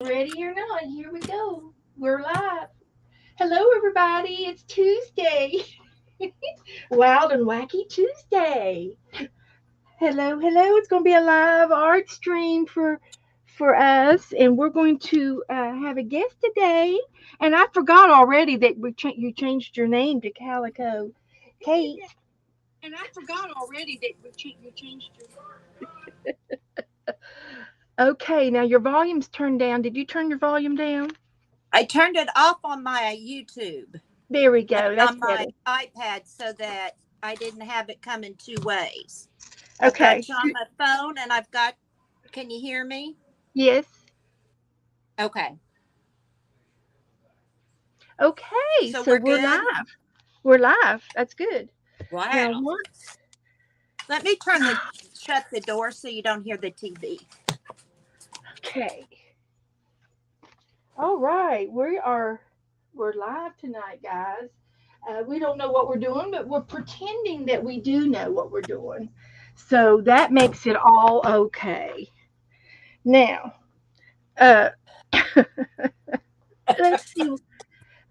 Ready or not, here we go. We're live. Hello, everybody. It's Tuesday. Wild and Wacky Tuesday. Hello. It's going to be a live art stream for us, and we're going to have a guest today. And I forgot already that you changed your name to Calico Kate. And I forgot already that you changed your. Okay, now your volume's turned down. Did you turn your volume down? I turned it off on my YouTube There we and go. That's on my better. iPad so that I didn't have it coming two ways. I've Okay. got you on my phone and I've got, can you hear me? Yes. Okay. Okay, So so we're we're good? live. We're live. That's good. Now Wow. what? Let me shut the door so you don't hear the TV. Okay. All right. We're live tonight, guys. We don't know what we're doing, but we're pretending that we do know what we're doing. So that makes it all okay. Now, uh, let's see.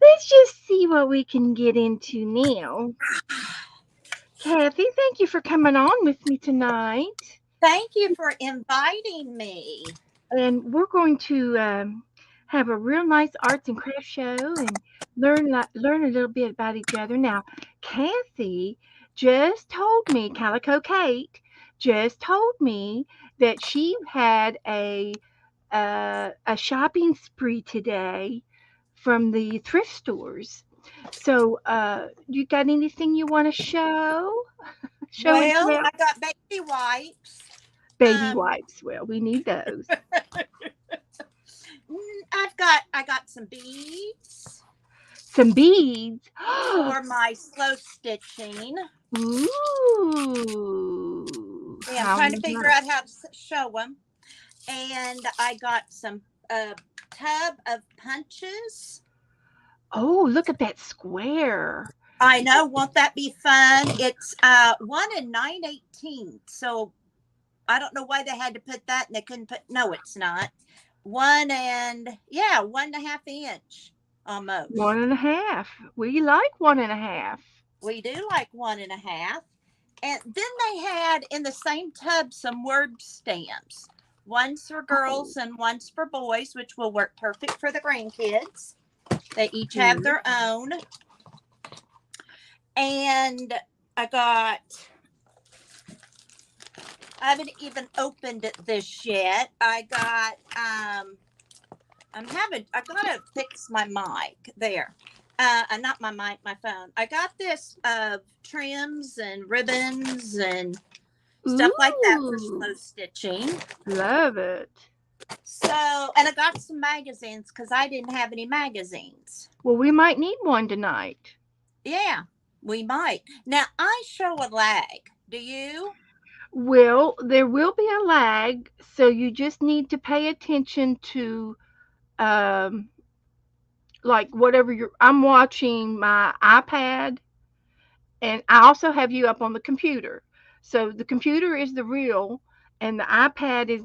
Let's just see what we can get into now. Kathy, thank you for coming on with me tonight. Thank you for inviting me. And we're going to have a real nice arts and crafts show and learn a little bit about each other. Now, Kathy just told me, Calico Kate just told me that she had a shopping spree today from the thrift stores. So, you got anything you want to show? Show and Well, tell. I got baby wipes. Baby Um, wipes. Well, we need those. I got some beads Some beads. for my slow stitching. Ooh, Yeah, I'm how trying to figure nice. out how to show them. And I got some tub of punches. Oh, look at that square. I know, won't that be fun? It's 1 and 9/18. So I don't know why they had to put that and they couldn't put. No, it's not 1.5 inch One almost. and a half. We like one and a half. We do like 1.5. And then they had in the same tub some word stamps. One's for Oh, girls and one's for boys, which will work perfect for the grandkids. They each have good. their own. And I got, I haven't even opened this yet. I gotta fix my mic there. Not my mic, my phone. I got this trims and ribbons and stuff like that for Ooh, slow stitching. love it. So, and I got some magazines because I didn't have any magazines. Well, we might need one tonight. Yeah, we might. Now, I show a lag. Do you? Well, there will be a lag, so you just need to pay attention to um like whatever you're I'm watching my iPad and I also have you up on the computer. So the computer is the real, and the iPad is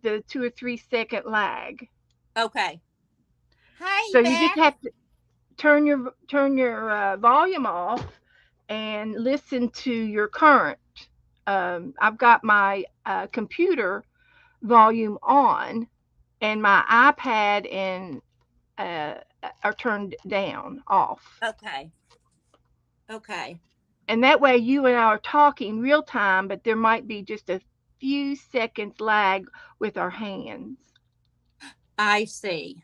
the 2 or 3 second lag. Okay. Hi, So you just Beth. have to turn your volume off and listen to your current. I've got my computer volume on, and my iPad and uh, are turned down off. Okay. Okay. And that way you and I are talking real time, but there might be just a few seconds lag with our hands. I see.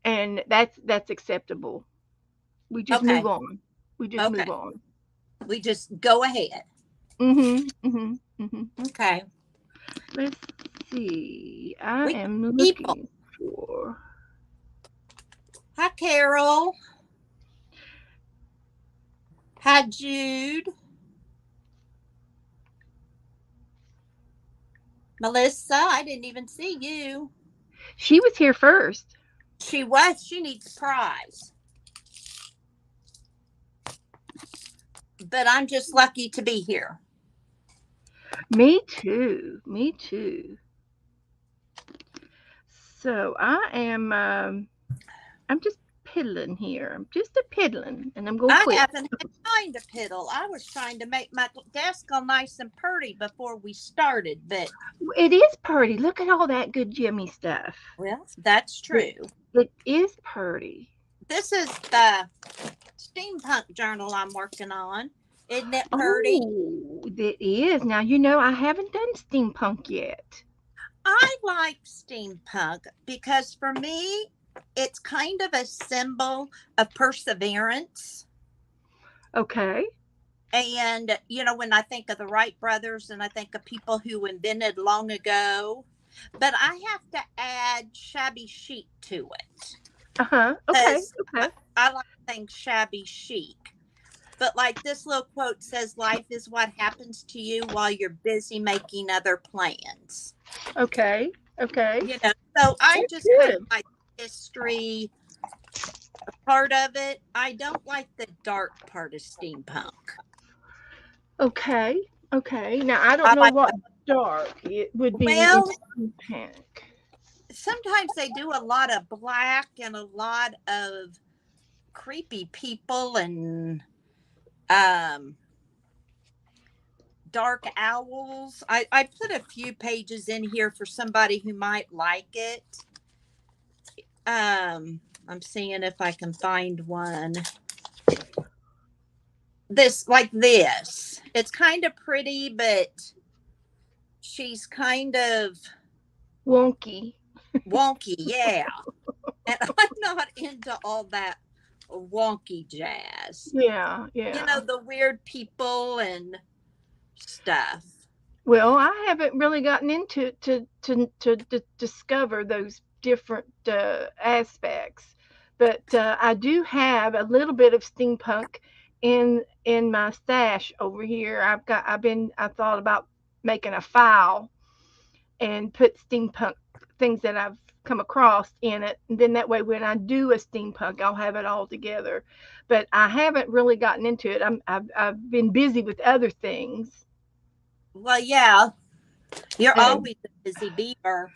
And that's acceptable. We just move Okay. on. We just Okay. move on. We just go ahead. Mhm. Okay. Let's see. I We got am people. looking for Hi, Carol. Hi, Jude. Melissa, I didn't even see you. She was here first. She was. She needs a prize. But I'm just lucky to be here. Me too. Me too. So I'm just piddling here. I'm just a piddling, and I'm gonna I quit. haven't had time to piddle. I was trying to make my desk all nice and pretty before we started, but It is pretty. Look at all that good Jimmy stuff. well, that's It, true. it is pretty. This is the steampunk journal I'm working on. Isn't it pretty? Oh, it is. Now, you know, I haven't done steampunk yet. I like steampunk because for me, it's kind of a symbol of perseverance. Okay. And, when I think of the Wright brothers and I think of people who invented long ago, but I have to add shabby chic to it Uh-huh. Okay. because I, Okay. I like things shabby chic. But like this little quote says, life is what happens to you while you're busy making other plans. Okay. Okay. So I That's just kind of good. like history part of it. I don't like the dark part of steampunk. Okay. Okay. Now, I don't I know like what dark it would be in well, steampunk. sometimes they do a lot of black and a lot of creepy people and um dark owls. I put a few pages in here for somebody who might like it. I'm seeing if I can find one. This like this. It's kind of pretty, but she's kind of Wonky. wonky, yeah. And I'm not into all that wonky jazz. Yeah. Yeah. The weird people and stuff. Well, I haven't really gotten into to discover those different aspects, but I do have a little bit of steampunk in my stash over here. I thought about making a file and put steampunk things that I've come across in it, and then that way when I do a steampunk, I'll have it all together. But I haven't really gotten into it. I've been busy with other things. Well, yeah, you're And always a busy beaver.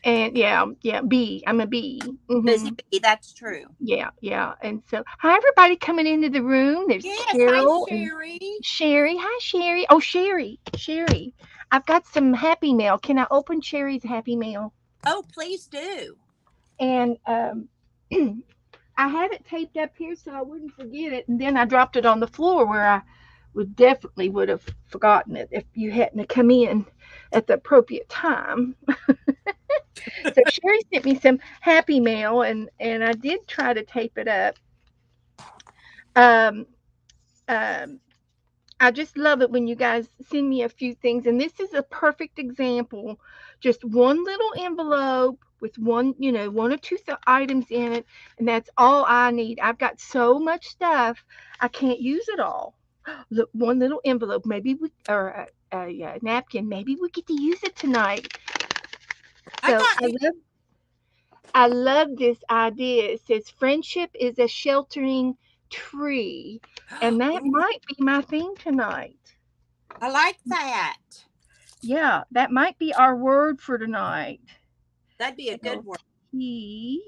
And yeah, yeah, bee. I'm a bee. Busy bee, that's true. Yeah, yeah. And so, hi everybody coming into the room. There's Yes, hi Carol and Sherry. Sherry. Hi, Sherry. Oh, Sherry, Sherry. I've got some Happy Mail. Can I open Sherry's Happy Mail? Oh, please do. And I have it taped up here so I wouldn't forget it. And then I dropped it on the floor where I would have forgotten it if you hadn't come in at the appropriate time. So Sherry sent me some Happy Mail, and I did try to tape it up. Um, um, I just love it when you guys send me a few things, and this is a perfect example. Just one little envelope with one or two items in it, and that's all I need. I've got so much stuff, I can't use it all. Look, one little envelope, maybe or a napkin, maybe we get to use it tonight. I So got you. I love this idea. It says friendship is a sheltering tree. And that might be my theme tonight. I like that. Yeah, that might be our word for tonight. That'd be a good word. He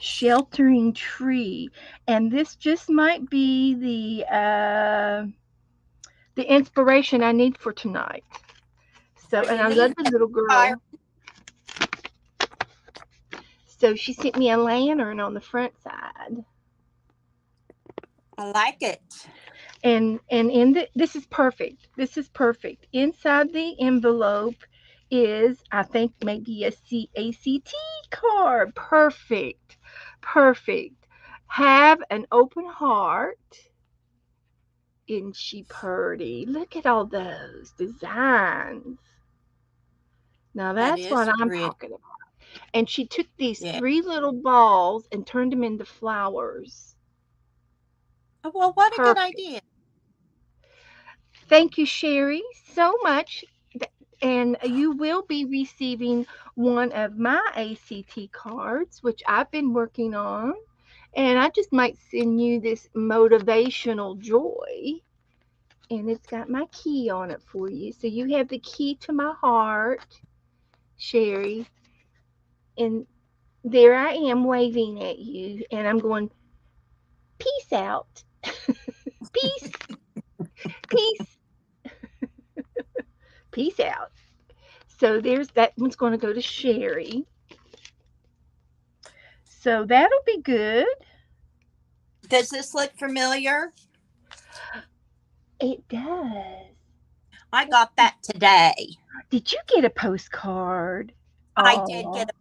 sheltering tree. And this just might be the inspiration I need for tonight. So, and I love the little girl. So she sent me a lantern on the front side. I like it. And this is perfect. This is perfect. Inside the envelope is, I think, maybe a ACT card. Perfect. Perfect. Have an open heart. Isn't she pretty? Look at all those designs. Now that's what I'm talking about. And she took these 3 little balls and turned them into flowers. Well, what a good idea. Thank you, Sherry, so much. And you will be receiving one of my ACT cards, which I've been working on. And I just might send you this motivational joy. And it's got my key on it for you. So you have the key to my heart. Sherry, and there I am waving at you, and I'm going, peace out. Peace, peace, peace out. So there's that one's going to go to Sherry. So that'll be good. Does this look familiar? It does. I got that today. Did you get a postcard? I did Oh, get a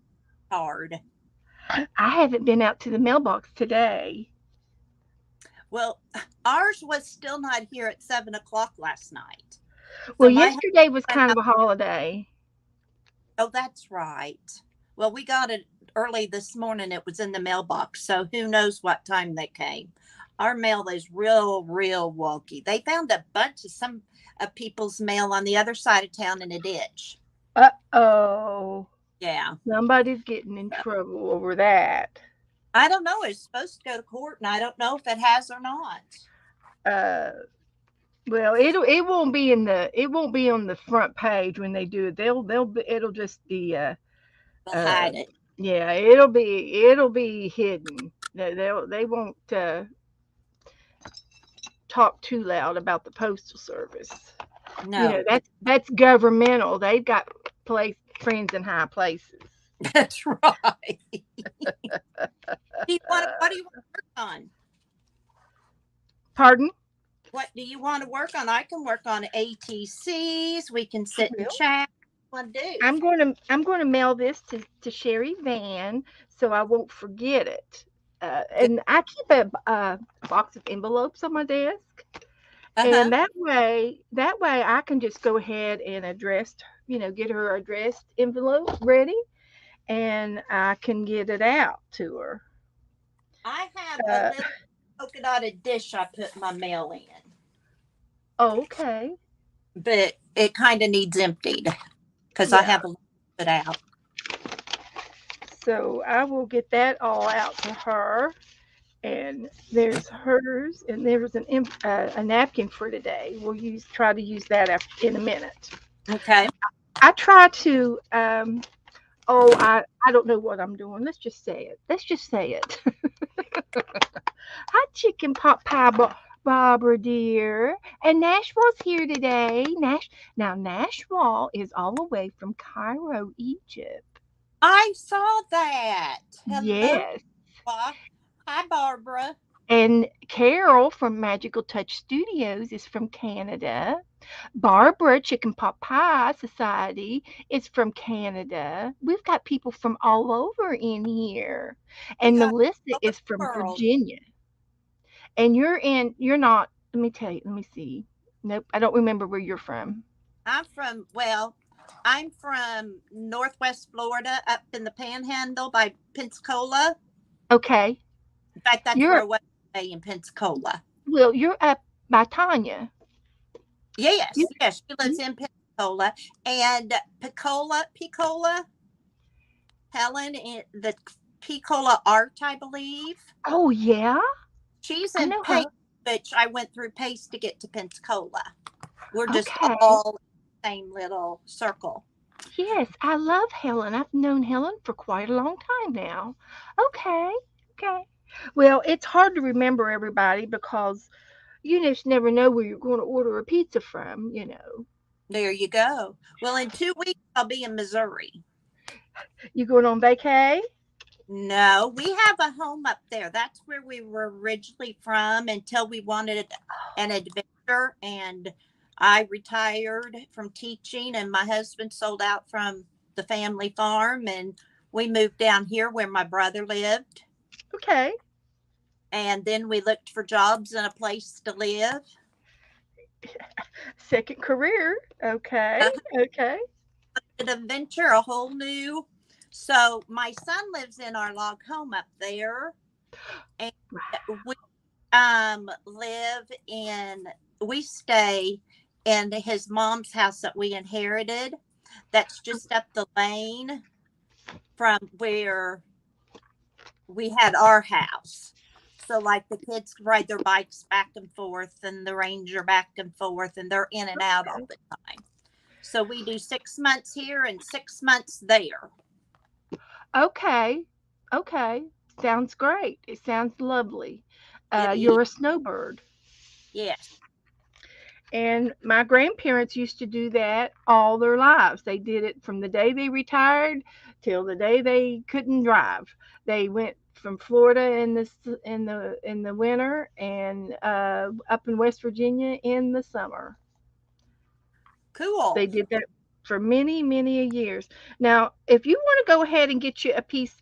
card. I haven't been out to the mailbox today. Well, ours was still not here at 7 o'clock last night. Well, So my husband yesterday was went kind out. of a holiday. Oh, that's right. Well, we got it early this morning. It was in the mailbox. So who knows what time they came. Our mail is real wonky. They found a bunch of some of people's mail on the other side of town in a ditch. Oh, Yeah. somebody's getting in trouble over that. I don't know. It's supposed to go to court, and I don't know if it has or not. Uh, well, it won't be on the front page when they do it. It'll just be They'll uh hide it. yeah, it'll be hidden. They won't talk too loud about the postal service. You know, No, that's governmental. They've got friends in high places. that's right. What do you want to work on? Pardon? What do you want to work on? I can work on ATCs. We can sit and Well, chat. What do? I'm gonna mail this to Sherry Van so I won't forget it. And I keep a box of envelopes on my desk, Uh-huh. and that way I can just go ahead and get her addressed envelope ready, and I can get it out to her. I have a Uh, little polka dotted dish I put my mail in, okay. but it kind of needs emptied because I Yeah. have a little bit out. So I will get that all out to her. And there's hers, and there's a napkin for today. We'll try to use that in a minute. Okay. I try to. I don't know what I'm doing. Let's just say it. Let's just say it. Hi, chicken pot pie, Barbara dear. And Nashwa's here today. Now Nashwa is all the way from Cairo, Egypt. I saw that. Hello. Yes. Hi, Barbara. And Carol from Magical Touch Studios is from Canada. Barbara, Chicken Pot Pie Society, is from Canada. We've got people from all over in here. We And got Melissa all over is the from world. Virginia. And you're not, let me tell you, let me see. Nope, I don't remember where you're from. I'm from Northwest Florida, up in the Panhandle by Pensacola. Okay. In fact, that's You're, where I was today, in Pensacola. well, you're up by Tanya. Yes, You, yes, she lives in Pensacola, and Picola, Helen, in the Picola Art, I believe. oh, yeah? She's I in know Pace, her. which I went through Pace to get to Pensacola. We're just Okay. all in the same little circle. Yes, I love Helen. I've known Helen for quite a long time now. Okay, okay. Well, it's hard to remember everybody because you just never know where you're going to order a pizza from. There you go. Well, in 2 weeks, I'll be in Missouri. You going on vacay? No, we have a home up there. That's where we were originally from until we wanted an adventure. And I retired from teaching, and my husband sold out from the family farm. And we moved down here where my brother lived. Okay. And then we looked for jobs and a place to live. Second career. Okay, okay. An adventure, a whole new. So my son lives in our log home up there. And we live in we stay in his mom's house that we inherited, that's just up the lane from where we had our house. So like the kids ride their bikes back and forth, and the ranger back and forth, and they're in and out all the time. So we do 6 months here and 6 months there. Okay. Okay. Sounds great. It sounds lovely. It is. You're a snowbird. Yes. And my grandparents used to do that all their lives. They did it from the day they retired till the day they couldn't drive. They went from Florida in the winter and up in West Virginia in the summer. Cool. They did that for many, many years. Now, if you want to go ahead and get you a piece,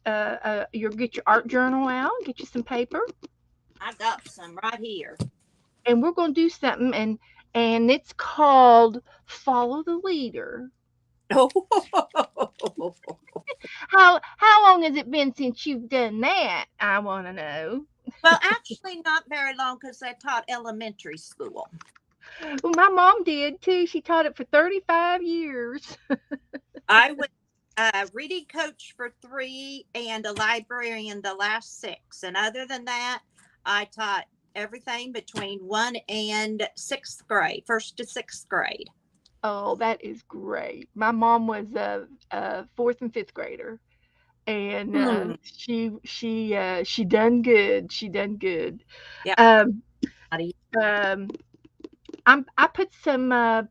you'll get your art journal out, get you some paper, I got some right here. and we're going to do something, and it's called Follow the Leader. How long has it been since you've done that? I want to know. Well, actually, not very long because I taught elementary school. Well, my mom did too. She taught it for 35 years. I was a reading coach for 3 and a librarian the last 6. And other than that, I taught everything between 1 and 6th grade, 1st to 6th grade. Oh, that is great. My mom was a 4th and 5th grader, and she done good. She done good. Yeah. I put some now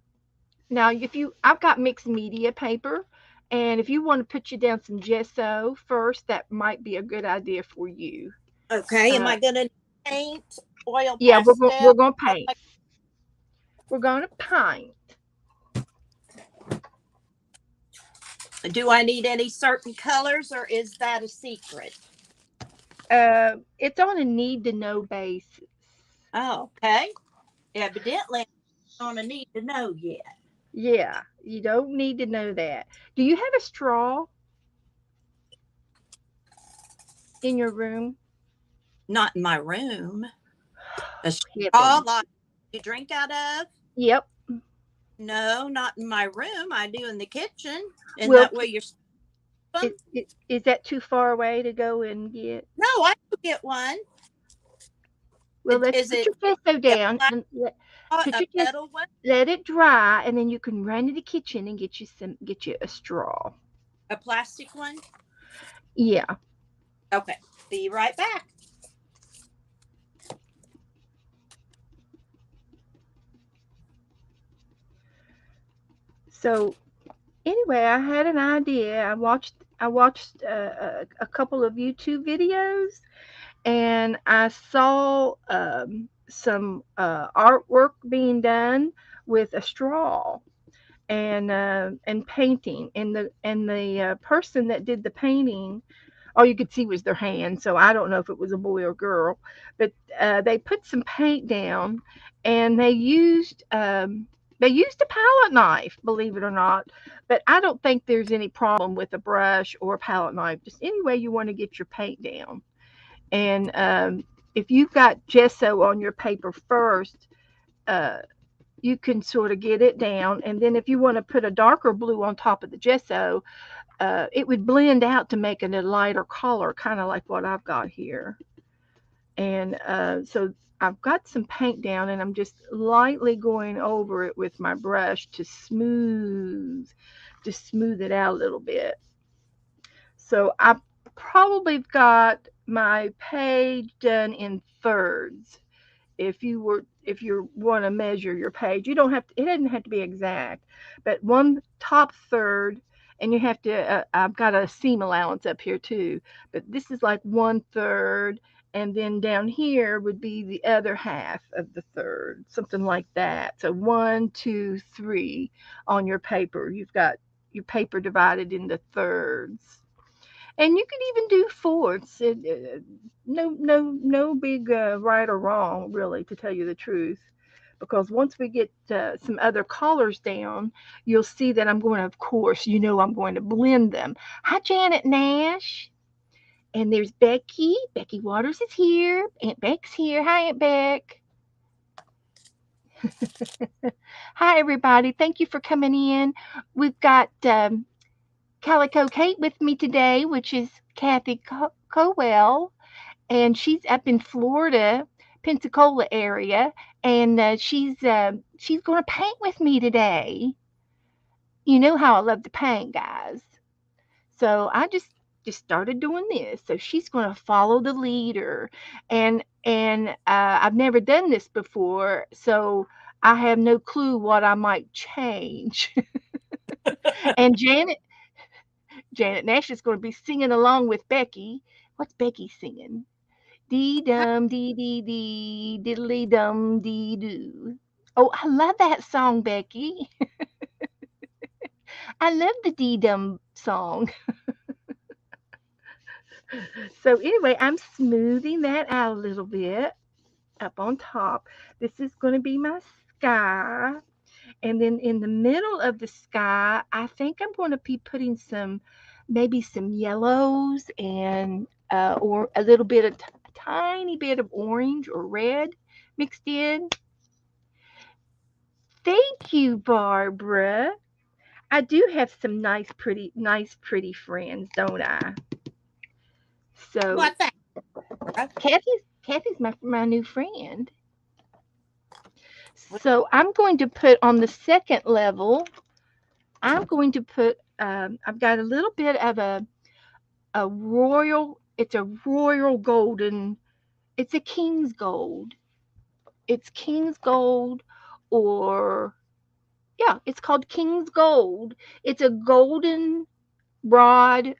I've got mixed media paper, and if you want to put you down some gesso first, that might be a good idea for you. Okay. Am I gonna paint oil Yeah, pastel? we're gonna paint. We're gonna paint. Do I need any certain colors, or is that a secret? It's on a need to know basis. Oh, okay. Evidently, I don't need to know yet. Yeah, you don't need to know that. Do you have a straw in your room? Not in my room. A straw like you drink out of? Yep. No, not in my room. I do in the kitchen. And Well, that way you're. Is that too far away to go and get? No, I can get one. Well, let's put your gesso down and let it dry, and then you can run to the kitchen and get you a straw. A plastic one? Yeah. Okay. Be right back. So anyway, I had an idea. I watched a couple of YouTube videos, and I saw some artwork being done with a straw and painting, and the person that did the painting, all you could see was their hand, so I don't know if it was a boy or girl, but they put some paint down, and they used a palette knife, believe it or not. But I don't think there's any problem with a brush or a palette knife, just any way you want to get your paint down. And if you've got gesso on your paper first, you can sort of get it down. And then if you want to put a darker blue on top of the gesso, it would blend out to make it a lighter color, kind of like what I've got here. And so I've got some paint down, and I'm just lightly going over it with my brush to smooth it out a little bit. So I probably got my page done in thirds. If you want to measure your page, you don't have to, it doesn't have to be exact, but one top third, and you have to, I've got a seam allowance up here too, but this is like 1/3, and then down here would be the other half of the third, something like that. So 1, 2, 3 on your paper. You've got your paper divided into thirds. And you can even do fourths. No big right or wrong, really, to tell you the truth. Because once we get some other colors down, you'll see that I'm going to, of course, I'm going to blend them. Hi, Janet Nash. And there's Becky. Becky Waters is here. Aunt Beck's here. Hi, Aunt Beck. Hi, everybody. Thank you for coming in. We've got Calico Kate with me today, which is Kathy Cowell, and she's up in Florida, Pensacola area, and she's going to paint with me today. you know how I love to paint, guys. So I just started doing this. So she's going to follow the leader, and I've never done this before, so I have no clue what I might change. And Janet Nash is going to be singing along with Becky. What's Becky singing? Dee dum dee dee dee diddly dum dee doo. Oh, I love that song, Becky. I love the dee dum song. So anyway, I'm smoothing that out a little bit up on top. This is going to be my sky. And then in the middle of the sky, I think I'm going to be putting maybe some yellows and or a little bit of a tiny bit of orange or red mixed in. Thank you, Barbara. I do have some nice, pretty friends, don't I? So Well, thanks. Kathy's my new friend. So I'm going to put on the second level. I'm going to put. I've got a little bit of a royal. It's a royal golden. It's a king's gold. It's king's gold, or yeah, it's called king's gold. It's a golden rod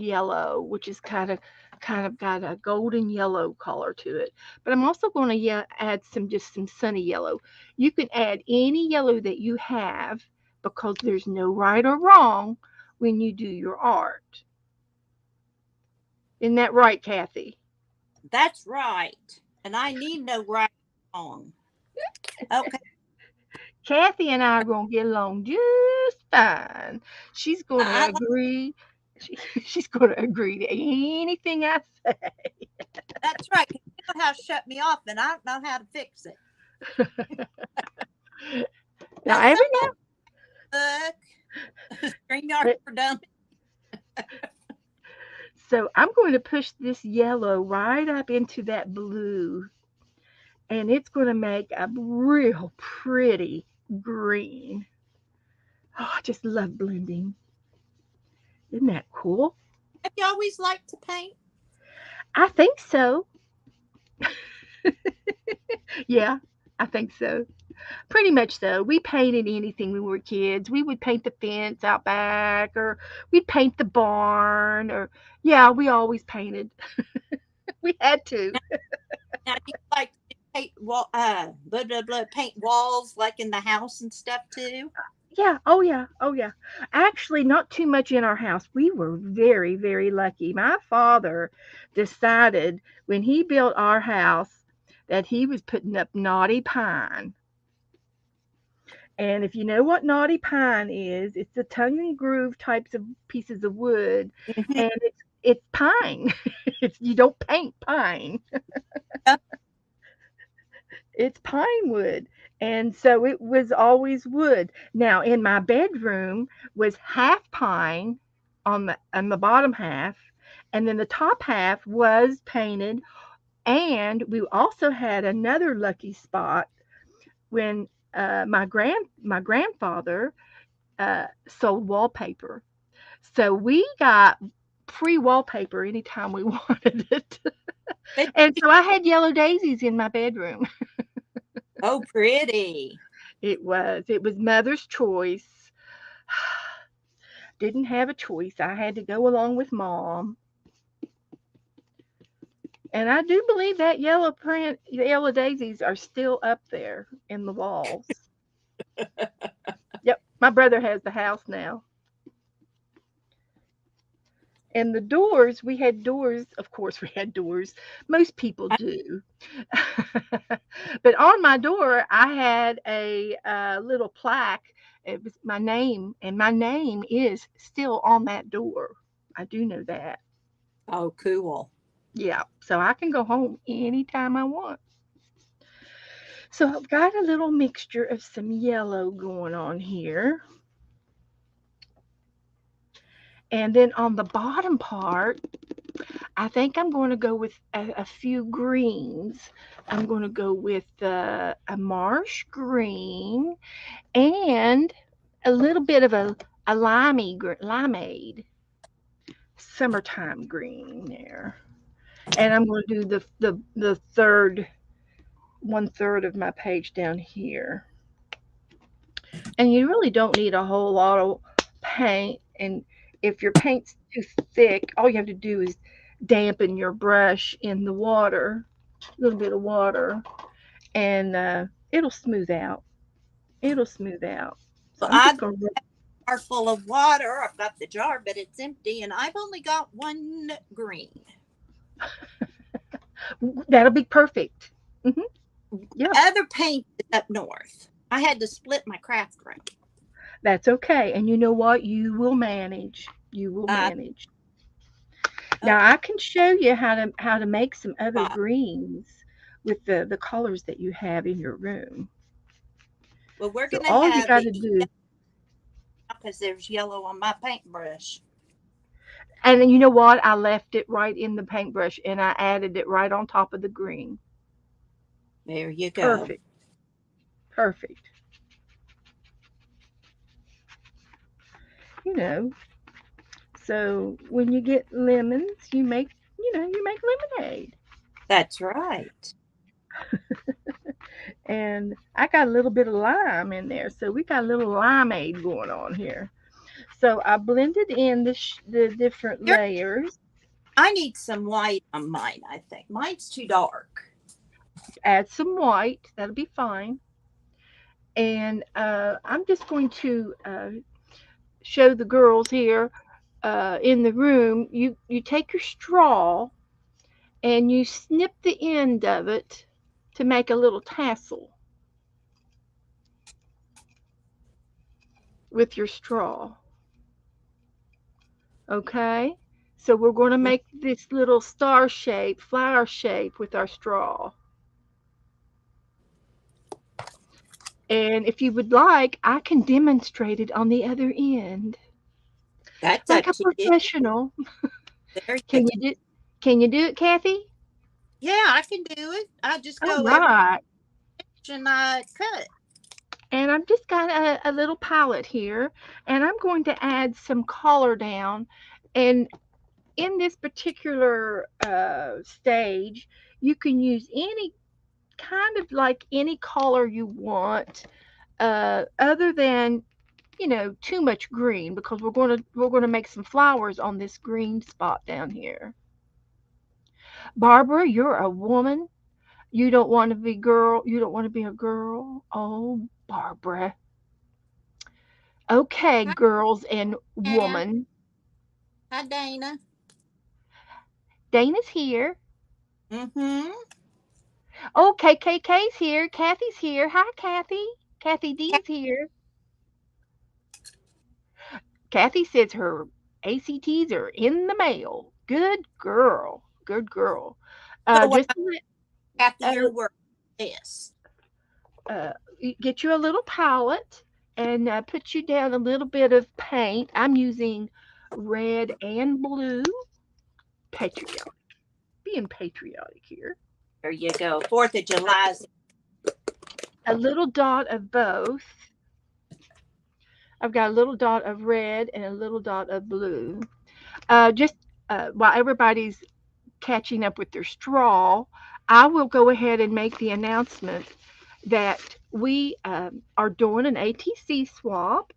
yellow, which is kind of got a golden yellow color to it. But I'm also going to add some sunny yellow. You can add any yellow that you have because there's no right or wrong when you do your art. Isn't that right, Kathy? That's right. And I need no right or wrong. Okay. Kathy and I are going to get along just fine. She's going to I like agree. She's going to agree to anything I say. that's right. 'Cause you know how to shut me off, and I don't know how to fix it. Now, Now, every look, StreamYard now, for Dummies. so I'm going to push this yellow right up into that blue, and it's going to make a real pretty green. Oh, I just love blending. Isn't that cool? Have you always liked to paint? I think so. Yeah, I think so. Pretty much so. We painted anything when we were kids. We would paint the fence out back, or we'd paint the barn, or yeah, we always painted. We had to. Now, do you like to paint blah blah blah, paint walls like in the house and stuff too? Yeah, oh yeah, oh yeah. Actually, not too much in our house. We were very, very lucky. My father decided when he built our house that he was putting up knotty pine. And if you know what knotty pine is, it's the tongue and groove types of pieces of wood, Mhm. and it's pine. You don't paint pine. Yeah. It's pine wood. And so it was always wood. Now in my bedroom was half pine on the bottom half, and then the top half was painted. And we also had another lucky spot when my grandfather sold wallpaper. So we got free wallpaper anytime we wanted it. They- And so I had yellow daisies in my bedroom. Oh, pretty. It was mother's choice. Didn't have a choice. I had to go along with mom. And I do believe that yellow daisies are still up there in the walls. Yep, my brother has the house now. And the doors, we had doors. Of course, we had doors. Most people do. But on my door, I had a little plaque. It was my name, and my name is still on that door. I do know that. Oh, cool. Yeah, so I can go home anytime I want. So I've got a little mixture of some yellow going on here. And then on the bottom part, I think I'm going to go with a few greens. I'm going to go with a marsh green and a little bit of a limeade, summertime green there. And I'm going to do the third, 1/3 of my page down here. And you really don't need a whole lot of paint. And if your paint's too thick, all you have to do is dampen your brush in the water, a little bit of water, and it'll smooth out. It'll smooth out. So Well, I'm I've just going to got a jar full of water. I've got the jar, but it's empty, and I've only got one green. that'll be perfect. Hmm. The Yeah, other paint is up north. I had to split my craft room. that's okay. And you know what? You will manage. You will Uh, manage. oh, Now I can show you how to make some other God. greens with the colors that you have in your room. Well, we're So gonna all you have got it to do, because there's yellow on my paintbrush. and then you know what? I left it right in the paintbrush and I added it right on top of the green. There you go. Perfect. Perfect. You know, so when you get lemons, you make lemonade. That's right. And I got a little bit of lime in there, so we got a little limeade going on here. So I blended in the different Here, layers. I need some white on mine. I think mine's too dark. Add some white. That'll be fine. And I'm just going to show the girls here in the room. You take your straw and you snip the end of it to make a little tassel with your straw. Okay? So we're going to Mm, make this little star shape, flower shape with our straw. And if you would like, I can demonstrate it on the other end. that's Like up a to you. professional. There you Can go. you do can you do it, Kathy? Yeah, I can do it. I just All go every right. inch and I cut. And I've just got a little palette here, and I'm going to add some color down. And in this particular stage, you can use any kind of like any color you want, other than too much green because we're going to make some flowers on this green spot down here. Barbara, you're a woman. You don't want to be a girl. Oh, Barbara. Okay, Hi, girls and Dana. woman. Hi, Dana. Dana's here. Mm-hmm. Oh, KKK's here. Kathy's here. Hi, Kathy. Kathy D's here. Kathy says her ACTs are in the mail. Good girl. Good girl. So while Just to Kathy, let, your work this. get you a little palette and put you down a little bit of paint. I'm using red and blue. Patriotic. Being patriotic here. There you go. 4th of July's. A little dot of both. I've got a little dot of red and a little dot of blue. Just while everybody's catching up with their straw, I will go ahead and make the announcement that we are doing an ATC swap.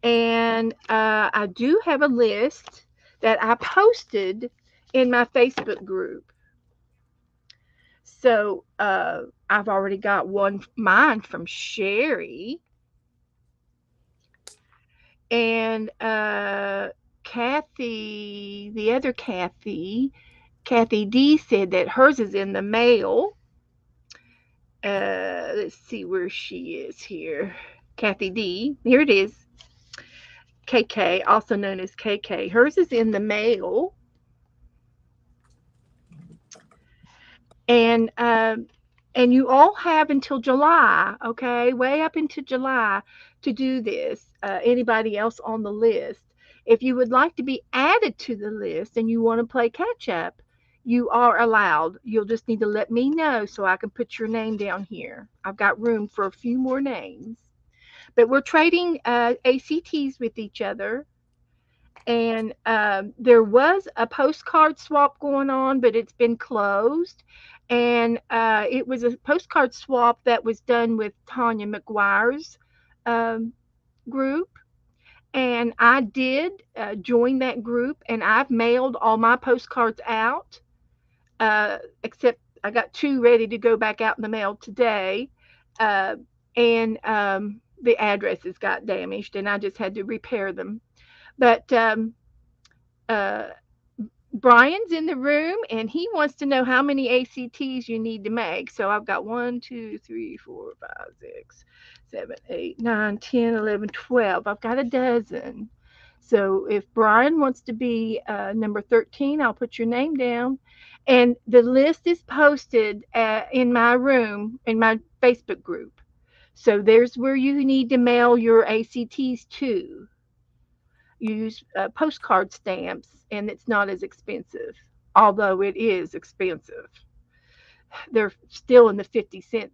And I do have a list that I posted in my Facebook group. So I've already got mine from Sherry. And Kathy, the other Kathy D said that hers is in the mail. Let's see where she is here. Kathy D, here it is. KK, also known as KK. Hers is in the mail. And you all have until July, okay, way up into July to do this. Anybody else on the list? If you would like to be added to the list and you want to play catch up, you are allowed. You'll just need to let me know so I can put your name down here. I've got room for a few more names. but we're trading ACTs with each other. And there was a postcard swap going on, but it's been closed. And it was a postcard swap that was done with Tanya McGuire's um, group. And I did join that group, and I've mailed all my postcards out, except I got two ready to go back out in the mail today. Uh, and the addresses got damaged, and I just had to repair them. But uh, Brian's in the room and he wants to know how many ACTs you need to make. So I've got 1, 2, 3, 4, 5, 6, 7, 8, 9, 10, 11, 12. I've got a dozen. So if Brian wants to be number 13, I'll put your name down. And the list is posted in my room, in my Facebook group. So there's where you need to mail your ACTs to. Use postcard stamps, and it's not as expensive, although it is expensive. They're still in the 50-cent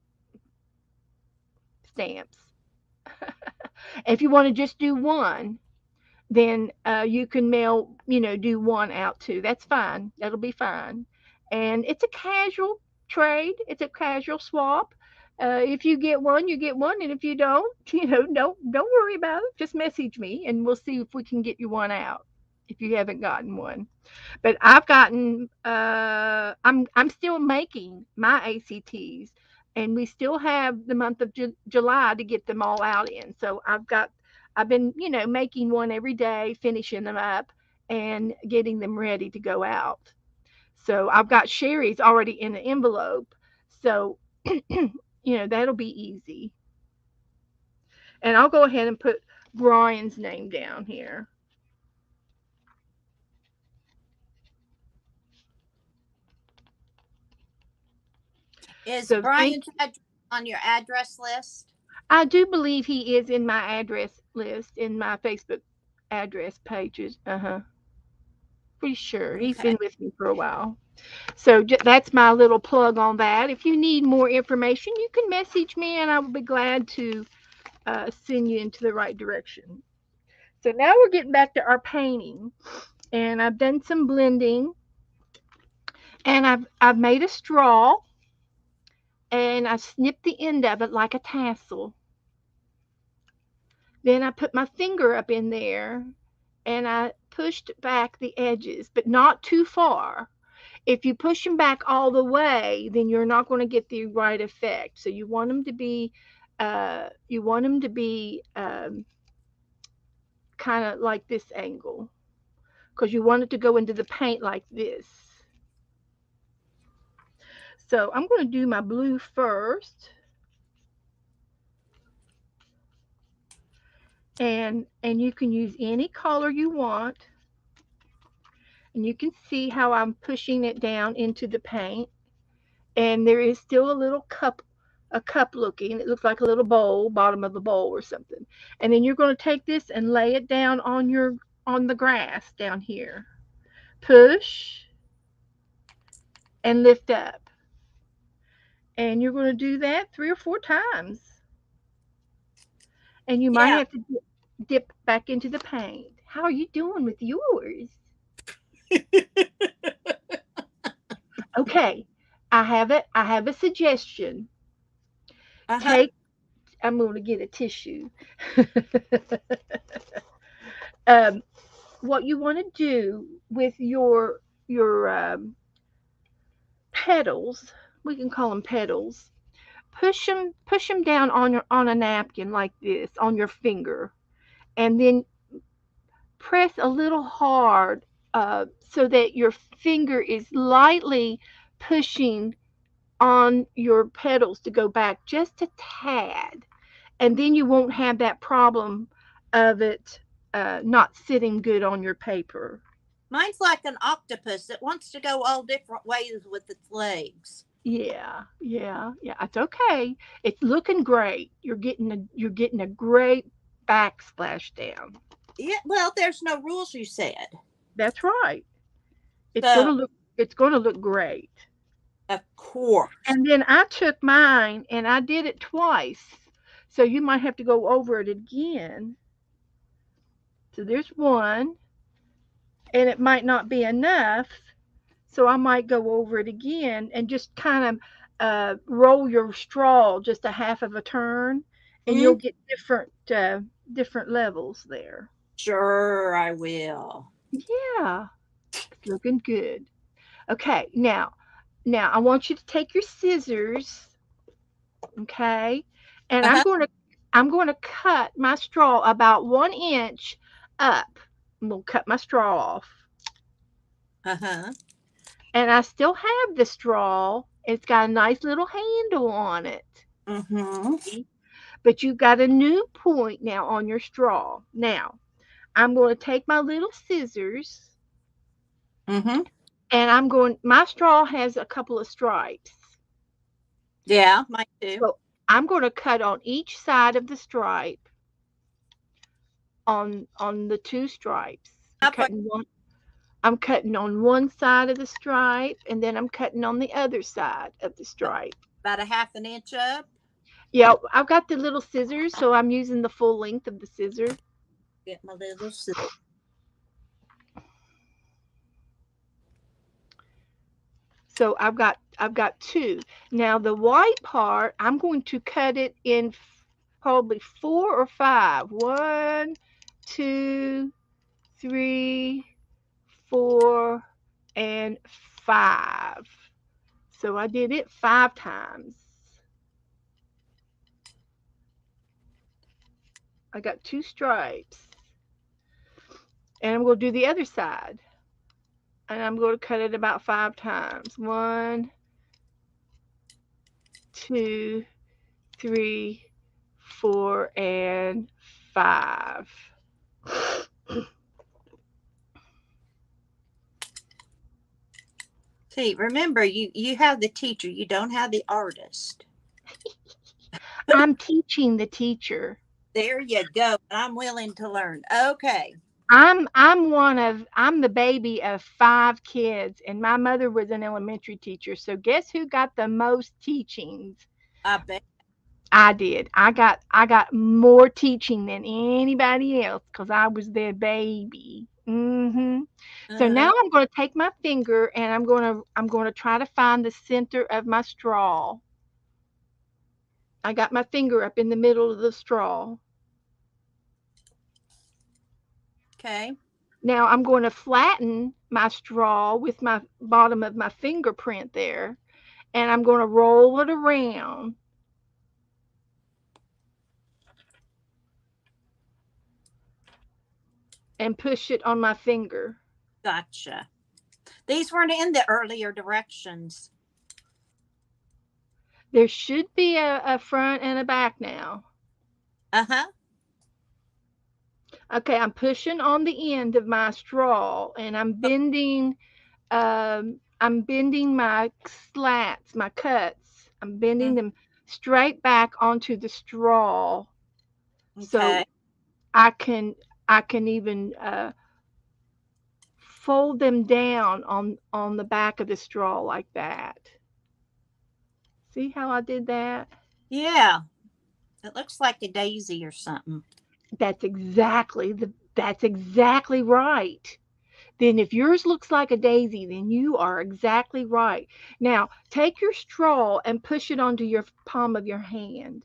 stamps. If you want to just do one, then you can mail, do one out too. That's fine. That'll be fine. And it's a casual trade. It's a casual swap. If you get one, you get one, and if you don't, don't worry about it. Just message me, and we'll see if we can get you one out. If you haven't gotten one, but I've gotten, I'm still making my ACTs, and we still have the month of July to get them all out in. So I've been, making one every day, finishing them up, and getting them ready to go out. So I've got Sherry's already in the envelope. So, that'll be easy. And I'll go ahead and put Brian's name down here. Is So Brian's address on your address list? I do believe he is in my address list in my Facebook address pages. Pretty sure he's Okay. been with me for a while. So that's my little plug on that. If you need more information, you can message me, and I will be glad to send you into the right direction. So now we're getting back to our painting, and I've done some blending, and I've made a straw, and I snipped the end of it like a tassel. Then I put my finger up in there and I pushed back the edges, but not too far. If you push them back all the way, then you're not going to get the right effect. So you want them to be kind of like this angle, because you want it to go into the paint like this. So I'm going to do my blue first. And you can use any color you want. And you can see how I'm pushing it down into the paint. And there is still a cup looking. It looks like a little bowl, bottom of the bowl or something. And then you're going to take this and lay it down on the grass down here. Push and lift up. And you're going to do that 3 or 4 times. And you might Yeah. have to dip back into the paint. How are you doing with yours? Okay. I have a suggestion. Uh-huh. I'm going to get a tissue. What you want to do with your petals, we can call them petals. Push them down on a napkin like this on your finger, and then press a little hard, so that your finger is lightly pushing on your petals to go back just a tad, and then you won't have that problem of it not sitting good on your paper. Mine's like an octopus that wants to go all different ways with its legs. Yeah, yeah, yeah. It's okay. It's looking great. You're getting a great backsplash down. Yeah, well, there's no rules, you said. That's right. It's So, gonna look it's gonna look great. of course. And then I took mine and I did it twice. So you might have to go over it again. So there's one, and it might not be enough. So I might go over it again and just kind of roll your straw just a half of a turn, and you'll Mm, get different levels there. sure, I will. Yeah, it's looking good. Okay, now I want you to take your scissors, okay, and Uh-huh. I'm going to cut my straw about 1 inch up. I'm going to cut my straw off, Uh-huh. and I still have the straw. It's got a nice little handle on it. Mm-hmm. See? But you've got a new point now on your straw. Now, I'm going to take my little scissors Mm-hmm. and my straw has a couple of stripes. Yeah, mine too. So I'm going to cut on each side of the stripe on the two stripes. How far? I'm cutting on one side of the stripe and then I'm cutting on the other side of the stripe. About a half an inch up. Yeah, I've got the little scissors, so I'm using the full length of the scissor. Get my little scissors. So I've got two. Now the white part, I'm going to cut it in probably four or five. One, two, three, four, and five. So I did it 5 times. I got two stripes. And I'm going to do the other side. And I'm going to cut it about 5 times. One, two, three, four, and five. See, remember, you have the teacher, you don't have the artist. I'm teaching the teacher. There you go. I'm willing to learn. Okay. I'm the baby of 5 kids, and my mother was an elementary teacher. So guess who got the most teachings? I bet. I did. I got more teaching than anybody else because I was their baby. So now Uh-huh. I'm going to take my finger and I'm going to try to find the center of my straw. I got my finger up in the middle of the straw. Okay. Now I'm going to flatten my straw with my bottom of my fingerprint there, and I'm going to roll it around and push it on my finger. Gotcha. These weren't in the earlier directions. There should be a front and a back now. Uh-huh. Okay, I'm pushing on the end of my straw and I'm bending my slats, my cuts. I'm bending them straight back onto the straw Okay. so I can I can even fold them down on the back of the straw like that. See how I did that? Yeah. It looks like a daisy or something. That's exactly right. Then if yours looks like a daisy, then you are exactly right. Now, take your straw and push it onto your palm of your hand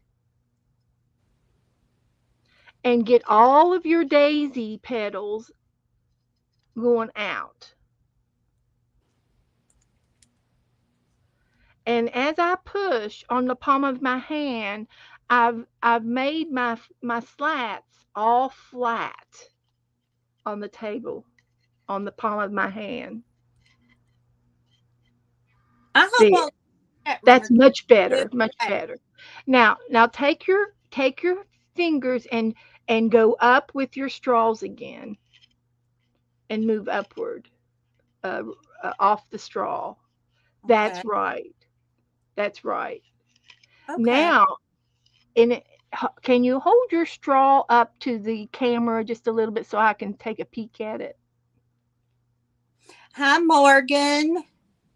and get all of your daisy petals going out. And as I push on the palm of my hand, I've made my slats all flat on the table on the palm of my hand. I hope There. all that That's runner much good. better, much better. Now take your fingers and go up with your straws again and move upward uh, off the straw. Okay. That's right. That's right. Okay. Now, can you hold your straw up to the camera just a little bit so I can take a peek at it? Hi, Morgan.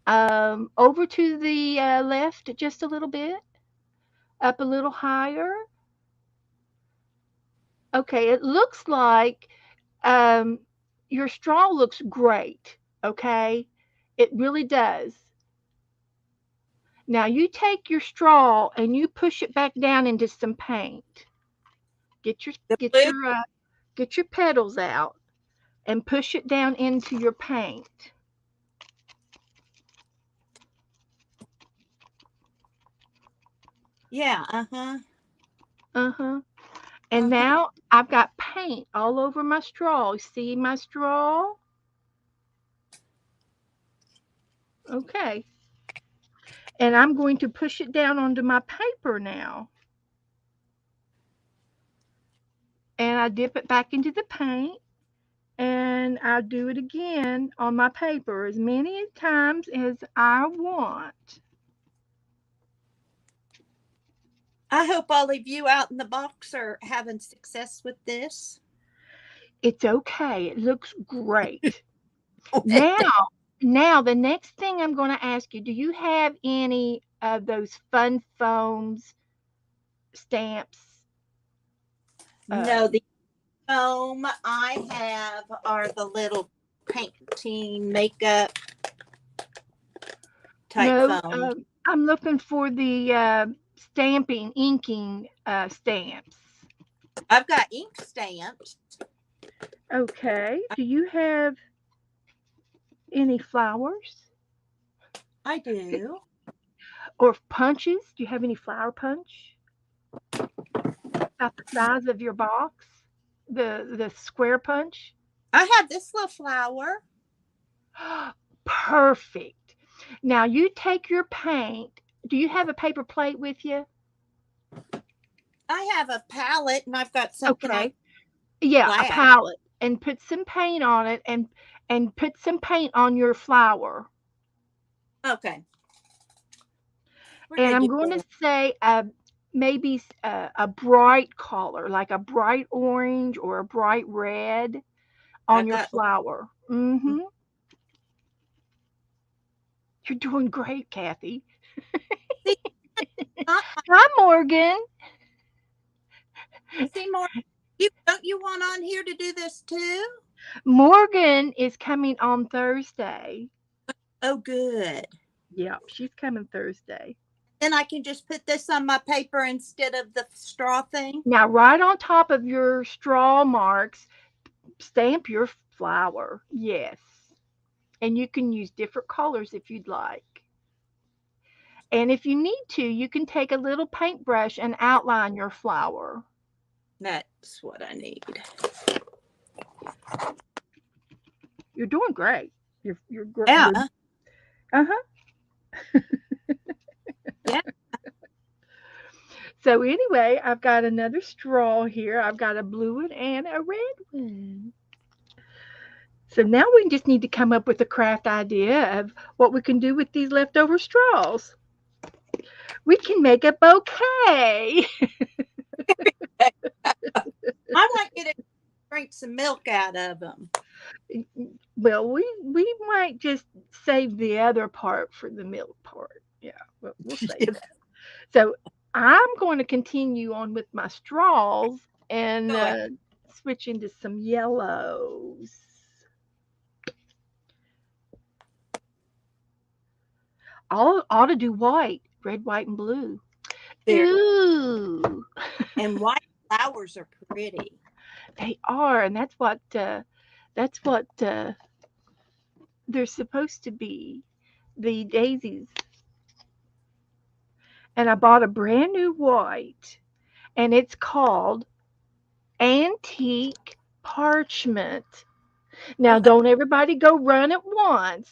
Over to the left just a little bit, up a little higher. Okay, it looks like um, your straw looks great. Okay, it really does. Now you take your straw and you push it back down into some paint. Get your The get blue? your uh, get your petals out and push it down into your paint. Yeah, uh-huh. Uh-huh. And Uh-huh. now I've got paint all over my straw. See my straw? Okay. And I'm going to push it down onto my paper now. And I dip it back into the paint and I do it again on my paper as many times as I want. I hope all of you out in the box are having success with this. It's okay. It looks great. Now, now the next thing I'm going to ask you, do you have any of those fun foams stamps? No, Um, the foam I have are the little painting makeup type no, foam. I'm looking for the stamping, inking stamps. I've got ink stamps. Okay. Do you have any flowers I do. or punches? Do you have any flower punch? About the size of your box? The square punch? I have this little flower. Perfect. Now you take your paint. Do you have a paper plate with you? I have a palette and I've got something I Okay. Yeah, a flat. palette and put some paint on it and put some paint on your flower. Okay. We're And good I'm to going to go. say maybe a bright color, like a bright orange or a bright red on I've your got flower. Mhm. You're doing great, Kathy. see, not Hi, Morgan. see more. You don't you want on here to do this too? Morgan is coming on Thursday. Oh, good. Yeah, she's coming Thursday. Then I can just put this on my paper instead of the straw thing. Now, right on top of your straw marks, stamp your flower. Yes. And you can use different colors if you'd like. And if you need to, you can take a little paintbrush and outline your flower. That's what I need. You're doing great. You're Yeah. uh-huh. Yeah. So anyway, I've got another straw here. I've got a blue one and a red one. So now we just need to come up with a craft idea of what we can do with these leftover straws. We can make a bouquet. I want you to drink some milk out of them. Well, we might just save the other part for the milk part. Yeah, we'll save that. So I'm going to continue on with my straws and Go ahead. switch into some yellows. I'll ought to do white, red, white, and blue. There. Ooh, And white flowers are pretty. they are, and that's what they're supposed to be. The daisies. And I bought a brand new white, and it's called Antique Parchment. Now, don't everybody go run at once,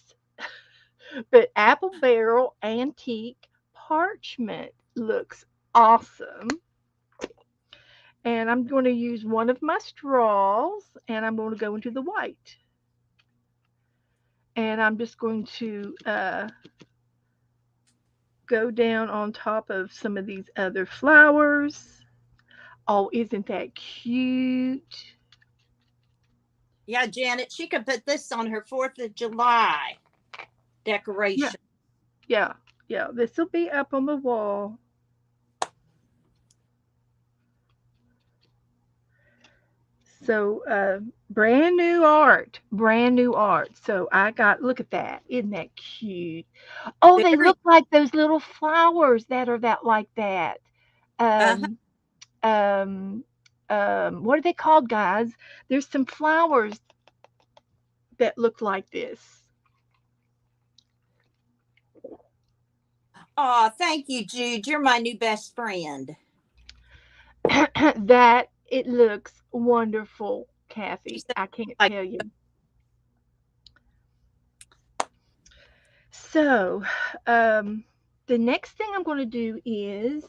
but Apple Barrel Antique Parchment looks awesome. And I'm going to use one of my straws and I'm going to go into the white. And I'm just going to go down on top of some of these other flowers. Oh, isn't that cute? Yeah, Janet, she could put this on her 4th of July Yeah, decoration. yeah, yeah. This will be up on the wall. So, brand new art, brand new art. So I got, look at that. Isn't that cute? Oh, they Very. look like those little flowers that are that like that. Uh-huh. Um, um, what are they called, guys? There's some flowers that look like this. Oh, thank you, Jude. You're my new best friend. That it looks wonderful, She Kathy. said, I can't like, tell you. So, um, the next thing I'm going to do is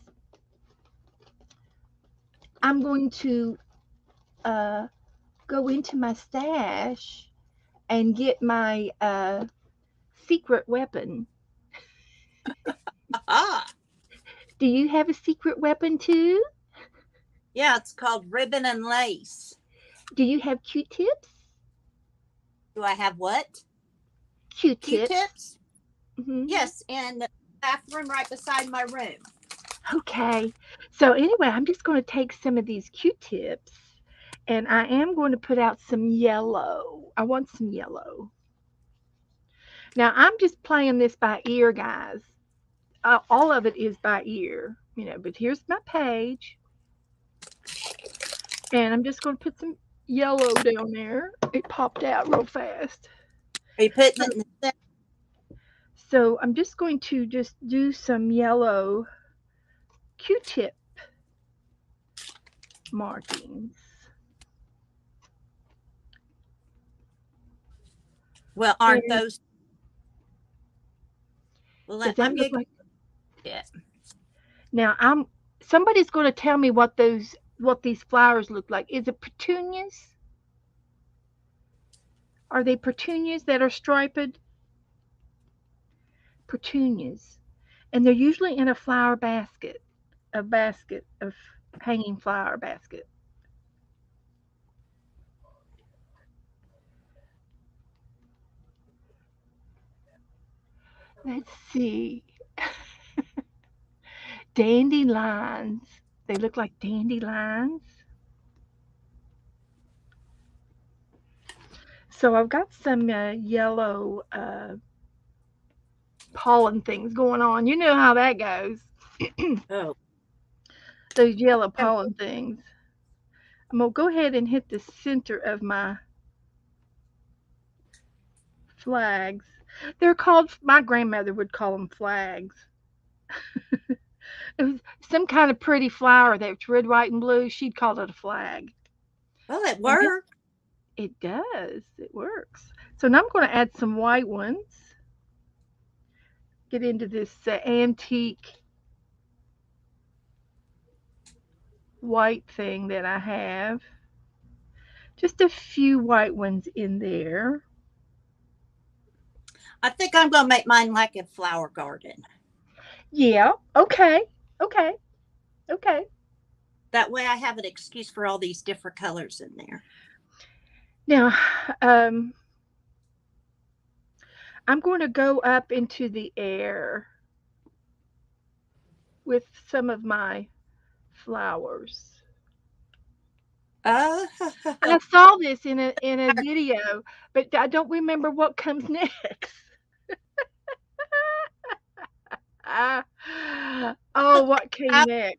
I'm going to uh, go into my stash and get my secret weapon. ah, Do you have a secret weapon too? yeah, it's called ribbon and lace. Do you have Q-tips? Do I have what? Q-tips. Q-tips? Hmm. Yes, in the bathroom right beside my room. Okay. So anyway, I'm just going to take some of these Q-tips and I am going to put out some yellow. I want some yellow. Now I'm just playing this by ear, guys. All of it is by ear, but here's my page. And I'm just going to put some yellow down there. It popped out real fast. Are you putting it in the center? So I'm just going to just do some yellow Q-tip markings. Well, aren't And those? Well, does let that look me like, get. now I'm somebody's going to tell me what these flowers look like. Is it petunias? Are they petunias that are striped? Petunias. And they're usually in a flower basket, a basket of hanging flower basket. Let's see. Dandelions. They look like dandelions. So I've got some yellow pollen things going on. You know how that goes. Oh, Those yellow pollen things. I'm going to go ahead and hit the center of my flags. They're called, my grandmother would call them flags. It was some kind of pretty flower that's red, white, and blue. She'd call it a flag. well, it And this, worked. it does. It works. So now I'm going to add some white ones. Get into this antique white thing that I have. Just a few white ones in there. I think I'm going to make mine like a flower garden. Yeah. Okay. Okay. Okay. That way I have an excuse for all these different colors in there. Now, um, I'm going to go up into the air with some of my flowers. Oh, I saw this in a video, but I don't remember what comes next. Ah, oh, what came I'm next?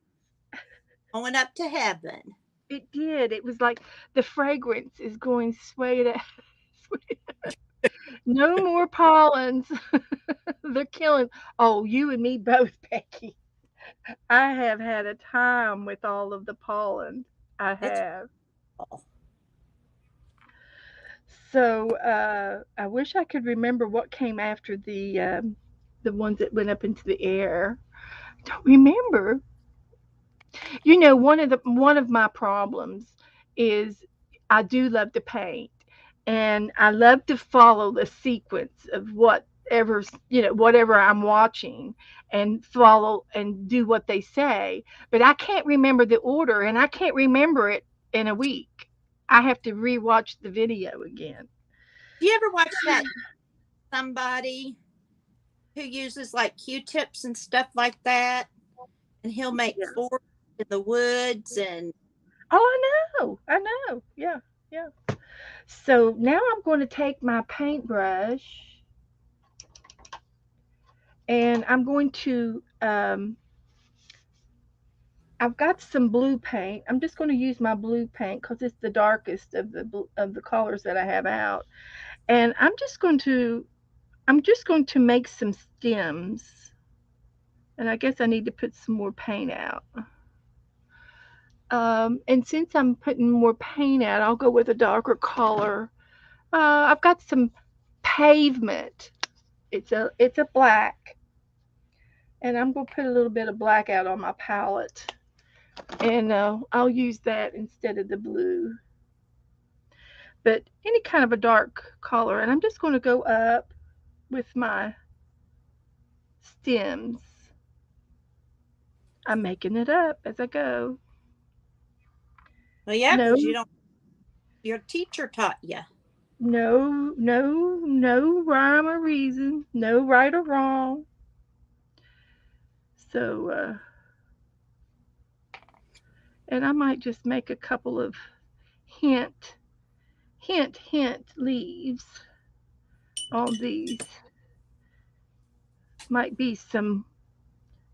going up to heaven. It did. It was like the fragrance is going sway to no more pollens. They're killing. Oh, you and me both, Becky. I have had a time with all of the pollen. I It's have. fall. So I wish I could remember what came after the ones that went up into the air. Don't remember. One of my problems is I do love to paint, and I love to follow the sequence of whatever I'm watching, and follow and do what they say. But I can't remember the order, and I can't remember it in a week. I have to rewatch the video again. Do you ever watch that somebody who uses like Q-tips and stuff like that? And he'll make Yeah. forts in the woods and Oh, I know. Yeah, yeah. So now I'm going to take my paintbrush and I'm going to I've got some blue paint. I'm just going to use my blue paint because it's the darkest of the colors that I have out. And I'm just going to make some stems. And I guess I need to put some more paint out. And since I'm putting more paint out, I'll go with a darker color. I've got some pavement. It's a black, and I'm gonna put a little bit of black out on my palette, and I'll use that instead of the blue. But any kind of a dark color, and I'm just going to go up with my stems. I'm making it up as I go. Well, yeah, No, because you don't. Your teacher taught you. no rhyme or reason, no right or wrong. So, and I might just make a couple of hint, hint leaves on these. Might be some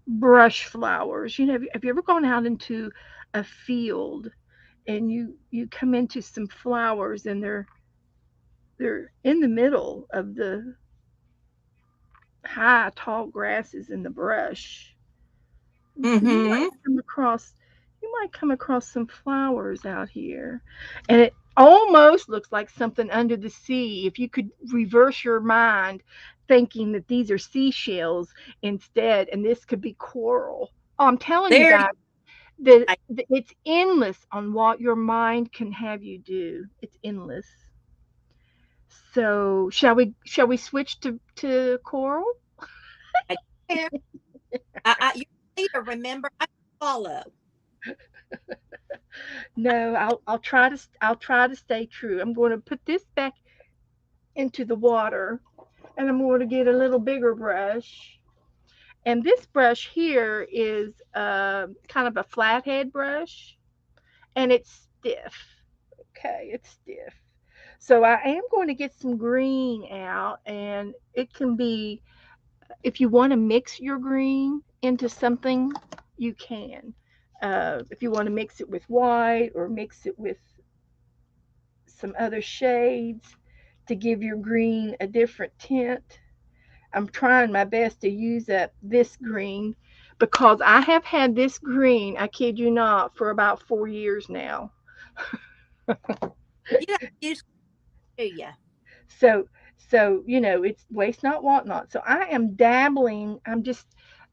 brush flowers. You know, have you ever gone out into a field and you come into some flowers and they're in the middle of the high tall grasses in the brush. So Mm-hmm. you might come across some flowers out here. And it almost looks like something under the sea. If you could reverse your mind thinking that these are seashells instead and this could be coral. Oh, I'm telling you There you guys, go. it's endless on what your mind can have you do. It's endless. So shall we switch to coral? I care. You need to remember. I follow. No, I'll try to stay true. I'm going to put this back into the water, and I'm going to get a little bigger brush. And this brush here is kind of a flathead brush, and it's stiff. Okay, it's stiff. So I am going to get some green out, and it can be, if you want to mix your green into something, you can. If you want to mix it with white or mix it with some other shades to give your green a different tint. I'm trying my best to use up this green because I have had this green, I kid you not, for about 4 years now. You don't use it, do you? So it's waste not, want not. So I am dabbling.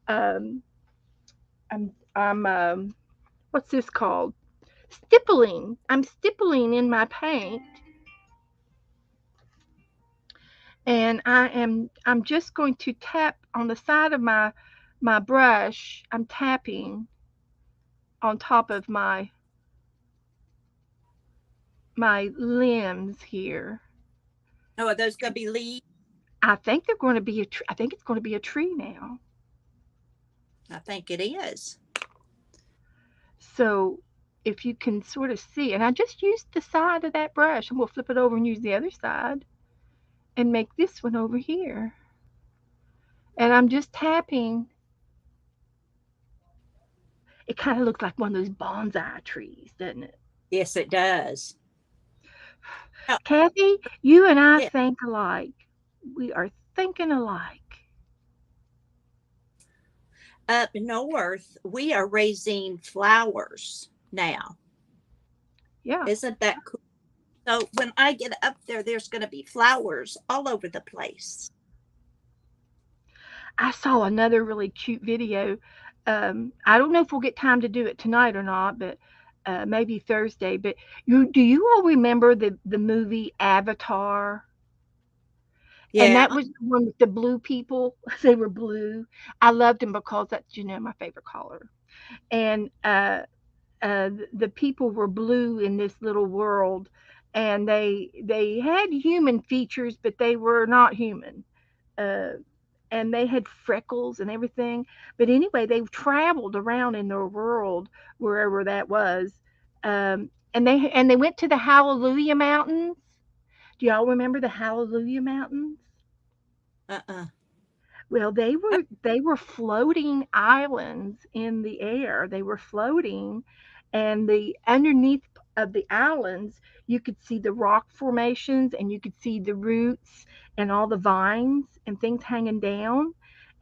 Um, I'm what's this called? Stippling. I'm stippling in my paint, and I'm just going to tap on the side of my brush. I'm tapping on top of my limbs here. Oh, are those going to be leaves? I think they're going to be a tree. I think it's going to be a tree now. I think it is. So if you can sort of see, and I just used the side of that brush, and we'll flip it over and use the other side and make this one over here. And I'm just tapping. It kind of looks like one of those bonsai trees, doesn't it? Yes, it does. Now, Kathy, you and I yeah, think alike. We are thinking alike. up north, we are raising flowers now. Yeah. Isn't that cool? So when I get up there, there's going to be flowers all over the place. I saw another really cute video. I don't know if we'll get time to do it tonight or not, but maybe Thursday. But do you all remember the movie Avatar? And Yeah. that was the one with the blue people. They were blue. I loved them because that's my favorite color. And the people were blue in this little world, and they had human features, but they were not human. Uh, and they had freckles and everything. But anyway, they traveled around in their world, wherever that was, And they went to the Hallelujah Mountains. Do y'all remember the Hallelujah Mountains? Uh-uh. Well, they were floating islands in the air. They were floating, and the underneath of the islands, you could see the rock formations, and you could see the roots and all the vines and things hanging down.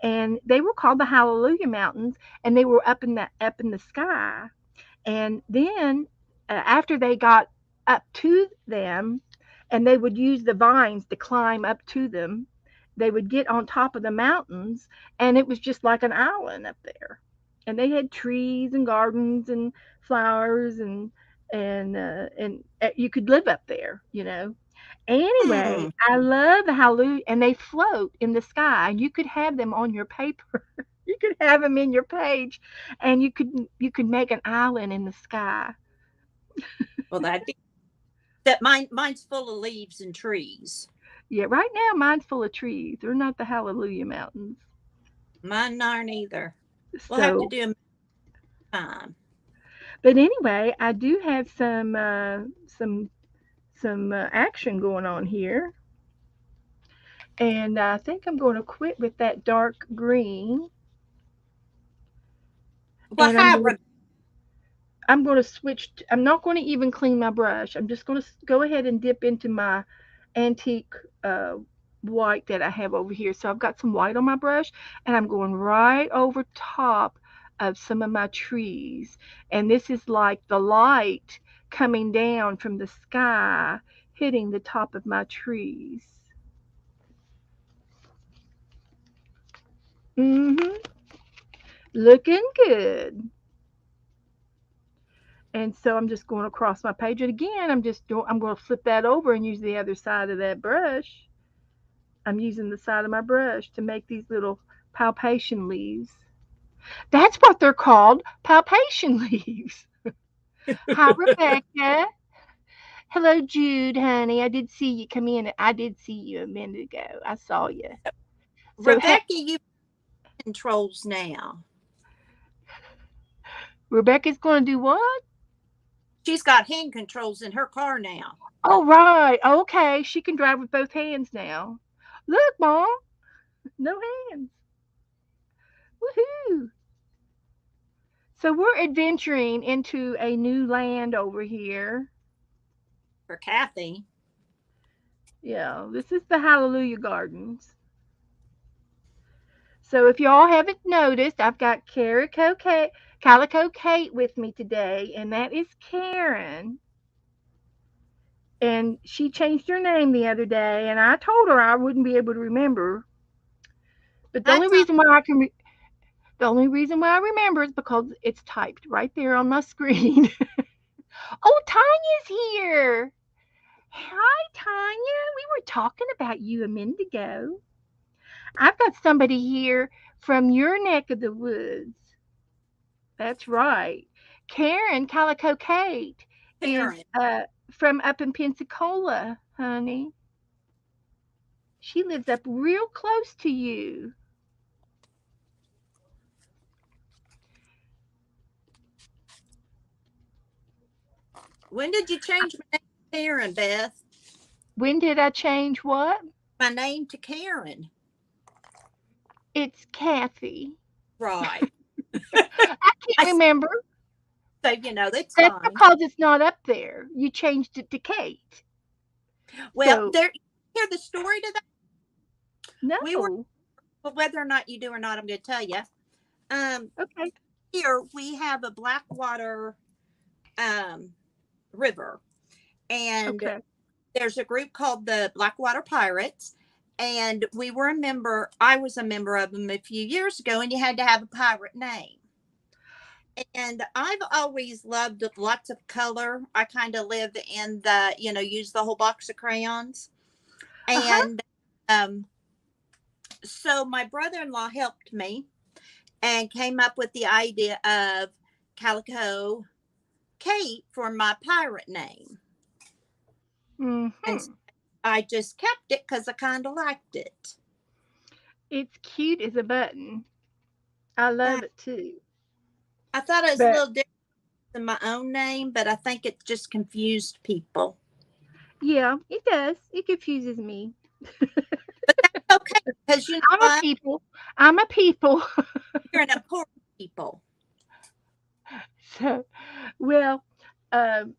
And they were called the Hallelujah Mountains, and they were up in the sky. And then after they got up to them, and they would use the vines to climb up to them, they would get on top of the mountains, and it was just like an island up there. And they had trees and gardens and flowers, and you could live up there. Anyway, Hmm. I love how and they float in the sky, and you could have them on your paper. You could have them in your page, and you could make an island in the sky. Well, that mine's full of leaves and trees. Yeah, right now mine's full of trees. They're not the Hallelujah Mountains. Mine aren't either. We'll have to So, do a time. but anyway, I do have some action going on here, and I think I'm going to quit with that dark green, Well, and I'm hi, going to I'm going to switch. I'm not going to even clean my brush. I'm just going to go ahead and dip into my antique uh, white that I have over here. So I've got some white on my brush, and I'm going right over top of some of my trees. And this is like the light coming down from the sky hitting the top of my trees. Mhm. Looking good. And so I'm just going across my page. And again, I'm going to flip that over and use the other side of that brush. I'm using the side of my brush to make these little palpation leaves. That's what they're called, palpation leaves. Hi, Rebecca. Hello, Jude, honey. I did see you come in. I did see you a minute ago. I saw you. So, hey, Rebecca, you controls now. Rebecca's going to do what? She's got hand controls in her car now. Oh, right. Okay. She can drive with both hands now. Look, Mom. No hands. Woohoo. So we're adventuring into a new land over here. For Kathy. Yeah, this is the Hallelujah Gardens. So if y'all haven't noticed, I've got Calico Kate with me today, and that is Karen. And she changed her name the other day, and I told her I wouldn't be able to remember. But the Hi, only Tom. reason why I can, the only reason why I remember is because it's typed right there on my screen. Oh, Tanya's here. Hi, Tanya. We were talking about you a minute ago. I've got somebody here from your neck of the woods. That's right. Karen Calico Kate is Karen. from up in Pensacola, honey. She lives up real close to you. When did you change my name to Karen, Beth? When did I change what? My name to Karen. It's Kathy. Right. I can't I remember. so that's That's fine. because it's not up there. You changed it to Kate. Well, So, there. Hear the story to that. We were, no. well, whether or not you do or not, I'm going to tell you. Um, Okay. Here we have a Blackwater um river, and Okay. there's a group called the Blackwater Pirates, and we were a member. I was a member of them a few years ago, and you had to have a pirate name. And I've always loved lots of color. I kind of live in use the whole box of crayons. Uh huh. And um, so my brother-in-law helped me and came up with the idea of Calico Kate for my pirate name. And so Mm-hmm. I just kept it because I kind of liked it. It's cute as a button. I love Right. it too. I thought it was a But little different using my own name, but I think it just confused people. Yeah, it does. It confuses me. Okay, because you know I'm a what? people. I'm a people. You're an important people. So, well, um,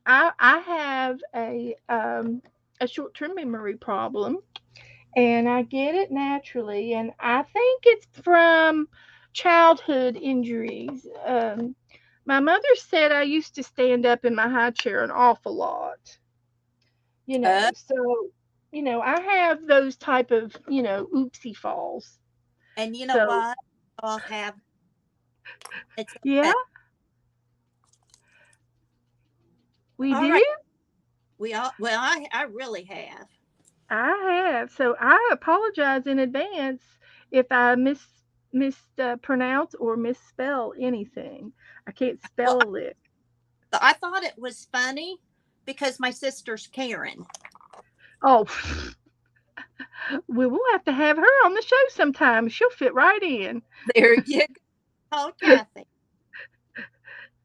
I have a short term memory problem, and I get it naturally, and I think it's from childhood injuries. My mother said I used to stand up in my high chair an awful lot, Uh, so I have those type of oopsie falls. and you know So what? All have it's yeah, okay. we All do. right. We all well, I really have. I have. So I apologize in advance if I mispronounce or misspell anything. I can't Well, spell it. I thought it was funny because my sister's Karen. Oh, we'll have to have her on the show sometime. She'll fit right in. There you go. Oh, Kathy.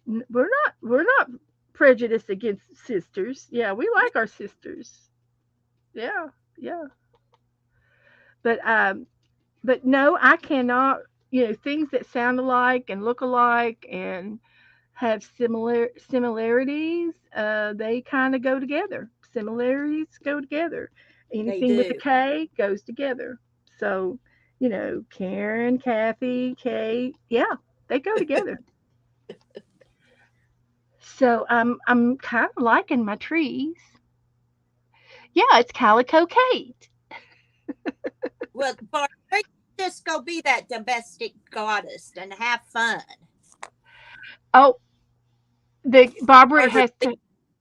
We're not prejudiced against sisters. Yeah, we like our sisters. Yeah, yeah. But but no, I cannot. Things that sound alike and look alike and have similarities. They kind of go together. Similarities go together. They Anything with a do. K goes together. So, Karen, Kathy, Kate, yeah, they go together. So I'm kind of liking my trees. Yeah, it's Calico Kate. Well, Barbara, you just go be that domestic goddess and have fun. Oh, the Barbara Barbara, has to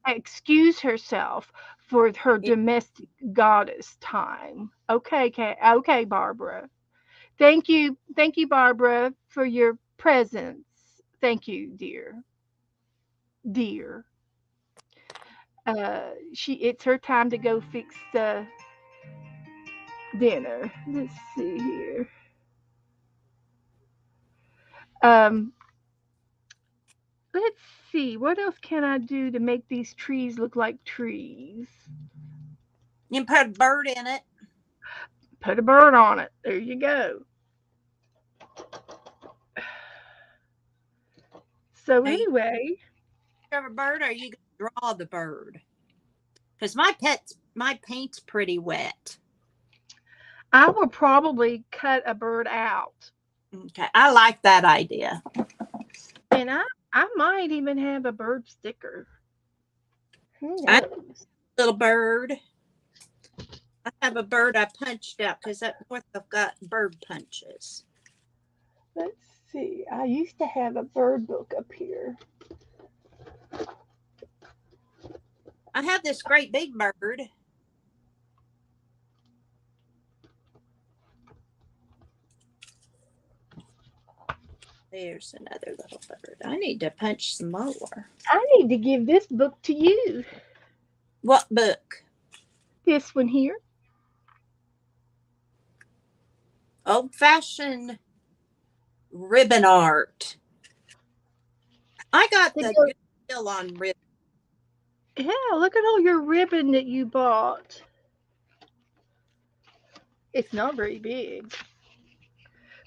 excuse herself for her domestic goddess time. Okay, okay, Barbara. Thank you, Barbara, for your presence. Thank you, dear. It's her time to go fix the dinner. Let's see here. Um, let's see. What else can I do to make these trees look like trees? you can put a bird in it. Put a bird on it. There you go. So Are you anyway, gonna have a bird or are you gonna draw the bird? Because my paint's pretty wet. I will probably cut a bird out, Okay, I like that idea. and I might even have a bird sticker. Who I knows? little bird. I have a bird I punched out because up north I've got bird punches. Let's see. I used to have a bird book up here. I have this great big bird. There's another little bird. I need to punch some more. I need to give this book to you. What book? This one here. Old fashioned ribbon art. I got the good deal on ribbon. Yeah, look at all your ribbon that you bought. It's not very big,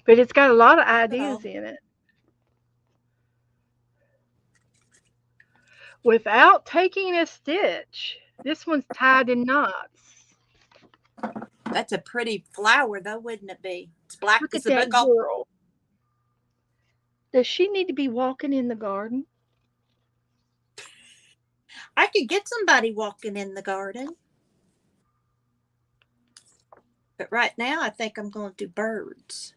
but it's got a lot of ideas Well, in it. Without taking a stitch. This one's tied in knots. that's a pretty flower, though, wouldn't it be? It's black Look as at a book. that girl. Does she need to be walking in the garden? I could get somebody walking in the garden. But right now, I think I'm going to do birds.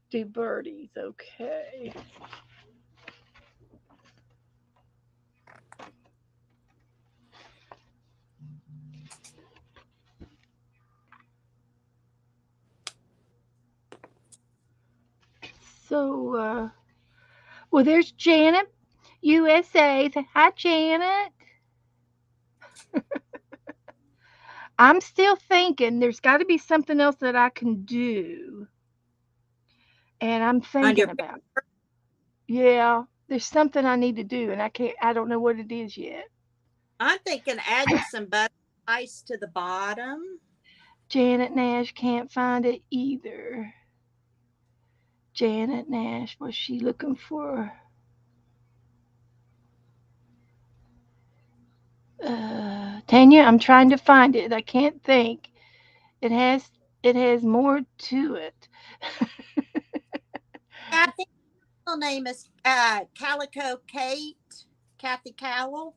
Do birdies, okay. So, well, there's Janet, USA. Hi, Janet. I'm still thinking there's got to be something else that I can do. And I'm On thinking your about it. Yeah. There's something I need to do, and I don't know what it is yet. I'm thinking adding some butter ice to the bottom. Janet Nash can't find it either. Janet Nash, was she looking for? Tanya, I'm trying to find it. I can't think. It has it has more to it. I think her name is Calico Kate, Kathy Cowell,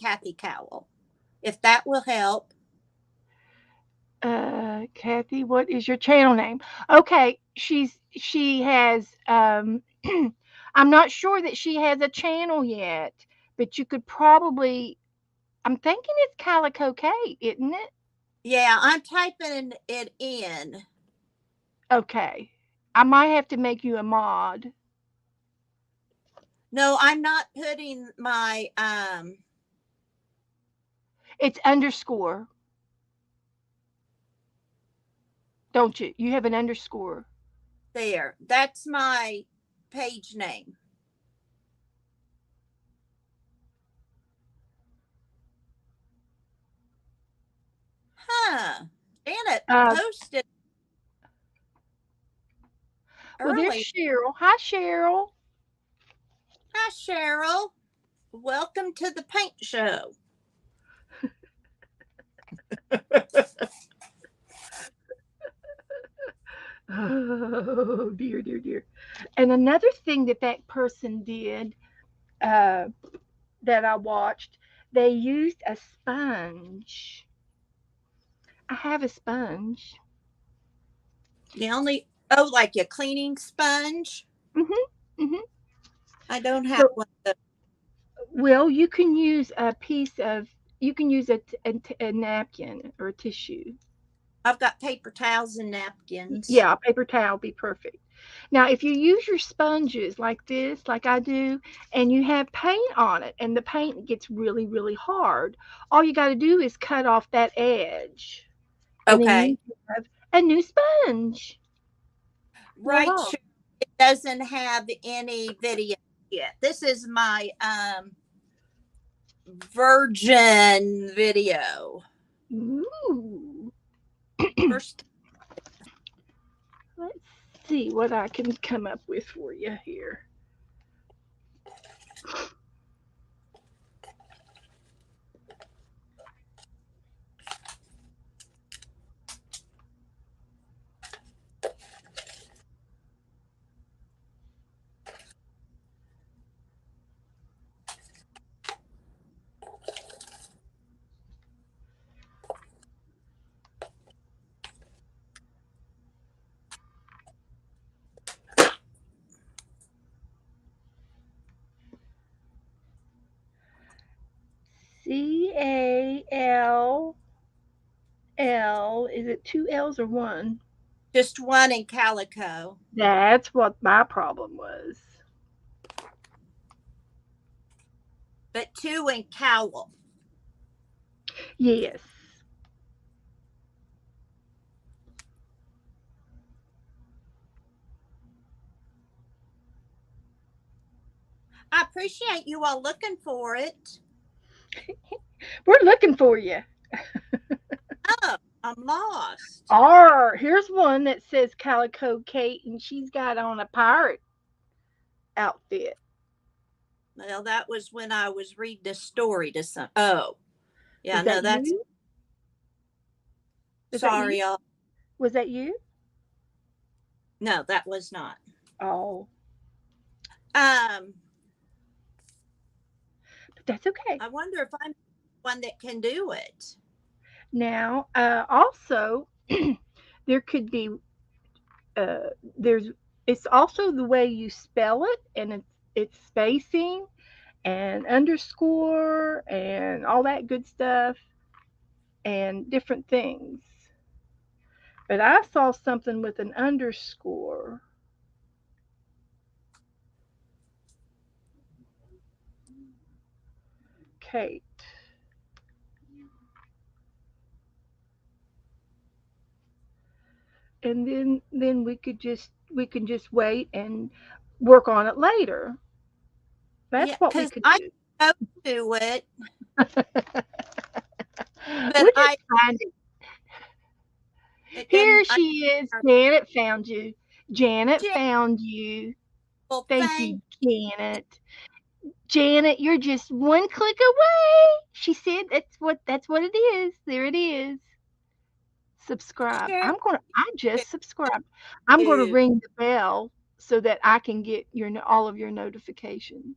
Kathy Cowell. If that will help. Kathy, what is your channel name? Okay, she has I'm not sure that she has a channel yet, but you could probably I'm thinking it's Calico Kate, isn't it? Yeah, I'm typing it in. Okay. I might have to make you a mod. No, I'm not putting my It's underscore, don't you? You have an underscore. there. That's my page name. Huh. Janet Uh, posted well, there's early. Cheryl. Hi, Cheryl. Hi, Cheryl. Welcome to the paint show. Oh, dear, dear, dear. And another thing that person did uh, that I watched, they used a sponge. I have a sponge. The only like a cleaning sponge. hmm hmm I don't have So, one of those. well, you can use a napkin or a tissue. I've got paper towels and napkins. Yeah, a paper towel would be perfect. Now, if you use your sponges like this, like I do, and you have paint on it, and the paint gets really, really hard, all you got to do is cut off that edge, and then Okay. you have a new sponge. Right. Voila. Sure. It doesn't have any video yet. This is my virgin video. Ooh. First. Let's see what I can come up with for you here. CALL. Is it two L's or one? Just one in calico. That's what my problem was. But two in cowl. Yes. I appreciate you all looking for it. We're looking for you. Oh, I'm lost. Here's one that says Calico Kate, and she's got on a pirate outfit. Well, that was when I was reading a story to some. Oh, yeah, Was no, that that's you? Was that you? sorry, y'all. Was that you? No, that was not. Oh, Um, but that's okay. I wonder if I'm one that can do it. Now, also, there could be there's it's also the way you spell it, and it's spacing and underscore and all that good stuff and different things. But I saw something with an underscore. Kate. And then we can just wait, and work on it later. That's Yeah, what we because could I do. go to it, but We'll I just find it. it Here doesn't. I she is. Janet found you. Janet Jan- found you. well, Thank thank you, Janet. Janet, you're just one click away. She said that's what it is. There it is. Subscribe. you. I just subscribed. I'm gonna You. ring the bell so that I can get all of your notifications.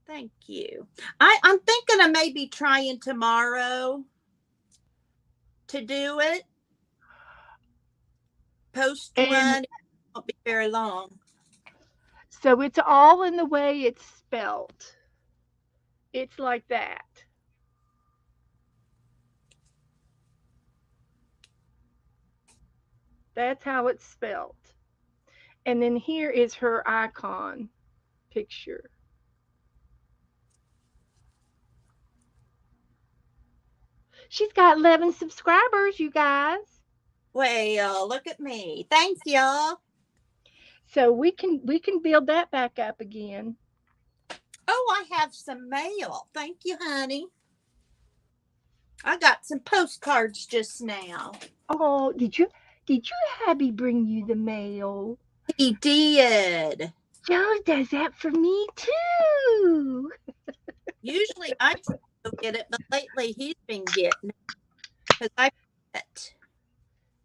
Thank you. I'm thinking of maybe trying tomorrow to do it. Post And one. It won't be very long. so it's all in the way it's spelt. It's like that. That's how it's spelt. And then here is her icon picture. She's got 11 subscribers, you guys. Well, look at me. Thanks, y'all. So we can build that back up again. Oh, I have some mail. Thank you, honey. I got some postcards just now. Oh, did your hubby bring you the mail? He did. Joe does that for me too. Usually I try to get it, but lately he's been getting it because I forget.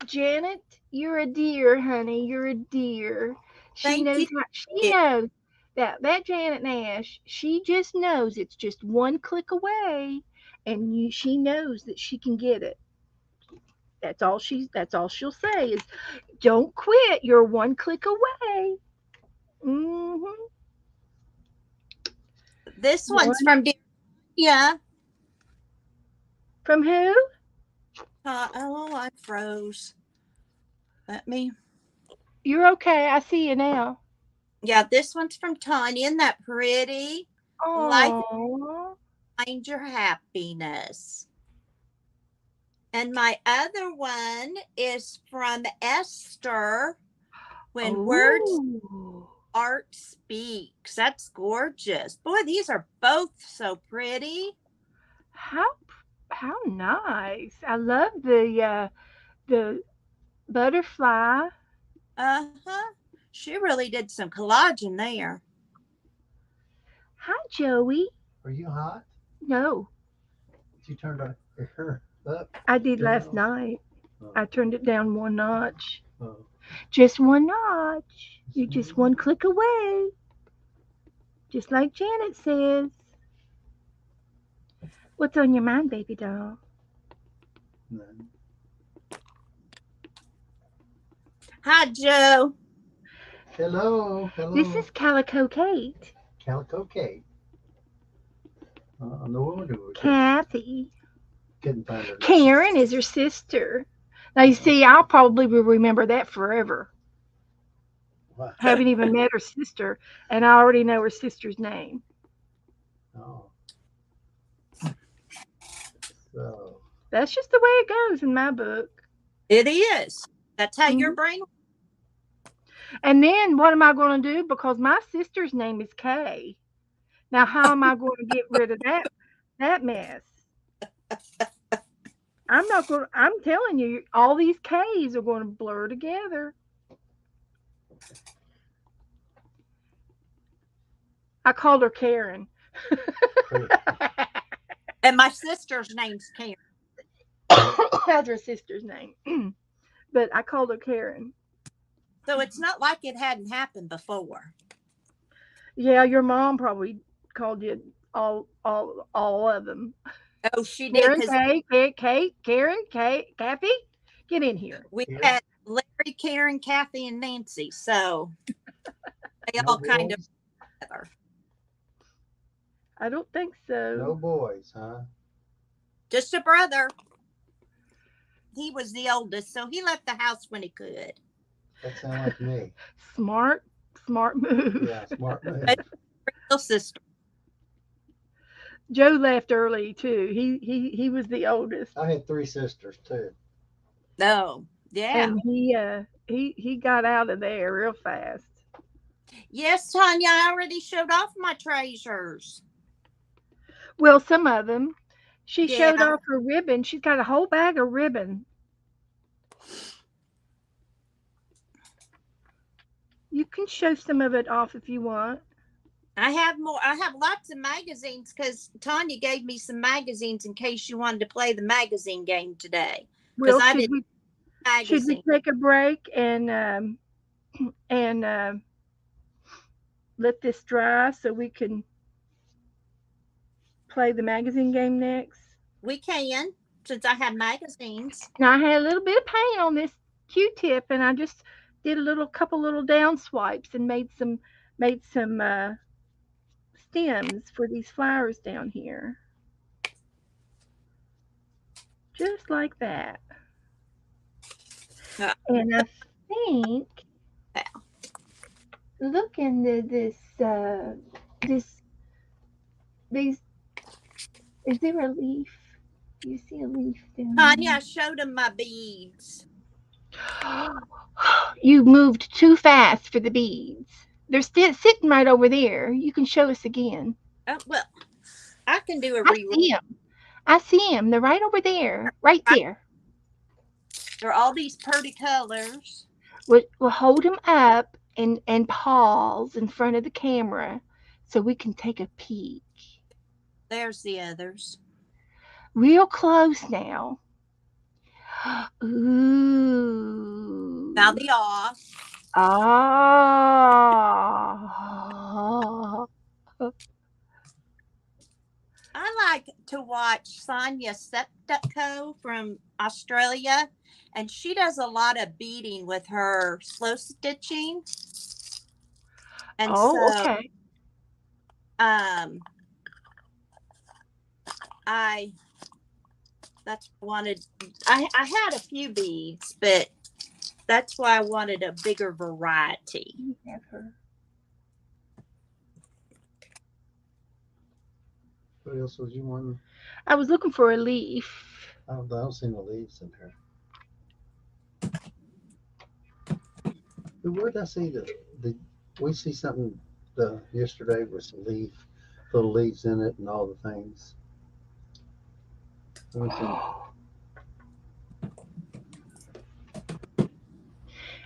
Janet, you're a dear, honey. You're a dear. She Thank knows you. how. She knows that Janet Nash. She just knows it's just one click away, and she knows that she can get it. That's all she'll say is, "Don't quit. You're one click away." Mhm. This one's One from yeah. from who? Oh, I froze. Let me. You're okay. I see you now. Yeah, this one's from Tanya. Isn't that pretty? Life Oh. finds your happiness. And my other one is from Esther. When words Oh. art speaks. That's gorgeous. Boy, these are both so pretty. How how nice. I love the butterfly. Uh-huh. She really did some collaging there. Hi, Joey. Are you hot? No, You turned her up, I did last down. night. Oh, I turned it down one notch. oh. Just one notch. You're just one click away. Just like Janet says. What's on your mind, baby doll? None. Hi, Joe. Hello, This hello. is Calico Kate. Calico Kate. No wonder we Kathy. couldn't find her. Karen is her sister. Now, you see, I'll probably will remember that forever. Wow. Haven't even met her sister, and I already know her sister's name. Oh. So, That's just the way it goes in my book. It is. That's how your Mhm. brain. And then what am I going to do? Because my sister's name is Kay. Now, how am I going to get rid of that mess? I'm not going. I'm telling you, all these K's are going to blur together. I called her Karen. And my sister's name's Karen. That's her sister's name, but I called her Karen. So it's not like it hadn't happened before. Yeah, your mom probably called you all of them. Oh, she did Karen, because Kate, Karen, Kate, Kathy, get in here. we here, had Larry, Karen, Kathy, and Nancy. So they no all kind of boys, together. I don't think no so. boys, huh? Just a brother. He was the oldest, so he left the house when he could. That sounds like me. Smart, smart move. Yeah, smart move. Little sister. Joe left early too. He was the oldest, I had three sisters too. No, yeah. and he got out of there real fast. Yes, Tanya, I already showed off my treasures. Well, some of them. She showed Yeah. off her ribbon. She's got a whole bag of ribbon. You can show some of it off if you want. I have more. I have lots of magazines because Tanya gave me some magazines in case you wanted to play the magazine game today. Because Well, I should did we magazine. take a break and let this dry so we can play the magazine game next? We can, since I have magazines. Now I had a little bit of paint on this Q-tip, and I just did a couple little down swipes and made some stems for these flowers down here, just like that. Uh, And I think look into this these. Is there a leaf? Do you see a leaf down Tanya, I there? showed them my beads. You moved too fast for the beads. They're still sitting right over there. You can show us again. Oh, well, I can do a I reroll. see them. I see them. They're right over there. Right there. There are all these pretty colors. We'll hold them up and pause in front of the camera so we can take a peek. There's the others. Real close now. Ooh. Now the off. Ah. I like to watch Sonia Septko from Australia, and she does a lot of beading with her slow stitching. And Okay. That's wanted. I had a few beads, but that's why I wanted a bigger variety. You have her. What else was you wanting? I was looking for a leaf. I don't see no leaves in here. Where did I see we see something yesterday with some little leaves in it and all the things. I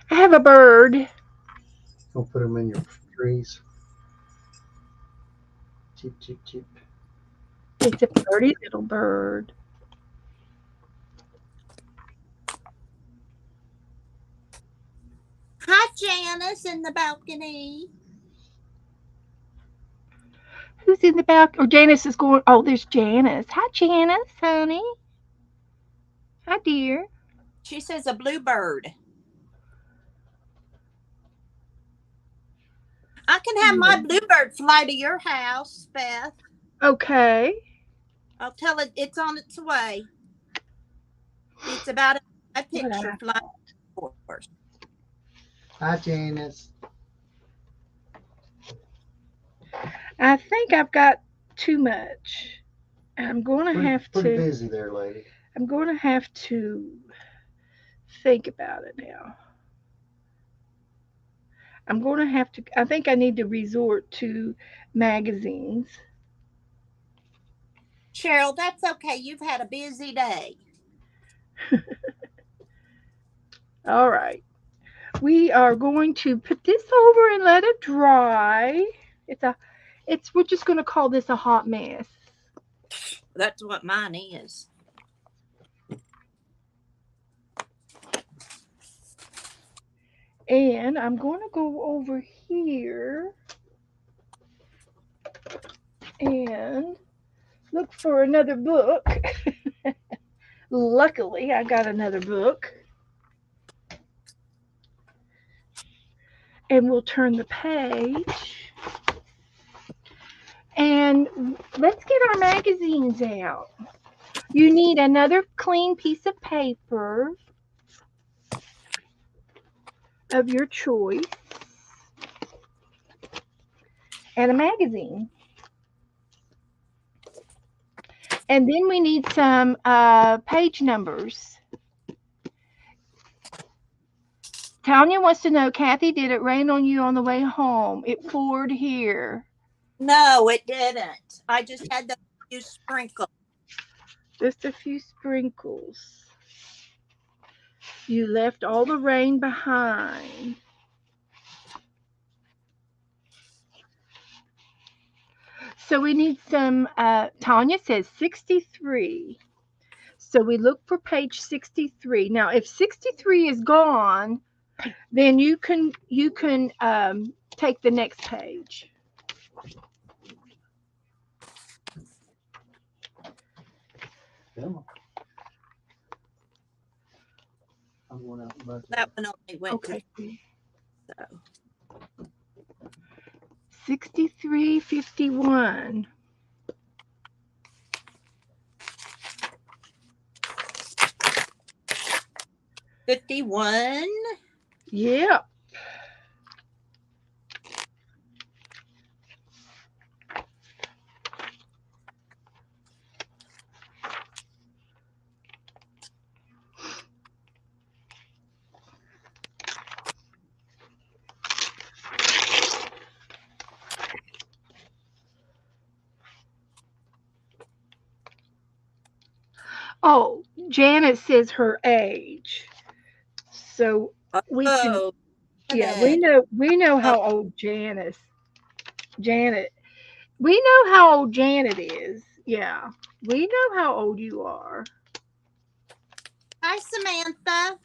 have a bird. Gonna put them in your trees. Cheep, cheep, cheep. It's a pretty little bird. Hi, Janice in the balcony. Who's in the balcony? Oh, Janice is going. Oh, there's Janice. Hi, Janice, honey. Hi, dear. She says a bluebird. I can have my bluebird fly to your house, Beth. Okay. I'll tell it it's on its way. It's about a picture flying forward. Hi, Janice. I think I've got too much. I'm going to have Pretty to. busy there, lady. I'm going to have to think about it now. I'm going to have to. I think I need to resort to magazines. Cheryl, that's okay. You've had a busy day. All right. We are going to put this over and let it dry. We're just going to call this a hot mess. That's what mine is. And I'm going to go over here and look for another book. Luckily, I got another book. And we'll turn the page. And let's get our magazines out. You need another clean piece of paper of your choice and a magazine. And then we need some page numbers Tanya wants to know, Kathy, did it rain on you on the way home? It poured here. No, it didn't. I just had the few sprinkles. Just a few sprinkles. You left all the rain behind. So we need some, Tanya says 63. So we look for page 63. Now, if 63 is gone, then you can take the next page. Yeah. I'm going out and That one only went Okay. to so. 6351. $51. Yep. Oh, Janet says her age. So we can, Oh, yeah, Janet. we know how old Janet, we know how old Janet is. Yeah, we know how old you are. Hi, Samantha.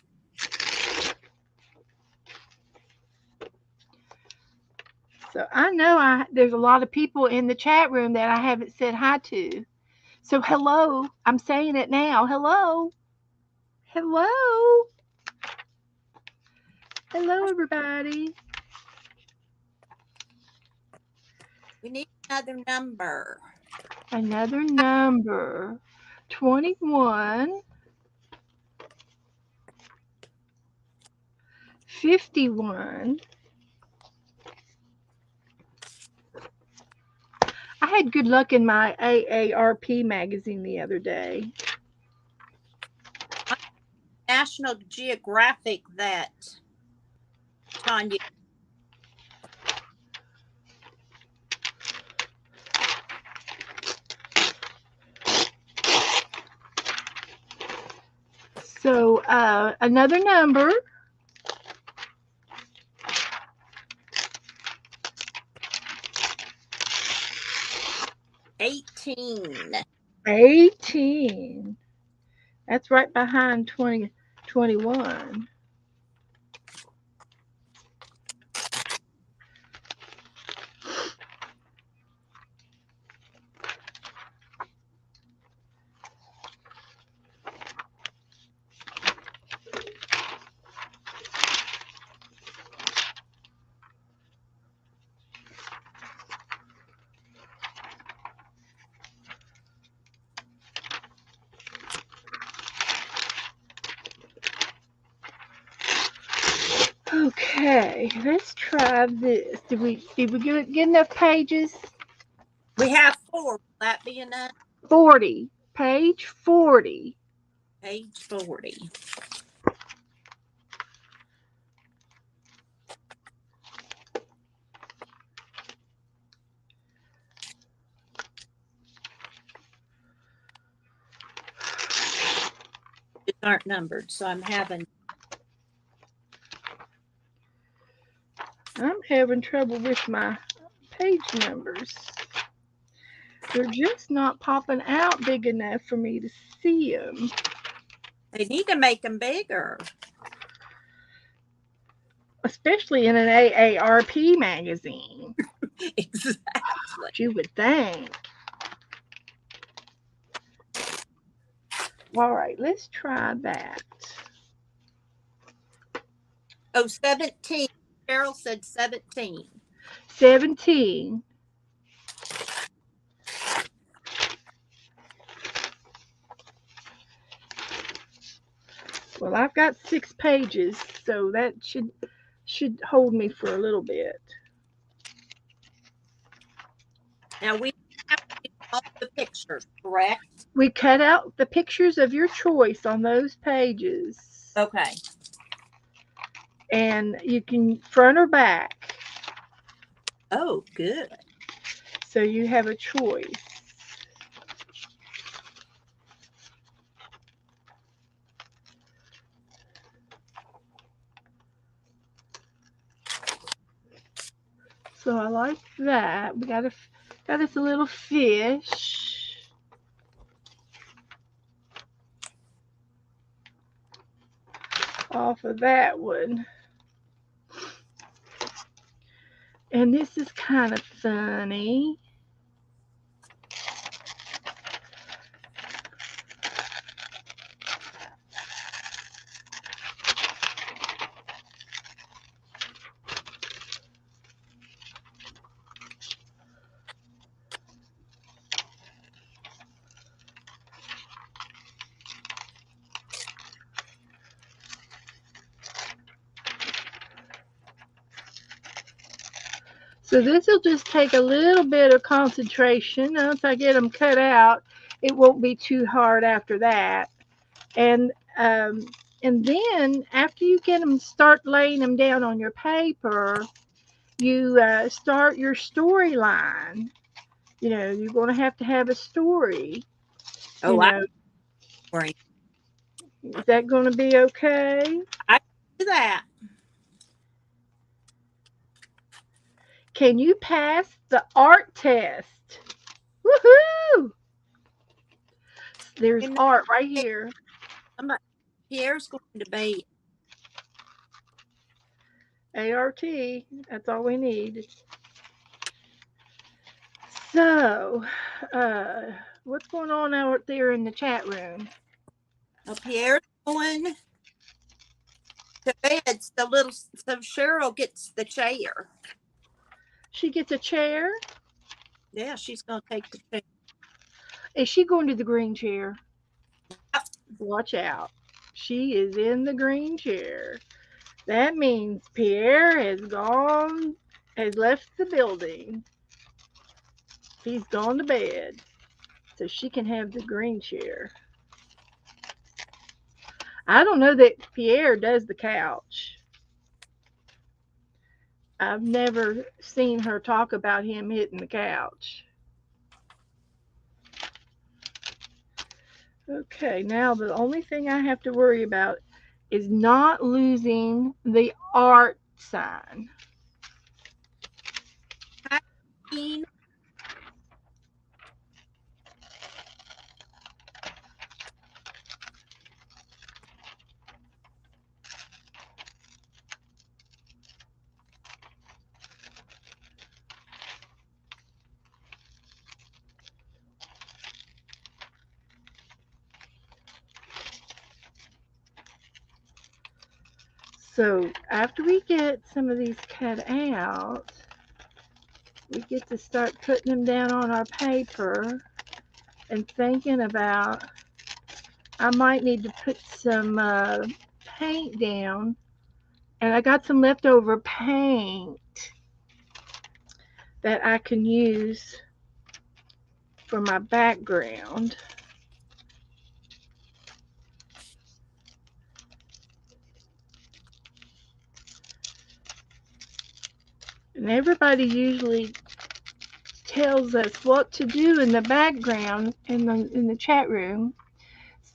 So I know there's a lot of people in the chat room that I haven't said hi to. So hello, I'm saying it now. Hello. Hello. Hello, everybody. We need another number. Another number. 21. 51. I had good luck in my AARP magazine the other day. National Geographic that Tanya. So another number. 18. 18. That's right behind 21. Okay, let's try this. Did we get enough pages? We have 4. Will that be enough? 40. Page 40. Page 40. These aren't numbered, so I'm having trouble with my page numbers. They're just not popping out big enough for me to see them. They need to make them bigger. Especially in an AARP magazine. Exactly. What you would think. All right, let's try that. Oh, 17. Cheryl said 17. 17. Well, I've got 6 pages, so that should hold me for a little bit. Now we have to do all the pictures, correct? We cut out the pictures of your choice on those pages. Okay. and you can front or back. Oh, good. So you have a choice. So I like that. We got us a little fish. Off of that one. And this is kind of funny. So this will just take a little bit of concentration. Once I get them cut out, it won't be too hard after that. And um, and then after you get them, start laying them down on your paper, you start your storyline. You're going to have a story. Oh, You I know, worry. is that going to be okay? I do that. Can you pass the art test? Woohoo! There's And art right here. Pierre's going to bed. ART. That's all we need. So, what's going on out there in the chat room? Oh, Pierre's going to bed. So Cheryl gets the chair. She gets a chair. Yeah, she's going to take the chair. Is she going to the green chair? Watch out. She is in the green chair. That means Pierre has left the building. He's gone to bed. So she can have the green chair. I don't know that Pierre does the couch. I've never seen her talk about him hitting the couch. Okay, now the only thing I have to worry about is not losing the art sign. Hi, Jean. So after we get some of these cut out, we get to start putting them down on our paper and thinking about, I might need to put some paint down, and I got some leftover paint that I can use for my background. And everybody usually tells us what to do in the background in the chat room.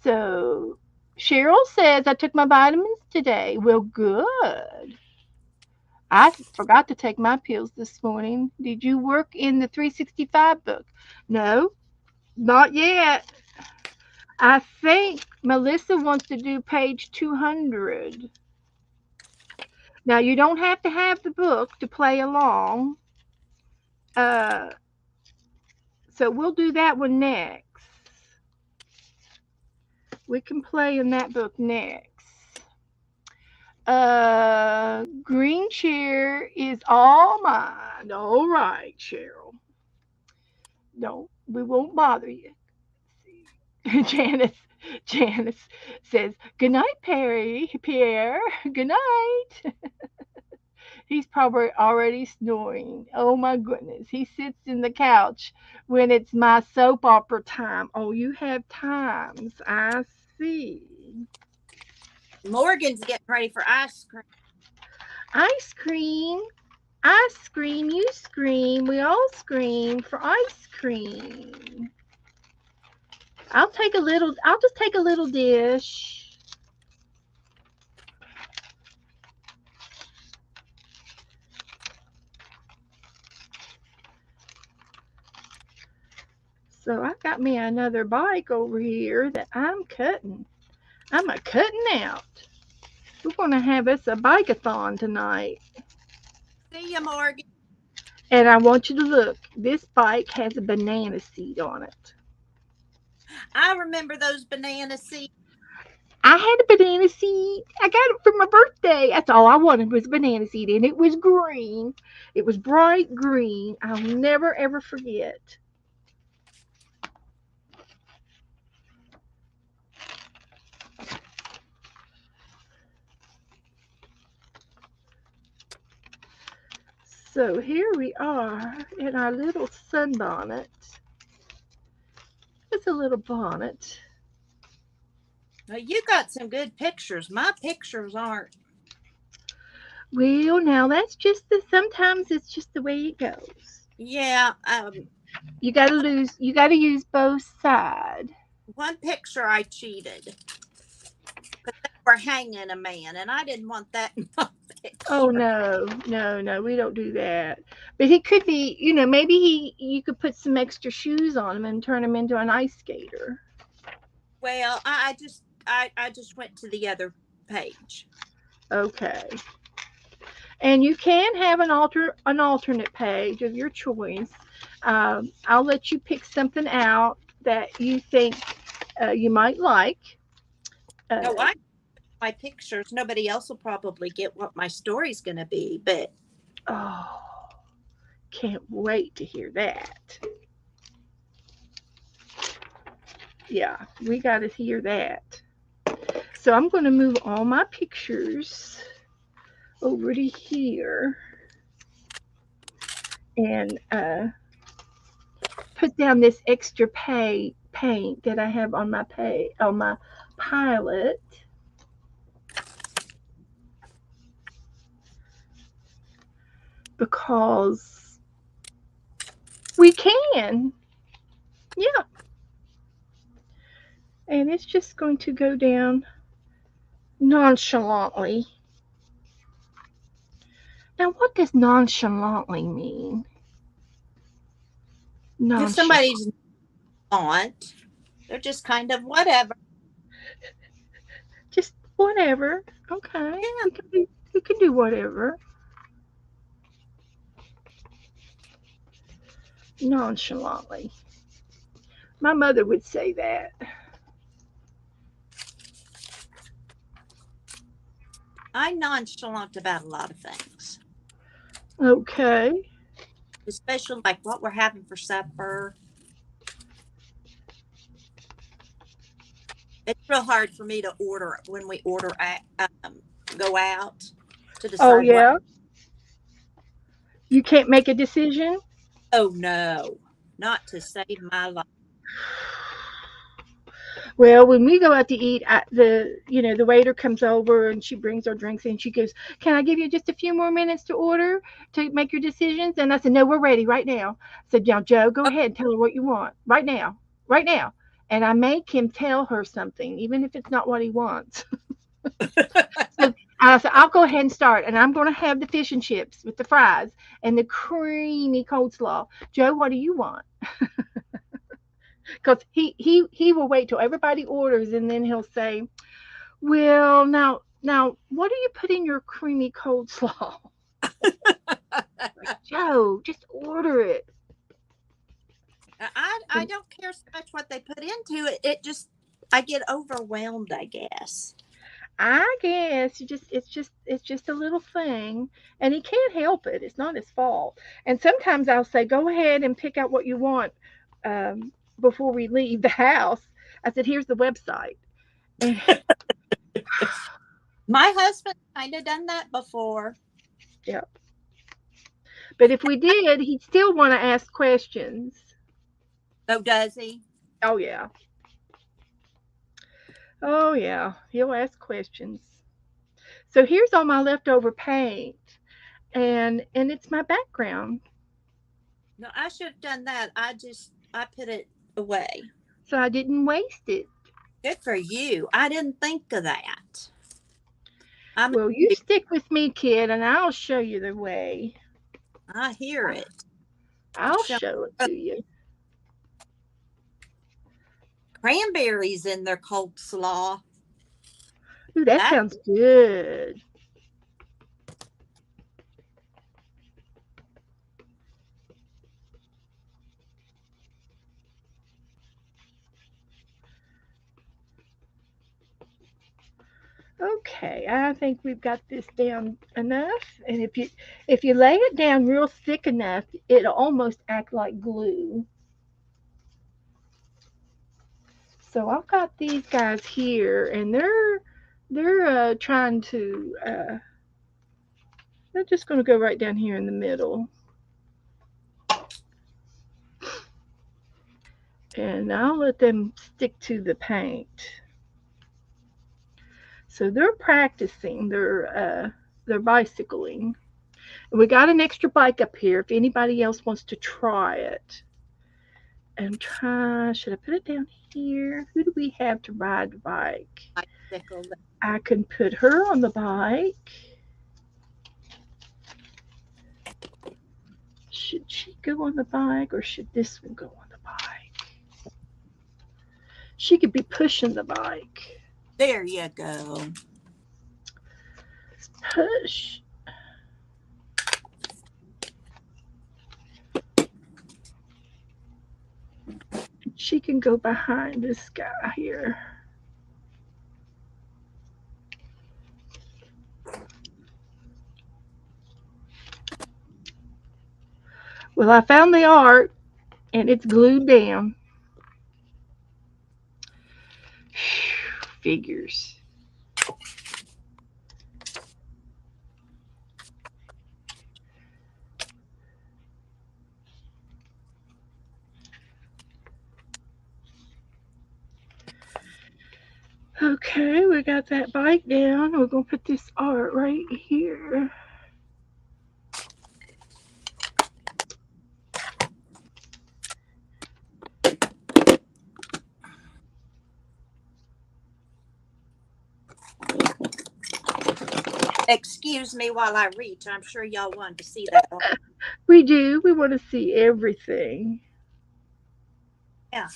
So Cheryl says I took my vitamins today. Well, good. I forgot to take my pills this morning. Did you work in the 365 book? No, not yet. I think Melissa wants to do page 200. Now, you don't have to have the book to play along. So we'll do that one next. We can play in that book next. Green chair is all mine. All right, Cheryl. No, we won't bother you. Janice says, good night, Pierre. Good night. He's probably already snoring. Oh my goodness. He sits in the couch when it's my soap opera time. Oh, you have times. I see. Morgan's getting ready for ice cream. Ice cream. I scream, you scream, we all scream for ice cream. I'll just take a little dish. So I got me another bike over here that I'm cutting. I'm a cutting out. We're gonna have us a bike-a-thon tonight. See you, Morgan. And I want you to look. This bike has a banana seat on it. I remember those banana seeds. I had a banana seat. I got it for my birthday. That's all I wanted was a banana seat, and it was green. It was bright green. I'll never ever forget. So here we are in our little sunbonnet. It's a little bonnet. Well, you got some good pictures. My pictures aren't. Well, now that's just sometimes it's just the way it goes. Yeah. You gotta use both sides. One picture I cheated because they were hanging a man, and I didn't want that in my picture. Oh no, we don't do that. But he could be, maybe you could put some extra shoes on him and turn him into an ice skater. Well, I just went to the other page. Okay. And you can have an alternate page of your choice. I'll let you pick something out that you think you might like. No, my pictures. Nobody else will probably get what my story's going to be, but Oh, can't wait to hear that. Yeah, we got to hear that. So I'm going to move all my pictures over to here and put down this extra paint that I have on my pilot. Because we can. Yeah. And it's just going to go down nonchalantly. Now, what does nonchalantly mean? if somebody's not, they're just kind of whatever. Just whatever. Okay. Yeah. We can do whatever. Nonchalantly. My mother would say that. I'm nonchalant about a lot of things. Okay. Especially like what we're having for supper. It's real hard for me to order when we order go out to decide. Oh yeah. You can't make a decision? Oh no, not to save my life. Well, when we go out to eat, the waiter comes over and she brings our drinks in. She goes, "Can I give you just a few more minutes to order to make your decisions?" And I said, "No, we're ready right now." I said, "Now, Joe, go ahead and tell her what you want right now, right now." And I make him tell her something, even if it's not what he wants. So I said, "I'll go ahead and start, and I'm going to have the fish and chips with the fries and the creamy coleslaw. Joe, what do you want?" Because he will wait till everybody orders and then he'll say, "Well, now, what do you put in your creamy coleslaw?" Like, Joe, just order it. I don't care so much what they put into it. It just I get overwhelmed, I guess. I guess it's just a little thing, and he can't help it. It's not his fault. And sometimes I'll say, "Go ahead and pick out what you want before we leave the house." I said, "Here's the website." And My husband kind of done that before. yeah. But if we did, he'd still want to ask questions. Oh, does he? Oh yeah. Oh yeah. He'll ask questions. So here's all my leftover paint, and it's my background. No, I should have done that. I put it away. So I didn't waste it. Good for you. I didn't think of that. I'm Well, you stick with me, kid, and I'll show you the way. I hear it. I'll Show show it to you. cranberries in their coleslaw. Ooh, that That sounds good. Okay, I think we've got this down enough. And if you lay it down real thick enough, it'll almost act like glue. So I've got these guys here, and they're trying to. They're just going to go right down here in the middle, and I'll let them stick to the paint. So they're practicing. They're bicycling. We got an extra bike up here if anybody else wants to try it. And should I put it down here? Who do we have to ride the bike? bicycle. I can put her on the bike. Should she go on the bike or should this one go on the bike? She could be pushing the bike. There you go. Push. She can go behind this guy here. Well, I found the art and it's glued down. Figures. Okay, we got that bike down. We're going to put this art right here. Excuse me while I reach. I'm sure y'all wanted to see that. We do. We want to see everything. Yeah.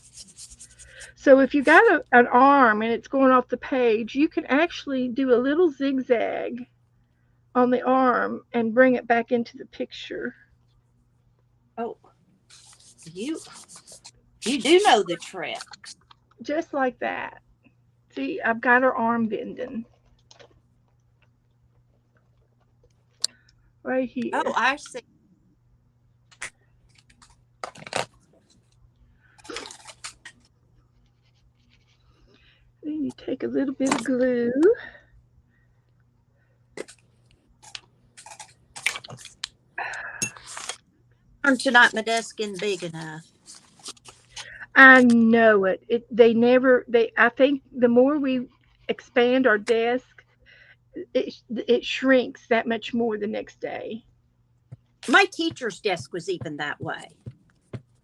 So if you got an arm and it's going off the page, you can actually do a little zigzag on the arm and bring it back into the picture. Oh, you do know the trick. Just like that. See, I've got her arm bending. Right here. Oh, I see. Then you take a little bit of glue. Tonight my desk isn't big enough. I know it. I think the more we expand our desk, it shrinks that much more the next day. My teacher's desk was even that way.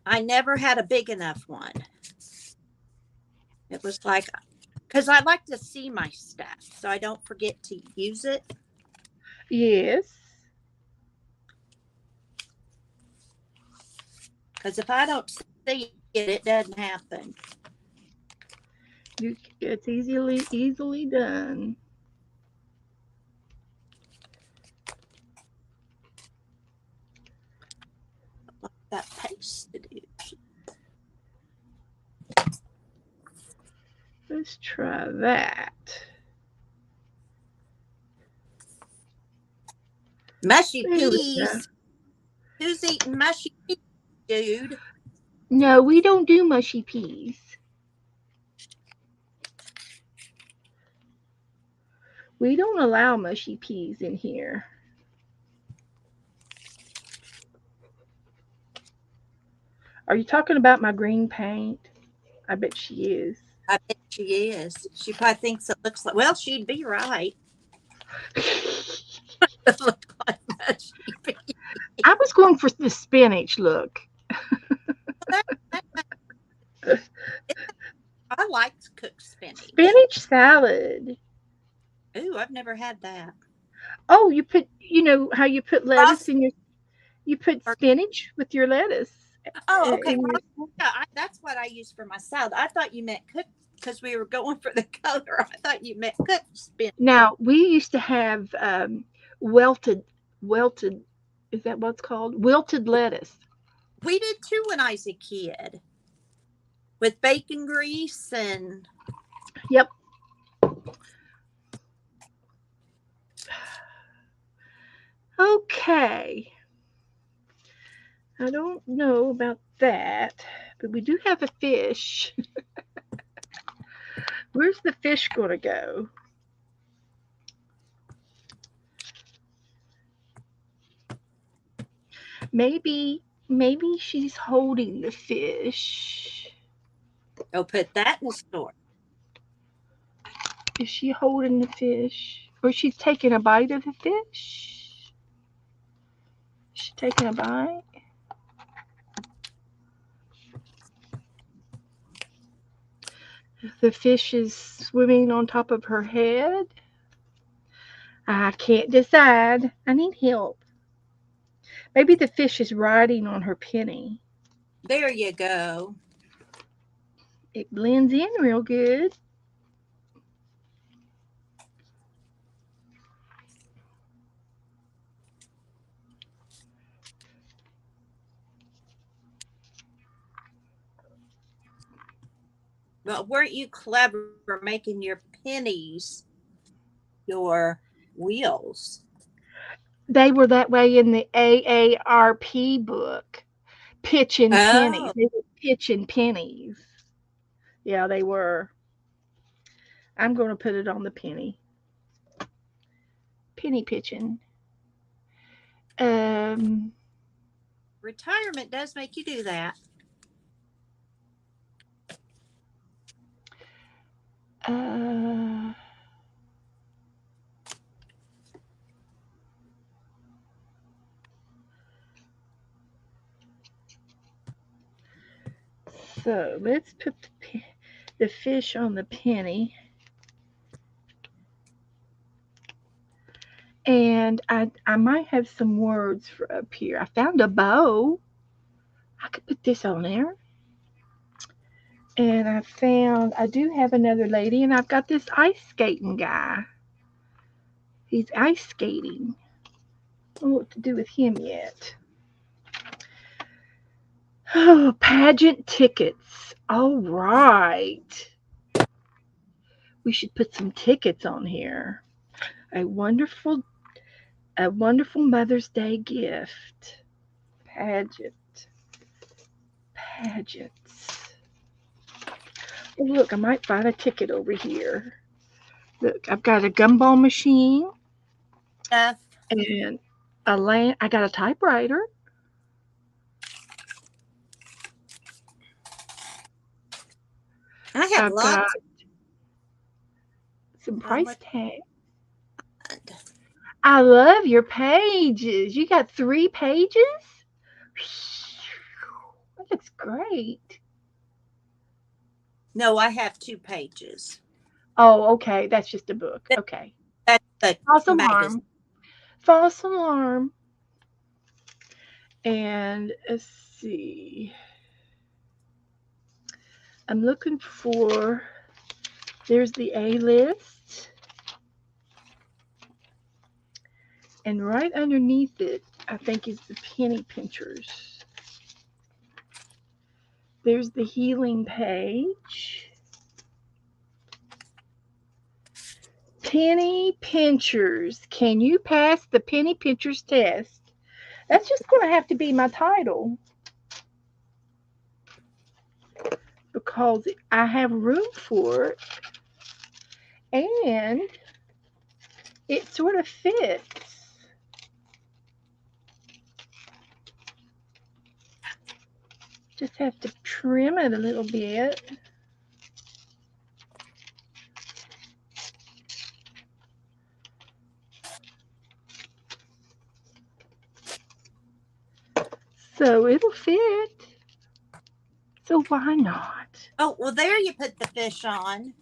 I never had a big enough one. It was like, because I like to see my stuff so I don't forget to use it. Yes. Because if I don't see it, it doesn't happen. It's easily done. That paste to do. Let's try that. Mushy There we go. peas. Who's eating mushy peas, dude? No, we don't do mushy peas. We don't allow mushy peas in here. Are you talking about my green paint? I bet she is. I bet she is. She probably thinks it looks like, well, she'd be right. It looked like mushy peas. I was going for the spinach look. That, it, I like cooked spinach. Spinach salad. Ooh, I've never had that. Oh, you put, you know how you put lettuce Ross, in your, you put or, spinach with your lettuce oh, okay. in your. Yeah, that's what I use for my salad. I thought you meant cooked because we were going for the color. I thought you meant cooked spinach. Now we used to have welted, welted. Is that what's called? Wilted lettuce. We did too when I was a kid with bacon grease and Yep. Okay. I don't know about that, but we do have a fish. Where's the fish going to go? Maybe she's holding the fish. oh, put that in the store. Is she holding the fish? Or she's taking a bite of the fish? She's taking a bite? The fish is swimming on top of her head. I can't decide. I need help. Maybe the fish is riding on her penny. There you go. It blends in real good. But weren't you clever making your pennies your wheels? They were that way in the AARP book. Pitching pennies. Oh, They were pitching pennies. Yeah, they were. I'm going to put it on the penny. Penny pitching. Um, retirement does make you do that. uh, so let's put the fish on the penny. And I might have some words for up here. I found a bow. I could put this on there. And I do have another lady, and I've got this ice skating guy. He's ice skating. I don't know what to do with him yet. Oh, pageant tickets. All right. We should put some tickets on here. A wonderful Mother's Day gift. Pageants. Oh, look, I might find a ticket over here. Look, I've got a gumball machine Stuff. and I got a typewriter. I have I've got lots. some How price much? tags. I love your pages. You got 3 pages? That looks great. No, I have 2 pages. Oh, okay. That's just a book. Okay. That's the False magazine. alarm. False alarm. And let's see. I'm looking for, there's the A list. And right underneath it, I think is the penny pinchers. There's the healing page. Penny pinchers. Can you pass the penny pinchers test? That's just going to have to be my title. Because I have room for it. And it sort of fits. Just have to trim it a little bit. So it'll fit. So why not? Oh, well, there you put the fish on.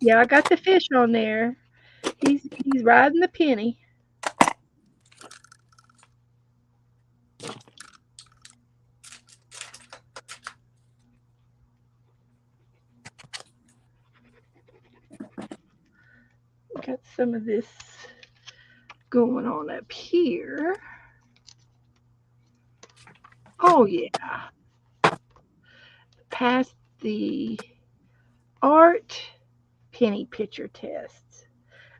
Yeah, I got the fish on there. He's riding the penny. Got some of this going on up here. Oh yeah. Passed the art penny picture test.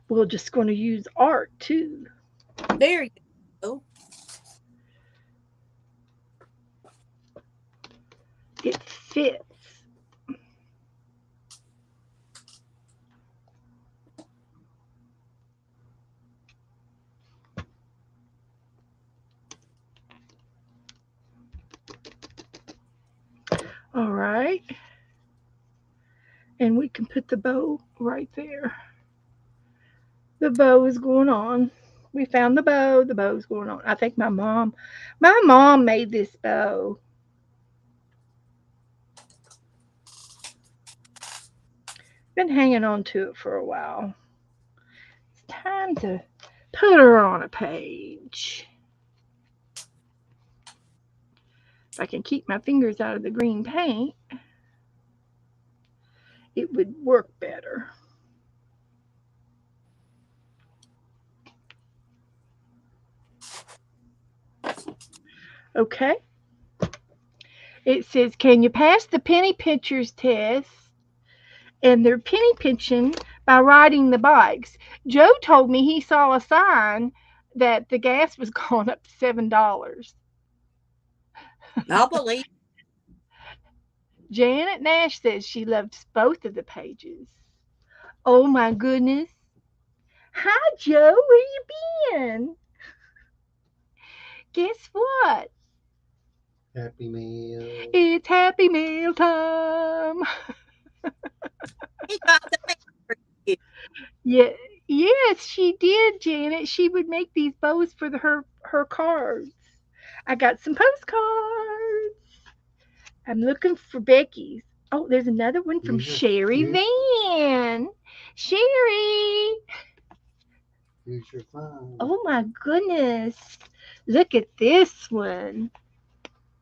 We're just going to use art too. There you go. It fits. All right. And we can put the bow right there. The bow is going on. We found the bow. The bow's going on. I think my mom made this bow. Been hanging on to it for a while. It's time to put her on a page. If I can keep my fingers out of the green paint, it would work better. Okay. It says, can you pass the penny pinchers test? And they're penny pinching by riding the bikes. Joe told me he saw a sign that the gas was going up to $7. I'll believe. Janet Nash says she loves both of the pages. Oh my goodness. Hi, Joe. Where you been? Guess what? Happy Meal. It's Happy Meal time. He got the mail for you. Yeah, yes, she did, Janet. She would make these bows for her cards. I got some postcards. I'm looking for Becky's. Oh, there's another one from Sherry Van. Sherry. Use your phone. Oh my goodness. Look at this one.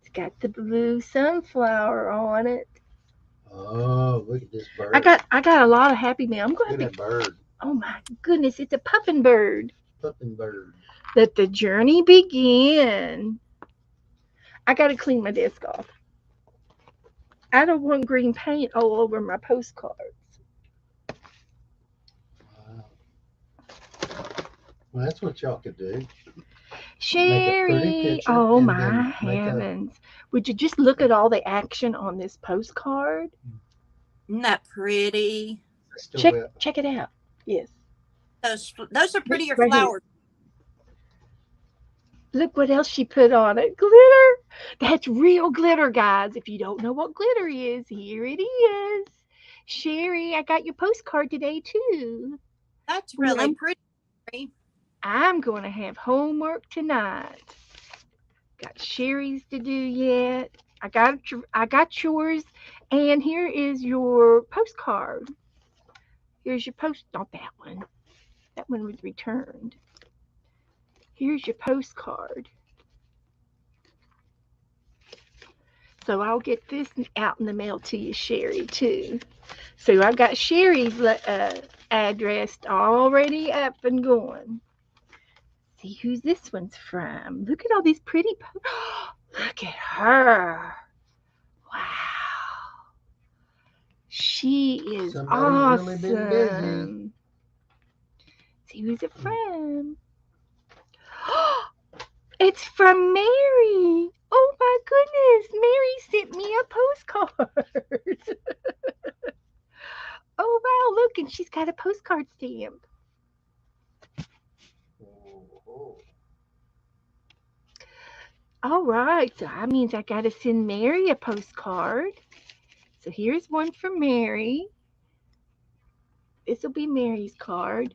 It's got the blue sunflower on it. Oh, look at this bird. I got a lot of Happy Meal. I'm going Look to at that bird. Oh my goodness, it's a puffin bird. Puffin bird. Let the journey begin. I got to clean my desk off. I don't want green paint all over my postcards. Wow. Well, that's what y'all could do. Sherry, oh my heavens. Would you just look at all the action on this postcard? Isn't that pretty? Check it out. Yes. Those are prettier right flowers. Look what else she put on it. Glitter. That's real glitter, guys. If you don't know what glitter is, here it is. Sherry, I got your postcard today, too. That's really pretty. I'm going to have homework tonight. Got Sherry's to do yet. I got yours. And here is your postcard. Here's your not that one. That one was returned. Here's your postcard. So I'll get this out in the mail to you, Sherry, too. So I've got Sherry's address already up and going. See who's this one's from. Look at all these pretty look at her. Wow. She is awesome. Really been busy. See who's it from. It's from Mary. Oh my goodness. Mary sent me a postcard. Oh wow, look, and she's got a postcard stamp. All right, so that means I got to send Mary a postcard. So here's one from Mary. This will be Mary's card.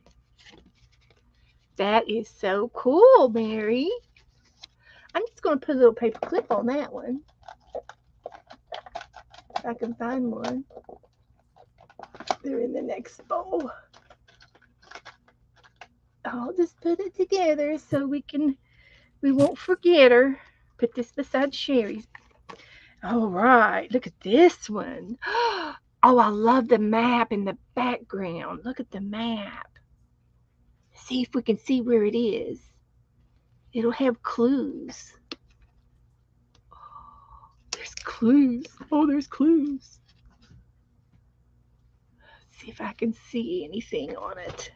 That is so cool, Mary. I'm just going to put a little paper clip on that one. If I can find one. They're in the next bowl. I'll just put it together so we won't forget her. Put this beside Sherry's. All right, look at this one. Oh, I love the map in the background. Look at the map. See if we can see where it is. It'll have clues. There's clues. Oh, there's clues. See if I can see anything on it.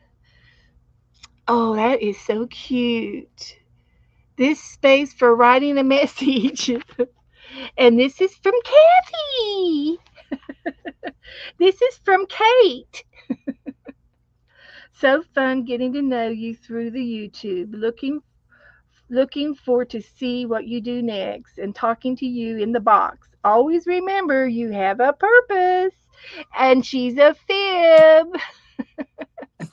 Oh, that is so cute. This space for writing a message. And this is from Kathy. This is from Kate. So fun getting to know you through the YouTube. Looking for to see what you do next and talking to you in the box. Always remember you have a purpose. And she's a fib.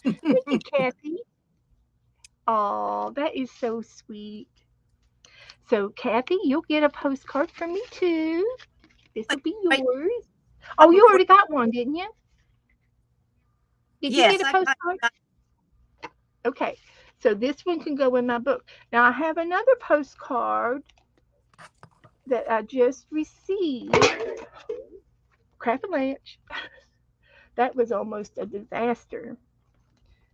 Thank you, Kathy. Oh, that is so sweet. So, Kathy, you'll get a postcard from me too. This will be Wait. yours. Oh, you already got one, didn't you? Did you Yes, get a I postcard? Okay, so this one can go in my book. Now, I have another postcard that I just received. Crack-a-lanch. That was almost a disaster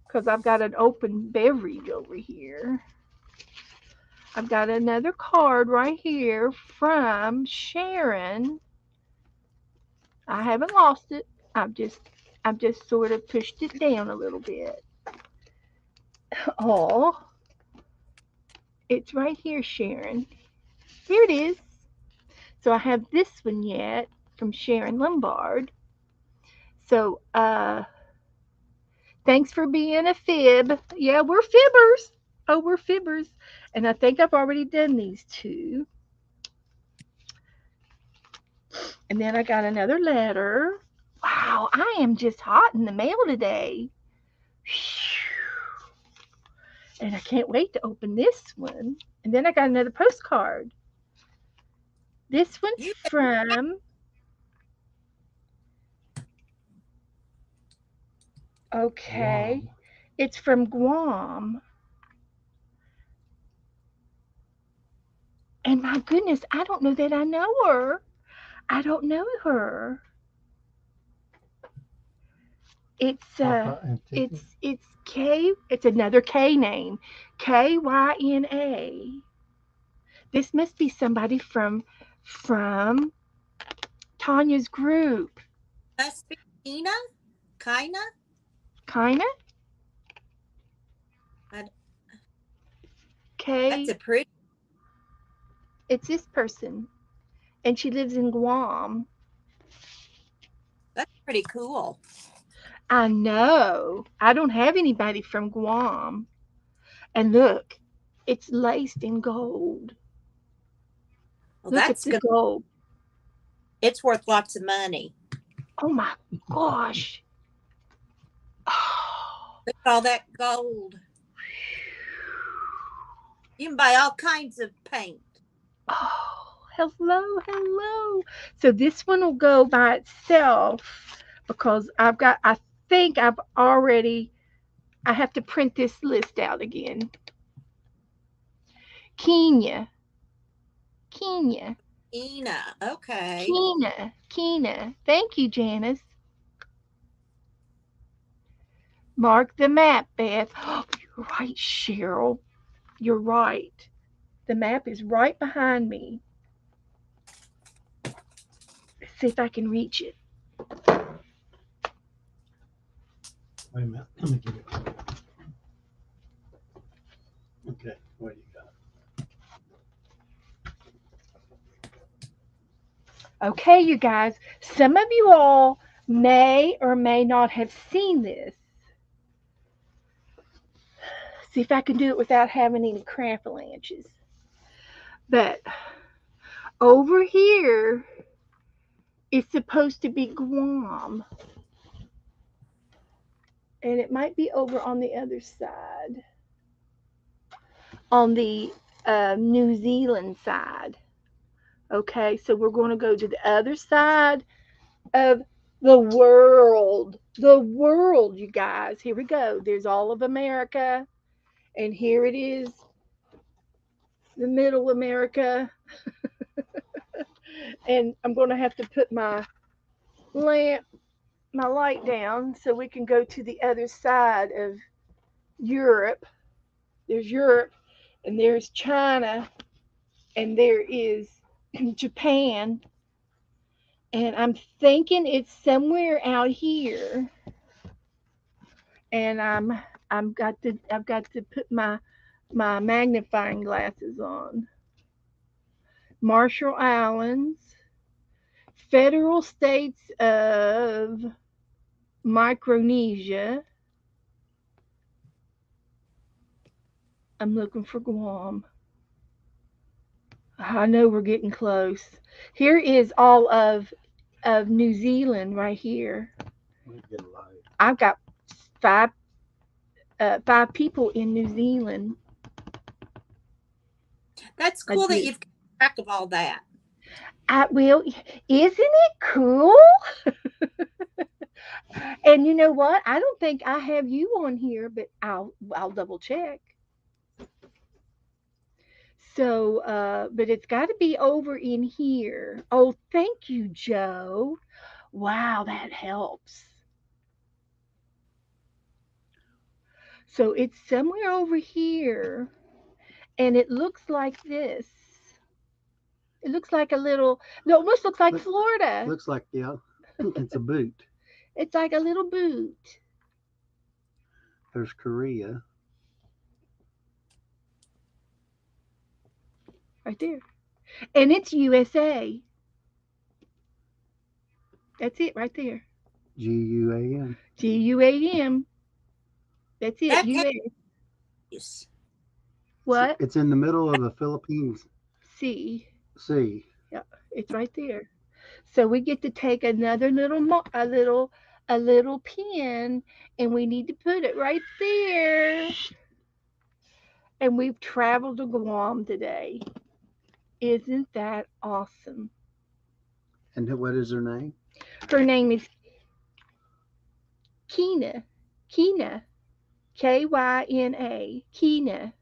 because I've got an open beverage over here. I've got another card right here from Sharon. I haven't lost it. I've just sort of pushed it down a little bit. Oh, it's right here, Sharon. Here it is. So I have this one yet from Sharon Lombard. So thanks for being a fib. Yeah, we're fibbers. Oh, we're fibbers. And I think I've already done these two. And then I got another letter. Wow, I am just hot in the mail today. And I can't wait to open this one. And then I got another postcard. This one's from okay. Guam. It's from Guam. And my goodness, I don't know that I know her. I don't know her. It's Papa and Tiki. it's K. It's another K name. Kyna. This must be somebody from Tanya's group. must be Tina, Kina. Kinda? K. That's a pretty. It's this person. And she lives in Guam. That's pretty cool. I know. I don't have anybody from Guam. And look, it's laced in gold. Well, Look at that's the good. gold. It's worth lots of money. Oh my gosh. Oh, Look at all that gold. You can buy all kinds of paint. oh, hello. So this one will go by itself because I think I have to print this list out again. Kenya. Ina. Okay. Kena. Thank you, Janice. Mark the map, Beth. Oh, you're right, Cheryl. You're right. The map is right behind me. Let's see if I can reach it. Wait a minute. Let me get it. Okay, what do you got? Okay, you guys, some of you all may or may not have seen this. See if I can do it without having any crampalanches. But over here, it's supposed to be Guam. And it might be over on the other side. On the New Zealand side. Okay, so we're going to go to the other side of the world. The world, you guys. Here we go. There's all of America, and here it is, the middle America. And I'm going to have to put lamp, my light down so we can go to the other side of Europe. There's Europe, and there's China, and there is Japan, and I'm thinking it's somewhere out here. And I've got to put my magnifying glasses on. Marshall Islands, federal states of Micronesia. I'm looking for Guam. I know we're getting close. Here is all of New Zealand right here. We get a light. I've got five 5 people in New Zealand. That's I cool that did. you've kept track of all that. I will. Isn't it cool? And you know what? I don't think I have you on here, but I'll double check. So, but it's got to be over in here. Oh, thank you, Joe. Wow, that helps. So it's somewhere over here, and it looks like this. It looks like a little. It almost looks like Look- Florida. Looks like, yeah, it's a boot. It's like a little boot There's Korea. right there, and it's USA. That's it right there. GUAM. GUAM. That's it. That US. is What? It's in the middle of the Philippines C. Sea. Yeah, it's right there. So we get to take another a little pin, and we need to put it right there. And we've traveled to Guam today. Isn't that awesome? And what is her name? Her name is Kina. Kina. Kyna. Kina.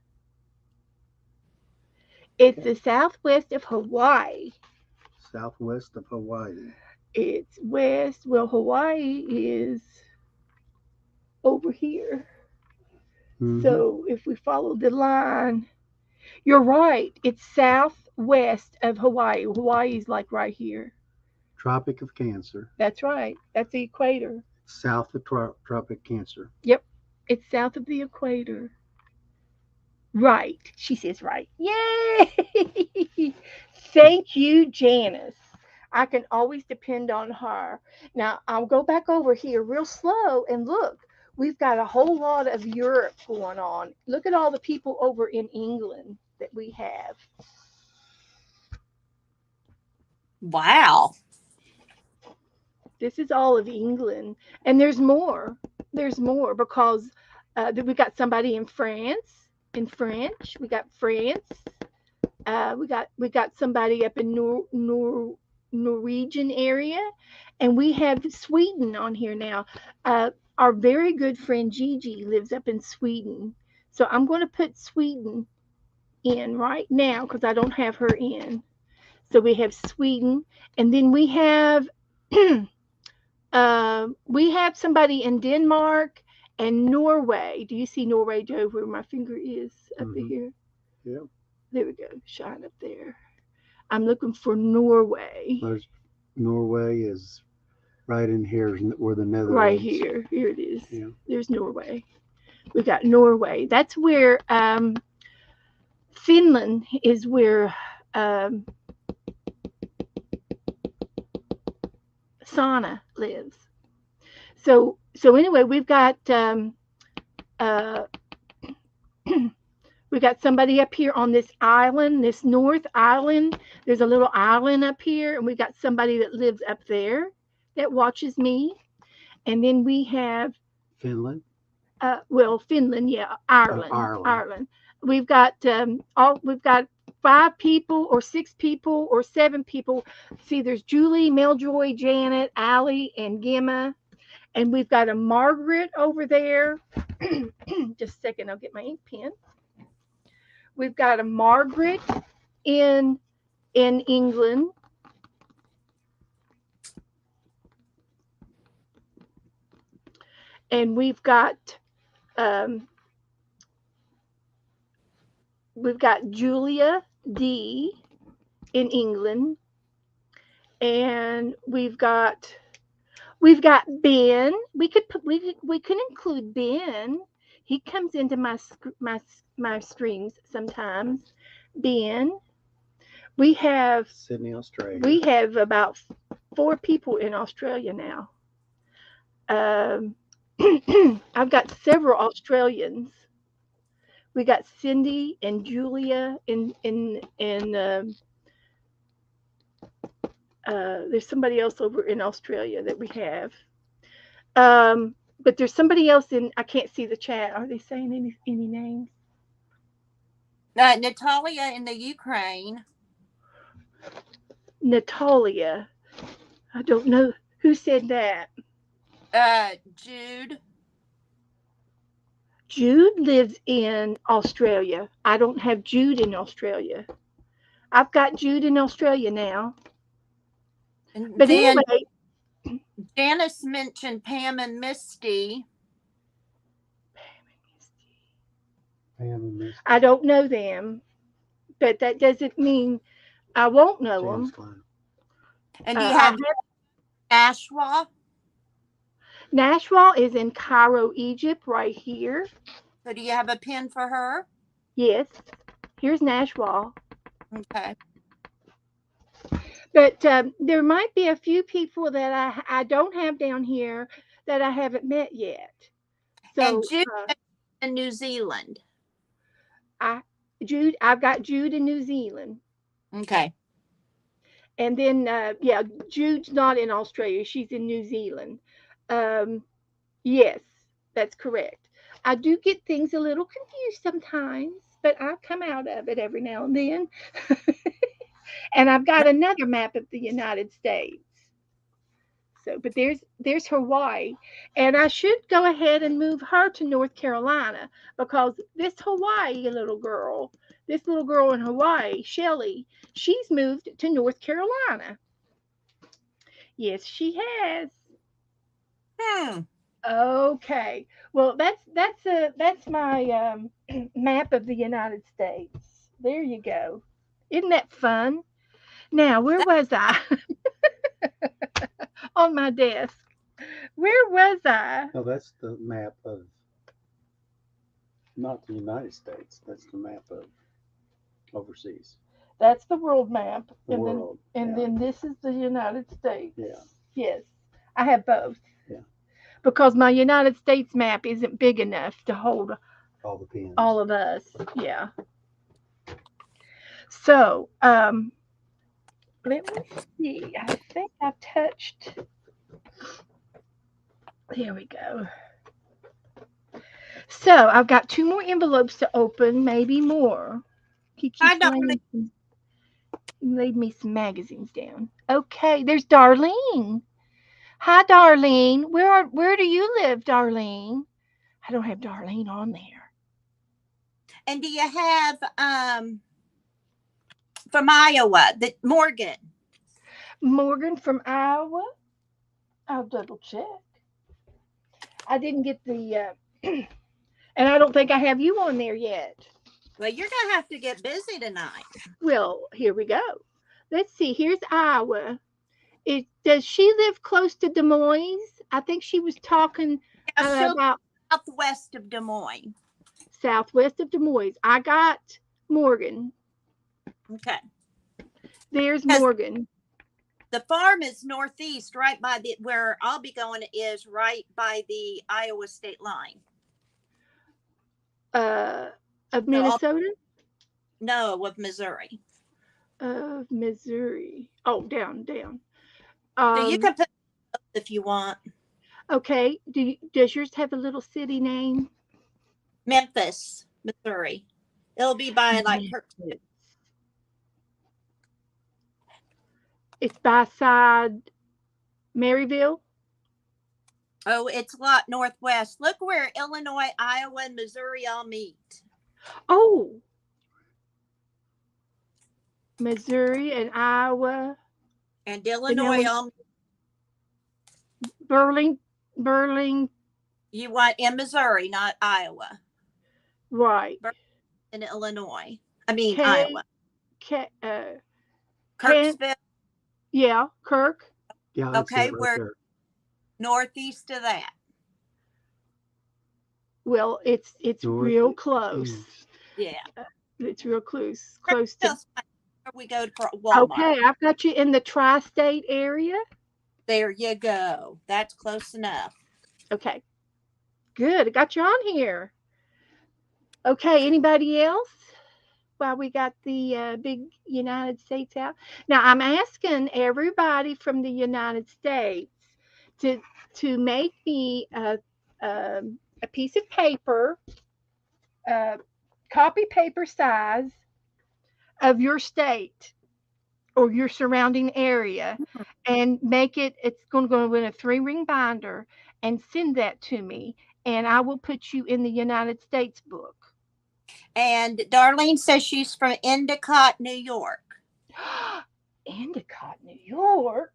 It's the southwest of Hawaii. Southwest of Hawaii. It's west. Well, Hawaii is over here. Mhm. So if we follow the line, you're right. It's southwest of Hawaii. Hawaii's like right here. Tropic of Cancer. That's right. That's the equator. South of Tropic Cancer. Yep. It's south of the equator. Right. She says right. Yay! Thank you, Janice. I can always depend on her. Now, I'll go back over here real slow and look. We've got a whole lot of Europe going on. Look at all the people over in England that we have. wow. This is all of England. And there's more. There's more because we got somebody in France, in French. We got France. We got somebody up in Norwegian area, and we have Sweden on here now. Our very good friend Gigi lives up in Sweden, so I'm going to put Sweden in right now because I don't have her in. So we have Sweden, and then we have somebody in Denmark and Norway. Do you see Norway, Joe, where my finger is up Mhm. here? Yeah. There we go. Shine up there. I'm looking for Norway. There's Norway is right in here where the Netherlands. Right here. Here it is. Yeah. There's Norway. We got Norway. That's where Finland is where Sana lives. So anyway, we've got we got somebody up here on this island, this North Island. There's a little island up here, and we got somebody that lives up there that watches me. And then we have Finland. Well, Finland, yeah, Ireland. Ireland. We've got 5 people or 6 people or 7 people. See, there's Julie, Meljoy, Janet, Allie, and Gemma, and we've got a Margaret over there. Just a second, I'll get my ink pen. We've got a Margaret in England. And um, we've got Julia D in England, and we've got Ben. We can include Ben. He comes into my streams sometimes. Ben. We have Sydney, Australia. we have about 4 people in Australia now. Um, I've got several Australians. We got Cindy and Julia in there's somebody else over in Australia that we have. But there's somebody else I can't see the chat. Are they saying any names? Natalia in the Ukraine. Natalia. I don't know who said that. Jude. Jude lives in Australia. I don't have Jude in Australia. I've got Jude in Australia now. And But then anyway, Janice mentioned Pam and Misty. Pam and Misty. I don't know them, but that doesn't mean I won't know James them. Klein. And you have Nashua. Nashua is in Cairo, Egypt, right here. So do you have a pin for her? Yes, here's Nashua. Okay. But there might be a few people that I don't have down here that I haven't met yet. So And Jude in New Zealand. I've got Jude in New Zealand. Okay. And then, Jude's not in Australia. She's in New Zealand. Yes, that's correct. I do get things a little confused sometimes, but I come out of it every now and then. And I've got another map of the United States. So, but there's Hawaii, and I should go ahead and move her to North Carolina because this little girl in Hawaii, Shelly, she's moved to North Carolina. Yes, she has. Okay. Well, that's my map of the United States. There you go. Isn't that fun? Now, where was I? On my desk. Where was I? No, that's the map of not the United States. That's the map of overseas. That's the world map. The and world. Then, and yeah. then this is the United States. Yeah. Yes. I have both. Yeah. Because my United States map isn't big enough to hold all the pins. All of us. Yeah. So, let me see. I think I've touched. There we go. So I've got 2 more envelopes to open, maybe more. I don't laid me some magazines down. Okay, there's Darlene. Hi, Darlene. Where do you live, Darlene? I don't have Darlene on there. And do you have from Iowa, Morgan? Morgan from Iowa? I'll double check. I didn't get the and I don't think I have you on there yet. Well, you're going to have to get busy tonight. Well, here we go. Let's see. Here's Iowa. Does she live close to Des Moines? I think she was talking about southwest of Des Moines. Southwest of Des Moines. I got Morgan. Okay. There's Morgan. The farm is northeast, right by where I'll be going is right by the Iowa state line. Of Minnesota? No, of Missouri. Of Missouri. Oh, down. So you can put if you want. Okay. Does yours have a little city name? Memphis, Missouri. It'll be by like Kirk. Memphis. It's by side Maryville. Oh, it's a lot northwest. Look where Illinois, Iowa, and Missouri all meet. Oh, Missouri and Iowa And and Illinois all Burling. you want in Missouri, not Iowa. Right. In Illinois. I mean K, Iowa. K, Kent. Kirksville. Yeah, Kirk. Yeah, I see Okay, it right we're there. northeast of that. Well, it's real close. Northeast. Yeah. It's real close. Close to. Just where we go to Walmart. Okay, I've got you in the tri-state area. There you go. That's close enough. Okay. Good. I got you on here. Okay, anybody else? While we got the big United States out. Now I'm asking everybody from the United States to make me a piece of paper, copy paper size of your state or your surrounding area, and make it. It's going to go in a 3-ring binder and send that to me, and I will put you in the United States book. And Darlene says she's from Endicott, New York. Endicott, New York?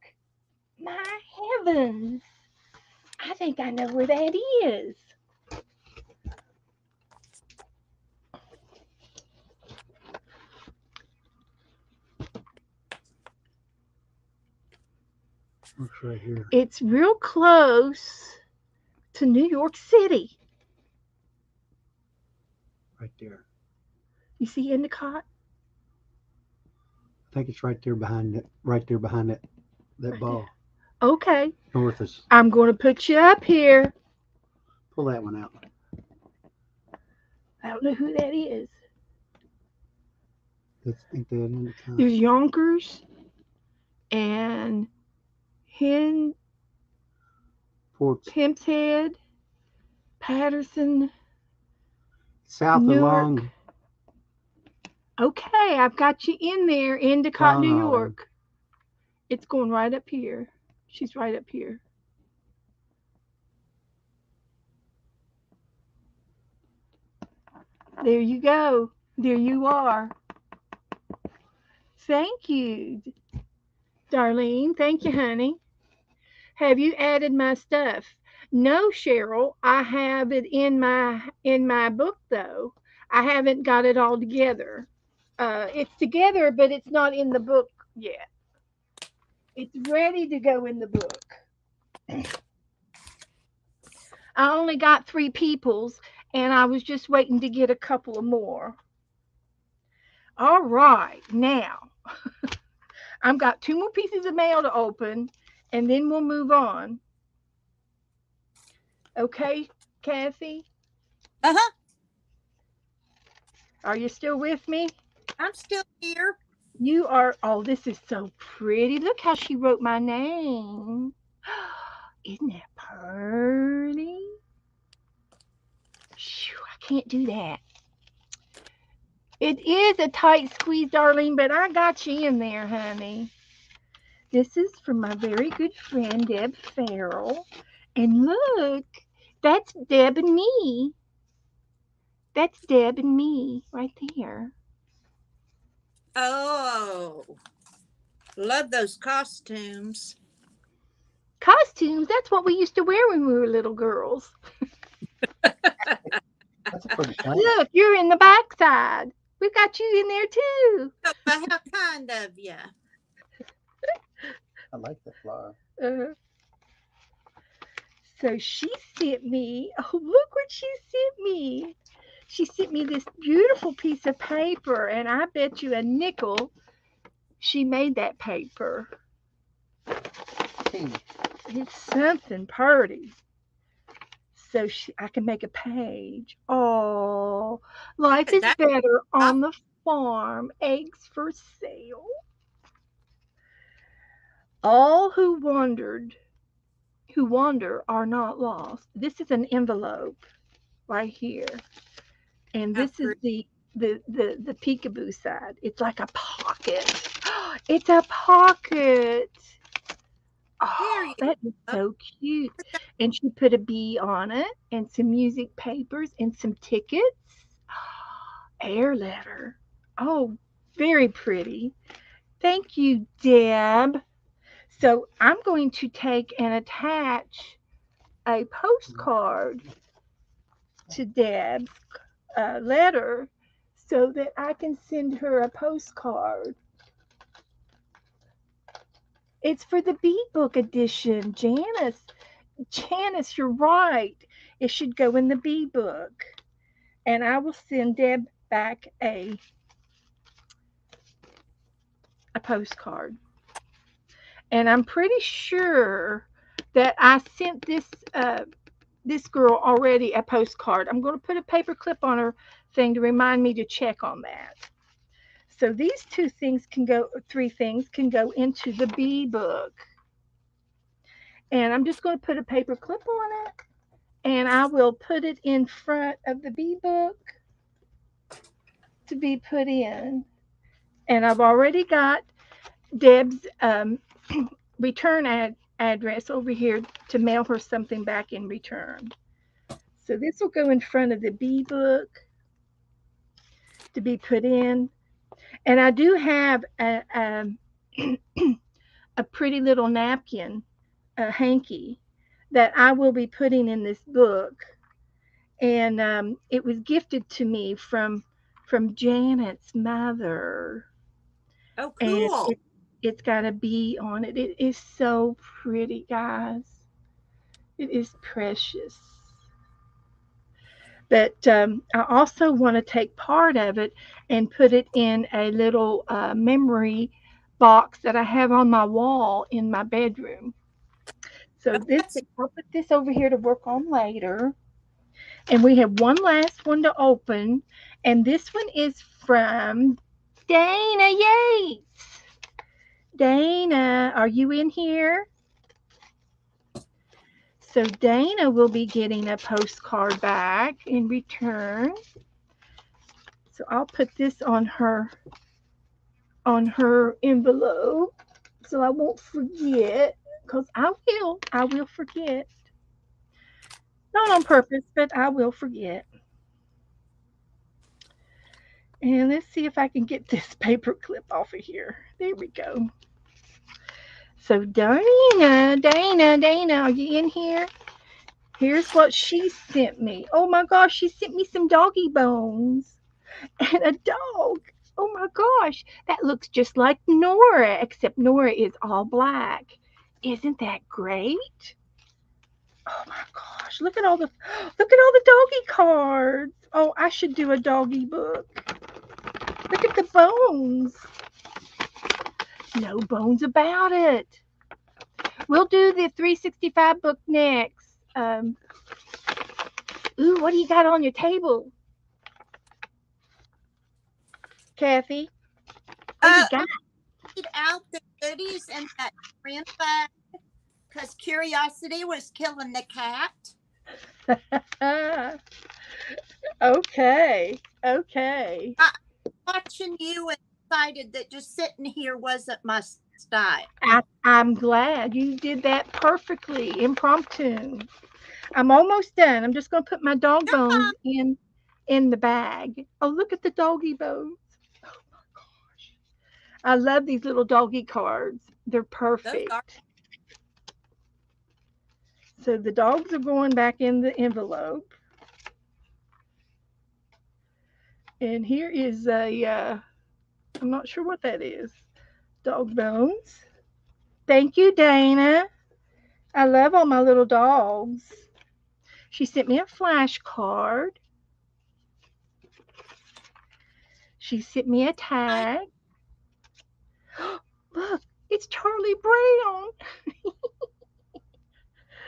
My heavens. I think I know where that is. Looks right here. It's real close to New York City. Right there. You see Endicott? I think it's right there behind it. Right there behind that ball. Okay. North is. I'm going to put you up here. Pull that one out. I don't know who that is. Ain't that Endicott? There's Yonkers and Pimp's Head, Patterson. South Newark. along. Okay, I've got you in there, Endicott, New Long York. It's going right up here. She's right up here. There you go. There you are. Thank you, Darlene. Thank you, honey. Have you added my stuff? No, Cheryl. I have it in my book though. I haven't got it all together. It's together, but it's not in the book yet. It's ready to go in the book. I only got 3 people's, and I was just waiting to get a couple of more. All right, now I've got 2 more pieces of mail to open, and then we'll move on. Okay, Kathy? Uh-huh. Are you still with me? I'm still here. You are. Oh, this is so pretty. Look how she wrote my name. Isn't that pretty? Shoo, I can't do that. It is a tight squeeze, Darlene, but I got you in there, honey. This is from my very good friend, Deb Farrell. And look, that's Deb and me. That's Deb and me right there. Oh, love those costumes. Costumes, that's what we used to wear when we were little girls. That's a pretty plant. Look, you're in the backside. We've got you in there too. Oh, how kind of you. I like that flower. So she sent me, oh, look what she sent me. She sent me this beautiful piece of paper, and I bet you a nickel she made that paper. It's something pretty. So I can make a page. Oh, life is better on the farm. Eggs for sale. All who who wander are not lost. This is an envelope right here. And How this is pretty. the peekaboo side. It's like a pocket. It's a pocket. There Oh, you that is go. so cute. And she put a bee on it and some music papers and some tickets. Air letter. Oh, very pretty. Thank you, Deb. So I'm going to take and attach a postcard to Deb's letter so that I can send her a postcard. It's for the Bee Book edition, Janice. Janice, you're right. It should go in the Bee Book. And I will send Deb back a postcard. And I'm pretty sure that I sent this girl already a postcard. I'm going to put a paper clip on her thing to remind me to check on that. So these three things can go into the Bee Book. And I'm just going to put a paper clip on it, and I will put it in front of the Bee Book to be put in. And I've already got Deb's return address over here to mail her something back in return. So this will go in front of the Bee Book to be put in. And I do have a pretty little napkin, a hanky, that I will be putting in this book. And it was gifted to me from Janet's mother. Oh, And cool. it's got a bee on it. It is so pretty, guys. It is precious. But I also want to take part of it and put it in a little memory box that I have on my wall in my bedroom. So Oh, that's it. I'll put this over here to work on later. And we have one last one to open, and this one is from Dana Yates. Dana, are you in here? So Dana will be getting a postcard back in return. So I'll put this on her envelope so I won't forget, because I will forget. Not on purpose, but I will forget. And let's see if I can get this paper clip off of here. There we go. So Dana, are you in here? Here's what she sent me. Oh my gosh, she sent me some doggy bones and a dog. Oh my gosh, that looks just like Nora, except Nora is all black. Isn't that great? Oh my gosh, look at all the doggy cards. Oh, I should do a doggy book. Look at the bones. No bones about it. We'll do the 365 book next. Ooh, what do you got on your table, Kathy? What do you got? Read out the goodies in that print bag because curiosity was killing the cat. Okay. Watching you and decided that just sitting here wasn't my style. I'm glad you did that perfectly, impromptu. I'm almost done. I'm just going to put my dog bones in the bag. Oh, look at the doggy bones. Oh my gosh. I love these little doggy cards. They're perfect. So the dogs are going back in the envelope. And here is I'm not sure what that is. Dog bones. Thank you, Dana. I love all my little dogs. She sent me a flashcard. She sent me a tag. Look, it's Charlie Brown.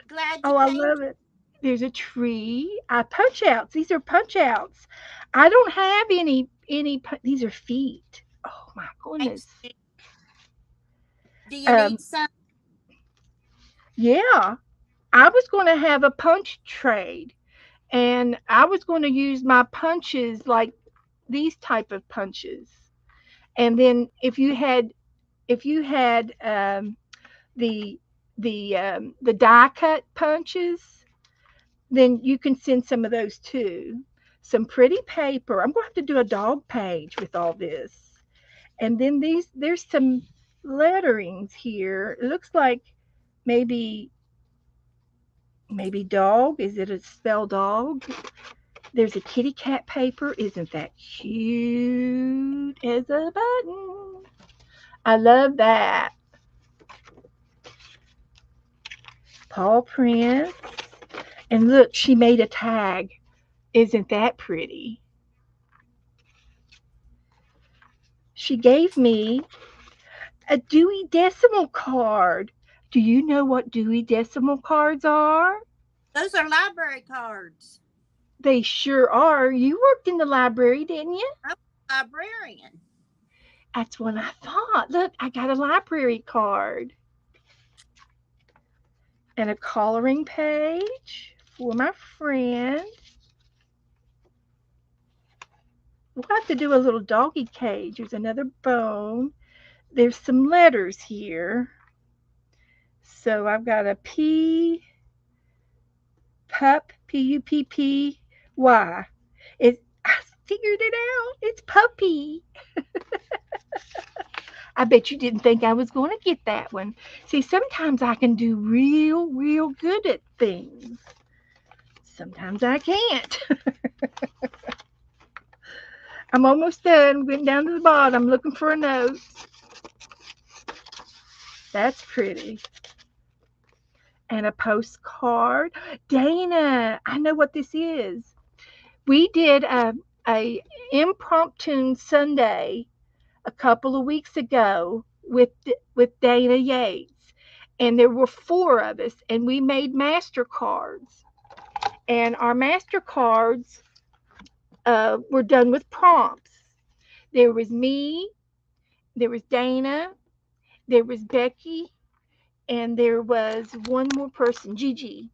Glad you Oh, I came. love it. There's a tree. Punch outs. These are punch outs. I don't have any. These are feet. Oh my goodness. Do you need some? Yeah. I was going to have a punch trade, and I was going to use my punches like these type of punches. And then if you had the the die cut punches, then you can send some of those too. Some pretty paper. I'm going to have to do a dog page with all this. And then there's some letterings here. It looks like maybe maybe dog. Is it a spell dog? There's a kitty cat paper. Isn't that cute as a button? I love that. Paw prints. And look, she made a tag. Isn't that pretty? She gave me a Dewey Decimal card. Do you know what Dewey Decimal cards are? Those are library cards. They sure are. You worked in the library, didn't you? I'm a librarian. That's what I thought. Look, I got a library card and a coloring page for my friend. We'll have to do a little doggy cage. There's another bone. There's some letters here. So I've got a P, pup, Puppy. I figured it out. It's puppy. I bet you didn't think I was going to get that one. See, sometimes I can do real good at things. Sometimes I can't. I'm almost done. Getting down to the bottom, looking for a note. That's pretty. And a postcard. Dana, I know what this is. We did a impromptu Sunday a couple of weeks ago with Dana Yates, and there were four of us, and we made MasterCards, and our MasterCards were done with prompts. There was me, there was Dana, there was Becky, and there was one more person, Gigi.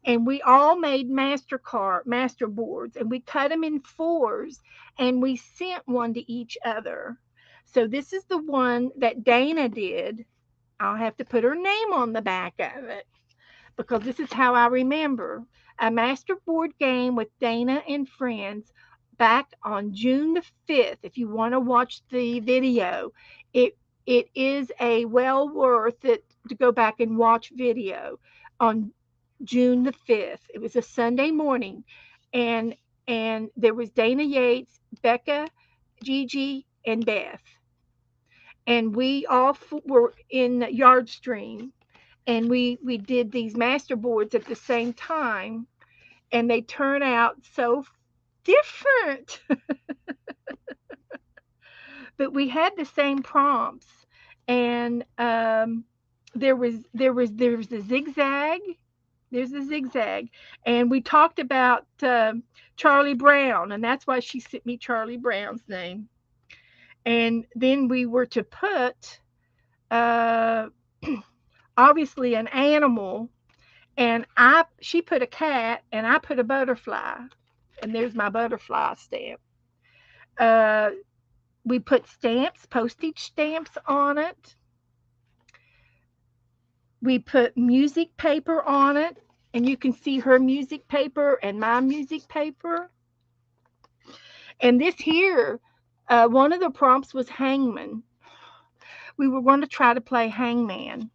And we all made master boards, and we cut them in fours, and we sent one to each other. So this is the one that Dana did. I'll have to put her name on the back of it because this is how I remember. A master board game with Dana and friends back on June the 5th. If you want to watch the video, it is a well worth it to go back and watch video on June the 5th. It was a Sunday morning, and there was Dana Yates, Becca, Gigi, and Beth, and we all were in Yardstream, and we did these master boards at the same time, and they turn out so different. But we had the same prompts, and there was a zigzag. There's a zigzag, and we talked about Charlie Brown, and that's why she sent me Charlie Brown's name. And then we were to put uh, obviously an animal, and she put a cat, and I put a butterfly, and there's my butterfly stamp. Uh, we put stamps, postage stamps on it. We put music paper on it, and you can see her music paper and my music paper. And this here, one of the prompts was hangman. We were going to try to play hangman,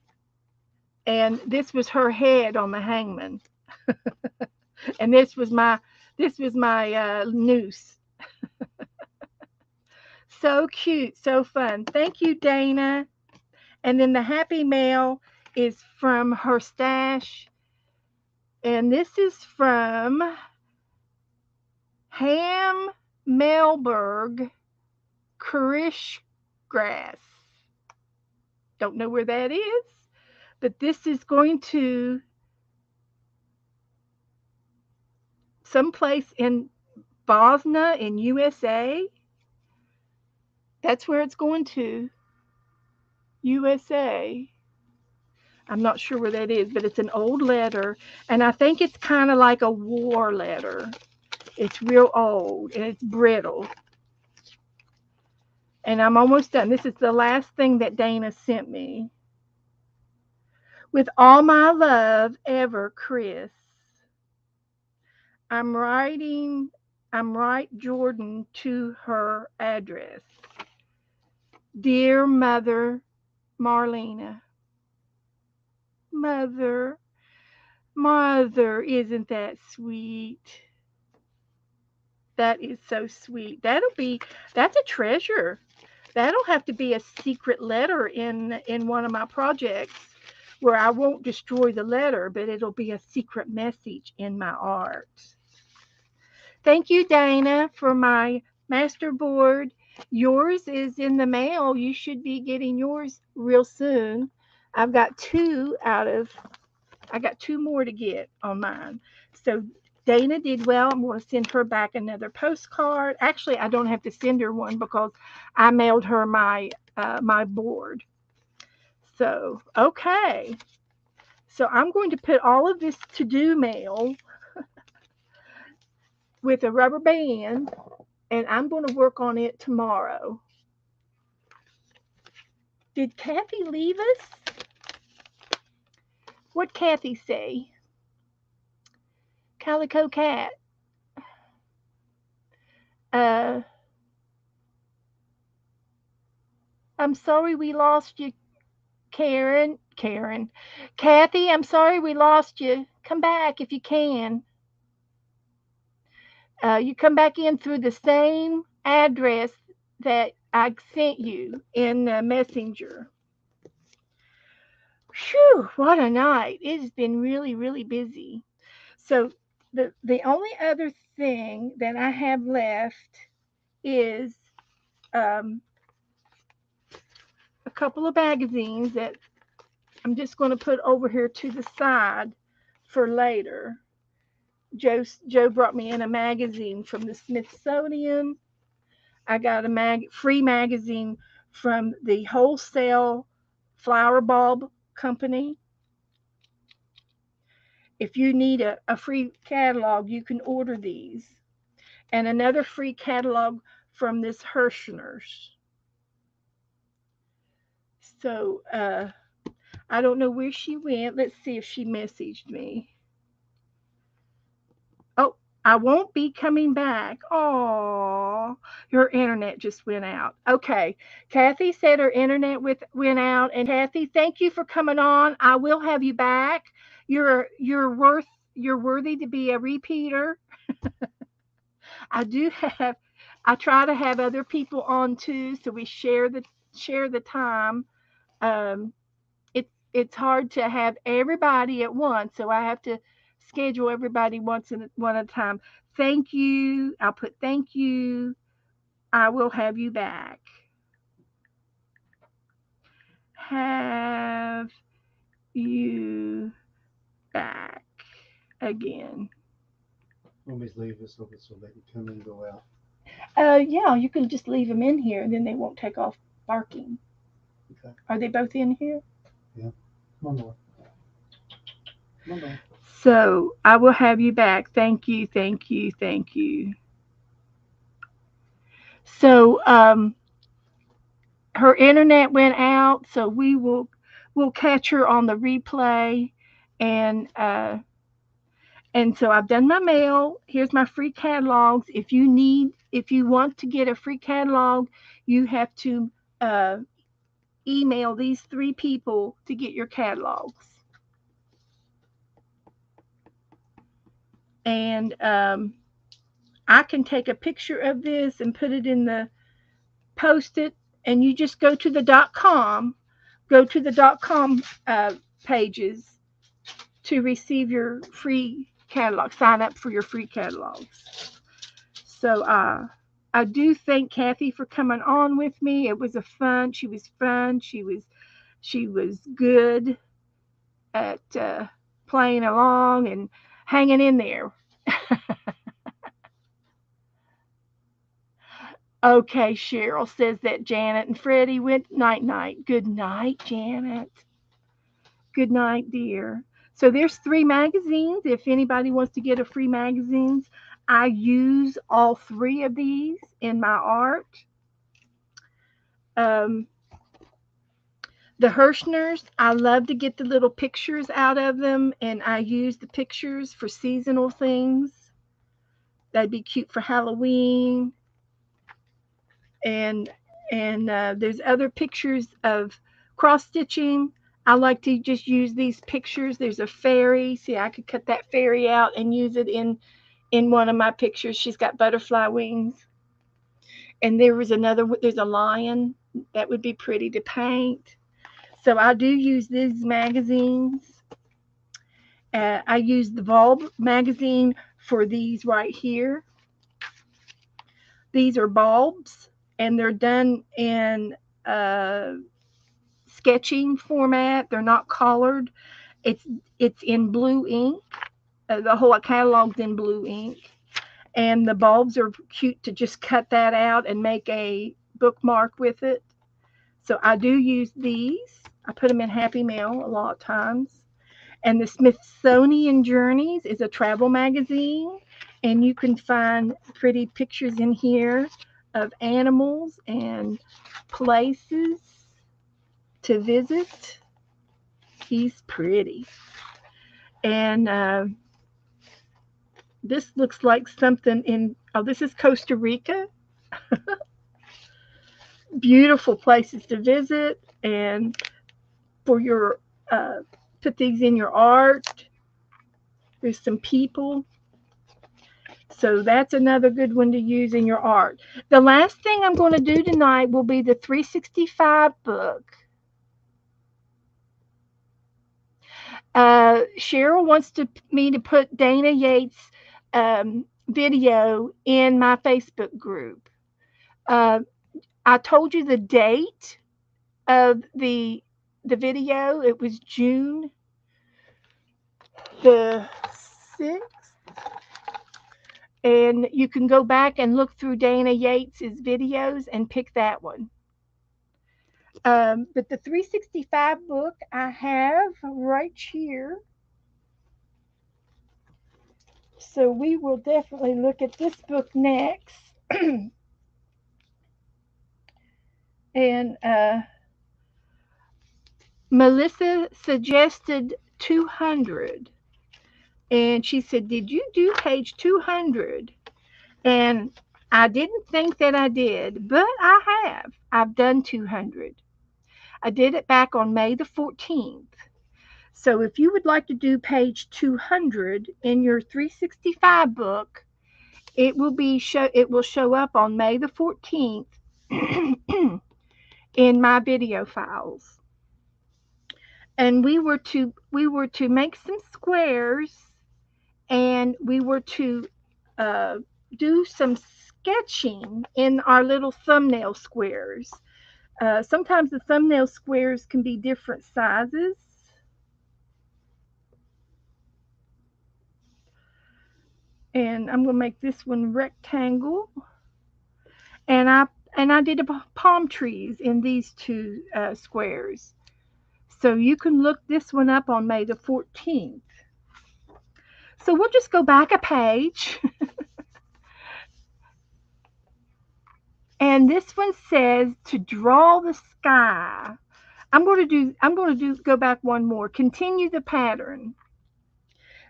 and this was her head on the hangman, and this was my noose. So cute, so fun. Thank you, Dana. And then the happy mail is from her stash. And this is from Ham Melberg Kirschgrass. Don't know where that is, but this is going to someplace in Bosnia in USA. That's where it's going to. USA. I'm not sure where that is, but it's an old letter, and I think it's kind of like a war letter. It's real old and it's brittle. And I'm almost done. This is the last thing that Dana sent me. With all my love ever, Chris. I'm writing, I'm right Jordan to her address. Dear Mother Marlena. Mother, Mother, isn't that sweet? That is so sweet. That's a treasure. That'll have to be a secret letter in one of my projects where I won't destroy the letter, but it'll be a secret message in my art. Thank you, Dana, for my masterboard. Yours is in the mail. You should be getting yours real soon. I've got two out of I got two more to get on mine. So Dana did well. I'm going to send her back another postcard. Actually, I don't have to send her one because I mailed her my board. So okay. So I'm going to put all of this to do mail with a rubber band, and I'm going to work on it tomorrow. Did Kathy leave us? What'd Kathy say? Calico Cat. Uh, I'm sorry we lost you, Karen. Kathy, I'm sorry we lost you. Come back if you can. You come back in through the same address that I sent you in Messenger. Phew, what a night. It has been really, really busy. So the only other thing that I have left is um, a couple of magazines that I'm just going to put over here to the side for later. Joe brought me in a magazine from the Smithsonian. I got a free magazine from the Wholesale Flower Bulb Company. If you need a free catalog, you can order these. And another free catalog from this Hirschner's. So I don't know where she went. Let's see if she messaged me. Oh, I won't be coming back. Oh, your internet just went out. Okay. Kathy said her internet went out. And Kathy, thank you for coming on. I will have you back. You're worthy to be a repeater. I do have I try to have other people on too, so we share the time. Um, it's hard to have everybody at once, so I have to schedule everybody one at a time. Thank you. I'll put thank you. I will have you back. Have you back again. Let me leave this open so they can come and go out. Yeah, you can just leave them in here, and then they won't take off barking. Okay. Are they both in here? Yeah. One more. One more. So I will have you back. Thank you, thank you, thank you. So her internet went out, so we'll catch her on the replay, and so I've done my mail. Here's my free catalogs. If you want to get a free catalog, you have to uh, email these three people to get your catalogs. And I can take a picture of this and put it in the post it, and you just go to the .com pages to receive your free catalog. Sign up for your free catalogs. So I do thank Kathy for coming on with me. It was She was fun. She was good at playing along and hanging in there. Okay, Cheryl says that Janet and Freddie went night night. Good night, Janet. Good night, dear. So there's 3 magazines. If anybody wants to get a free magazines, I use all 3 of these in my art. Um, the Hirschners, I love to get the little pictures out of them, and I use the pictures for seasonal things. That'd be cute for Halloween. And there's other pictures of cross stitching. I like to just use these pictures. There's a fairy. See, I could cut that fairy out and use it in one of my pictures. She's got butterfly wings. And there was another. There's a lion that would be pretty to paint. So I do use these magazines. I use the Bulb magazine for these right here. These are bulbs, and they're done in sketching format. They're not colored. It's in blue ink. The whole catalog's in blue ink, and the bulbs are cute to just cut that out and make a bookmark with it. So I do use these. I put them in Happy Mail a lot of times. And the Smithsonian Journeys is a travel magazine, and you can find pretty pictures in here of animals and places to visit. He's pretty. And this looks like something this is Costa Rica. Beautiful places to visit, and for your put these in your art. There's some people. So that's another good one to use in your art. The last thing I'm going to do tonight will be the 365 book. Cheryl wants me to put Dana Yates' video in my Facebook group. I told you the date of the video. It was June the 6th. And you can go back and look through Dana Yates' videos and pick that one. But the 365 book I have right here. So we will definitely look at this book next. And Melissa suggested 200. And she said, "Did you do page 200? And I didn't think that I did, but I have. I've done 200. I did it back on May the 14th. So if you would like to do page 200 in your 365 book, it will show up on May the 14th in my video files. And we were to make some squares, and we were to do some sketching in our little thumbnail squares. Sometimes the thumbnail squares can be different sizes. And I'm going to make this one rectangle. And I did palm trees in these 2 squares. So you can look this one up on May the 14th. So we'll just go back a page. And this one says to draw the sky. I'm going to go back one more. Continue the pattern.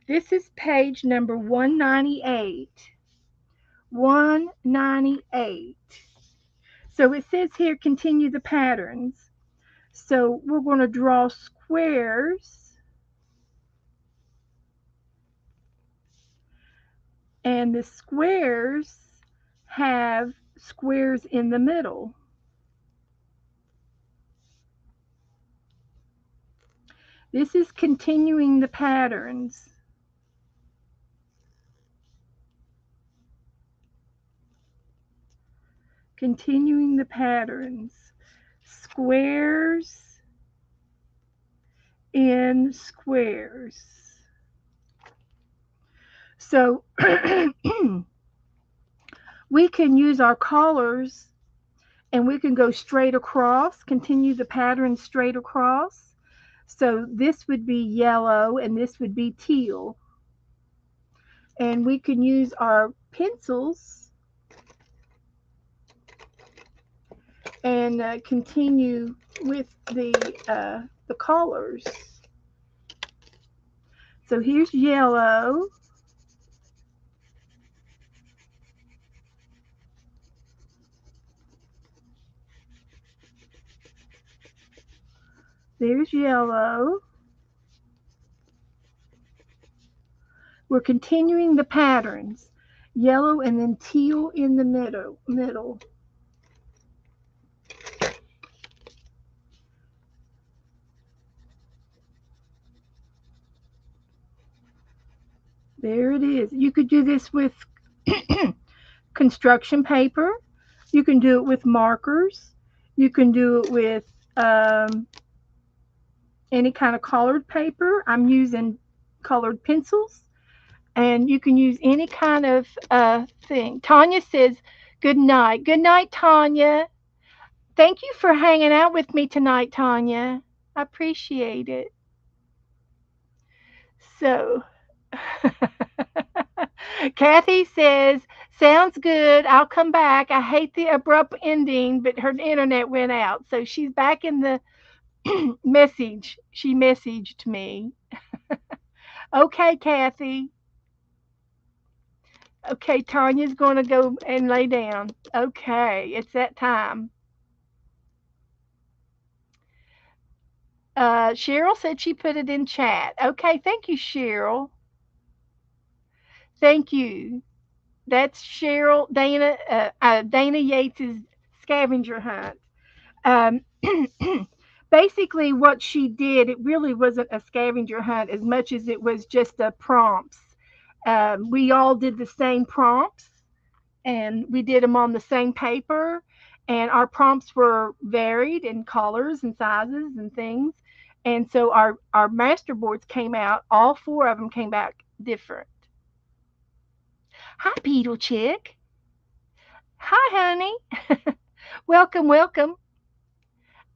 This is page number 198. 198. So it says here, continue the patterns. So we're going to draw squares. And the squares have squares in the middle. This is continuing the patterns. Continuing the patterns. Squares in squares. So we can use our colors, and we can go straight across, continue the pattern straight across. So this would be yellow and this would be teal. And we can use our pencils and continue with the colors. So here's yellow. There's yellow. We're continuing the patterns. Yellow and then teal in the middle. There it is. You could do this with construction paper. You can do it with markers. You can do it with any kind of colored paper. I'm using colored pencils. And you can use any kind of thing. Tanya says, good night. Good night, Tanya. Thank you for hanging out with me tonight, Tanya. I appreciate it. So, Kathy says, sounds good. I'll come back. I hate the abrupt ending, but her internet went out. So she's back in the message. She messaged me. Okay, Kathy. Okay, Tanya's going to go and lay down. Okay, it's that time. Cheryl said she put it in chat. Okay, thank you, Cheryl. Thank you. That's Cheryl Dana Yates's scavenger hunt. Um, basically, what she did, it really wasn't a scavenger hunt as much as it was just a prompts. We all did the same prompts, and we did them on the same paper, and our prompts were varied in colors and sizes and things. And so our master boards came out, all four of them came back different. Hi, Beetle Chick. Hi, honey. Welcome, welcome.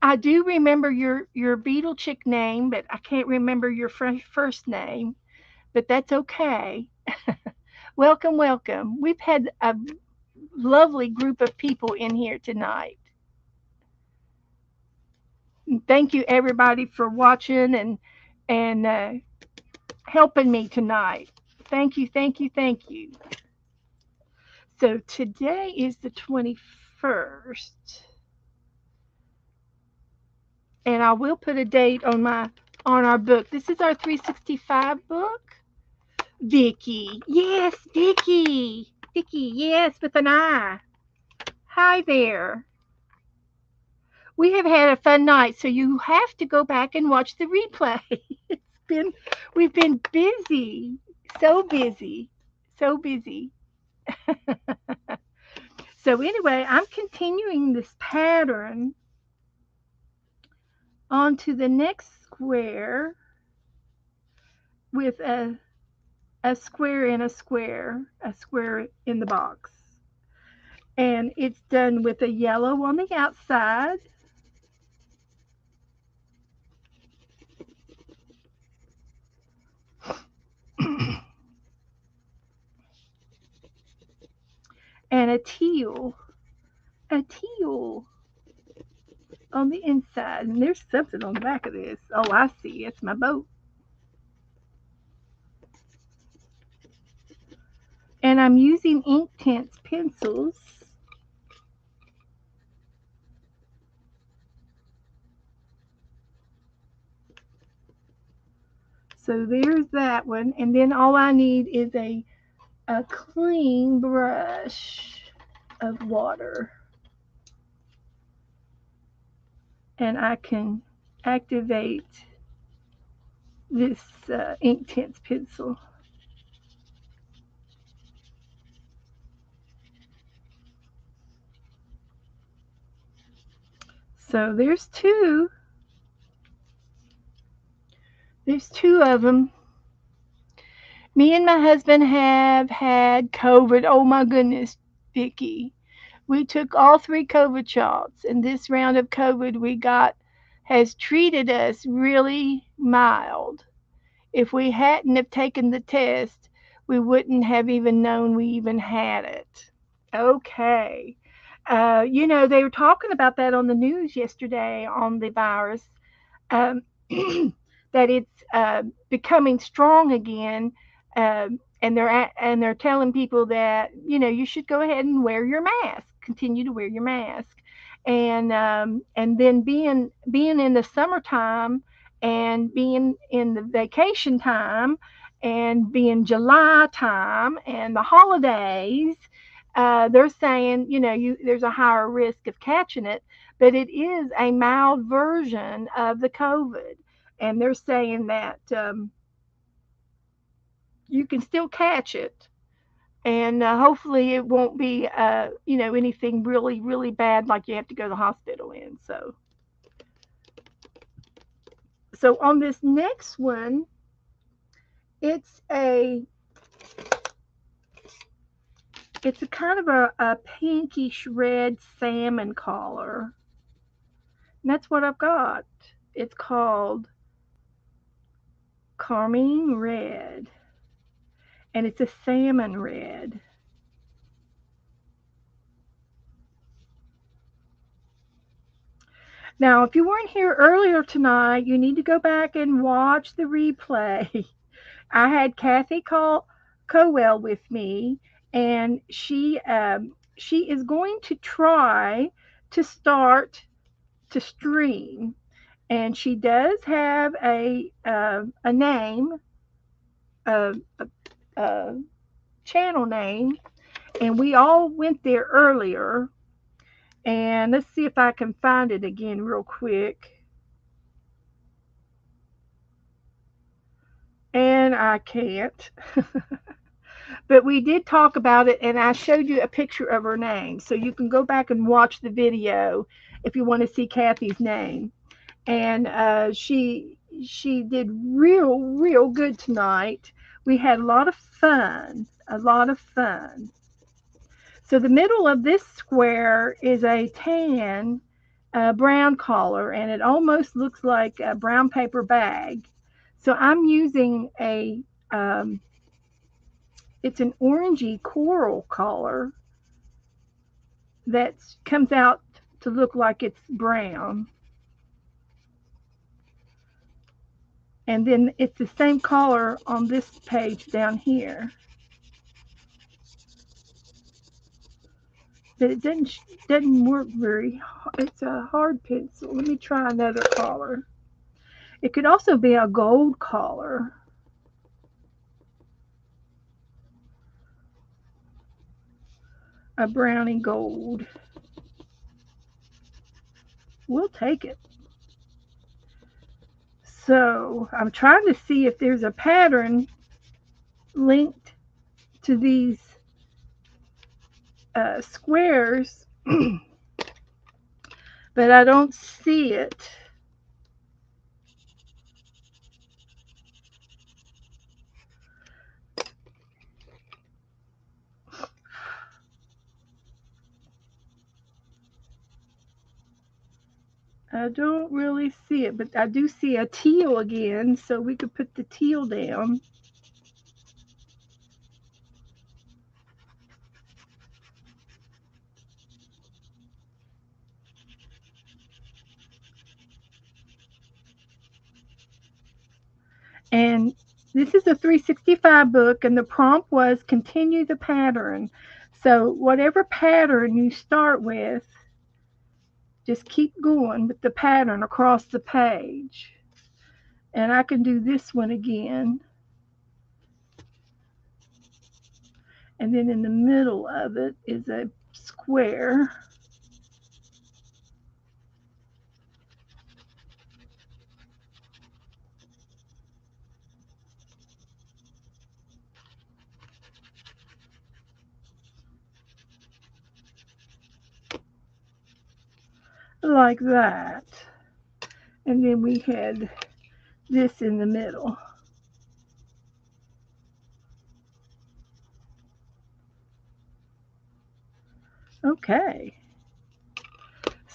I do remember your Beetle Chick name, but I can't remember your first name. But that's okay. Welcome, welcome. We've had a lovely group of people in here tonight. Thank you, everybody, for watching and helping me tonight. Thank you, thank you, thank you. So today is the 21st. And I will put a date on our book. This is our 365 book. Vicky. Yes, Vicky. Vicky, yes, with an I. Hi there. We have had a fun night, so you have to go back and watch the replay. We've been busy. So busy. So busy. So anyway, I'm continuing this pattern onto the next square with a square in a square in the box. And it's done with a yellow on the outside. And a teal on the inside. And there's something on the back of this. Oh, I see. It's my boat. And I'm using Inktense pencils. So there's that one. And then all I need is a clean brush of water. And I can activate this Inktense pencil. So there's two. There's two of them. Me and my husband have had COVID. Oh my goodness, Vicky. We took all 3 COVID shots. And this round of COVID, we got has treated us really mild. If we hadn't have taken the test, we wouldn't have even known we even had it. Okay. They were talking about that on the news yesterday on the virus, um, that it's becoming strong again, and they're telling people that you should go ahead and wear your mask, continue to wear your mask, and then being in the summertime and being in the vacation time and being July time and the holidays. They're saying, there's a higher risk of catching it, but it is a mild version of the COVID. And they're saying that you can still catch it. And hopefully it won't be, anything really, really bad like you have to go to the hospital in. So on this next one, it's a it's a kind of a pinkish red salmon color. And that's what I've got. It's called Carmine Red, and it's a salmon red. Now, if you weren't here earlier tonight, you need to go back and watch the replay. I had Kathy Cowell with me, and she is going to try to start to stream, and she does have a name, a, a channel name, and we all went there earlier. And let's see if I can find it again real quick. And I can't. But we did talk about it, and I showed you a picture of her name. So you can go back and watch the video if you want to see Kathy's name. And she did real good tonight. We had a lot of fun, a lot of fun. So the middle of this square is a tan brown color, and it almost looks like a brown paper bag. So I'm using it's an orangey coral color that comes out to look like it's brown. And then it's the same color on this page down here. But it doesn't work very. It's a hard pencil. Let me try another color. It could also be a gold color. A brownie gold. We'll take it. So I'm trying to see if there's a pattern linked to these squares, but I don't see it. I don't really see it, but I do see a teal again, so we could put the teal down. And this is a 365 book, and the prompt was continue the pattern. So whatever pattern you start with, just keep going with the pattern across the page. And I can do this one again. And then in the middle of it is a square. Like that. And then we had this in the middle. Okay.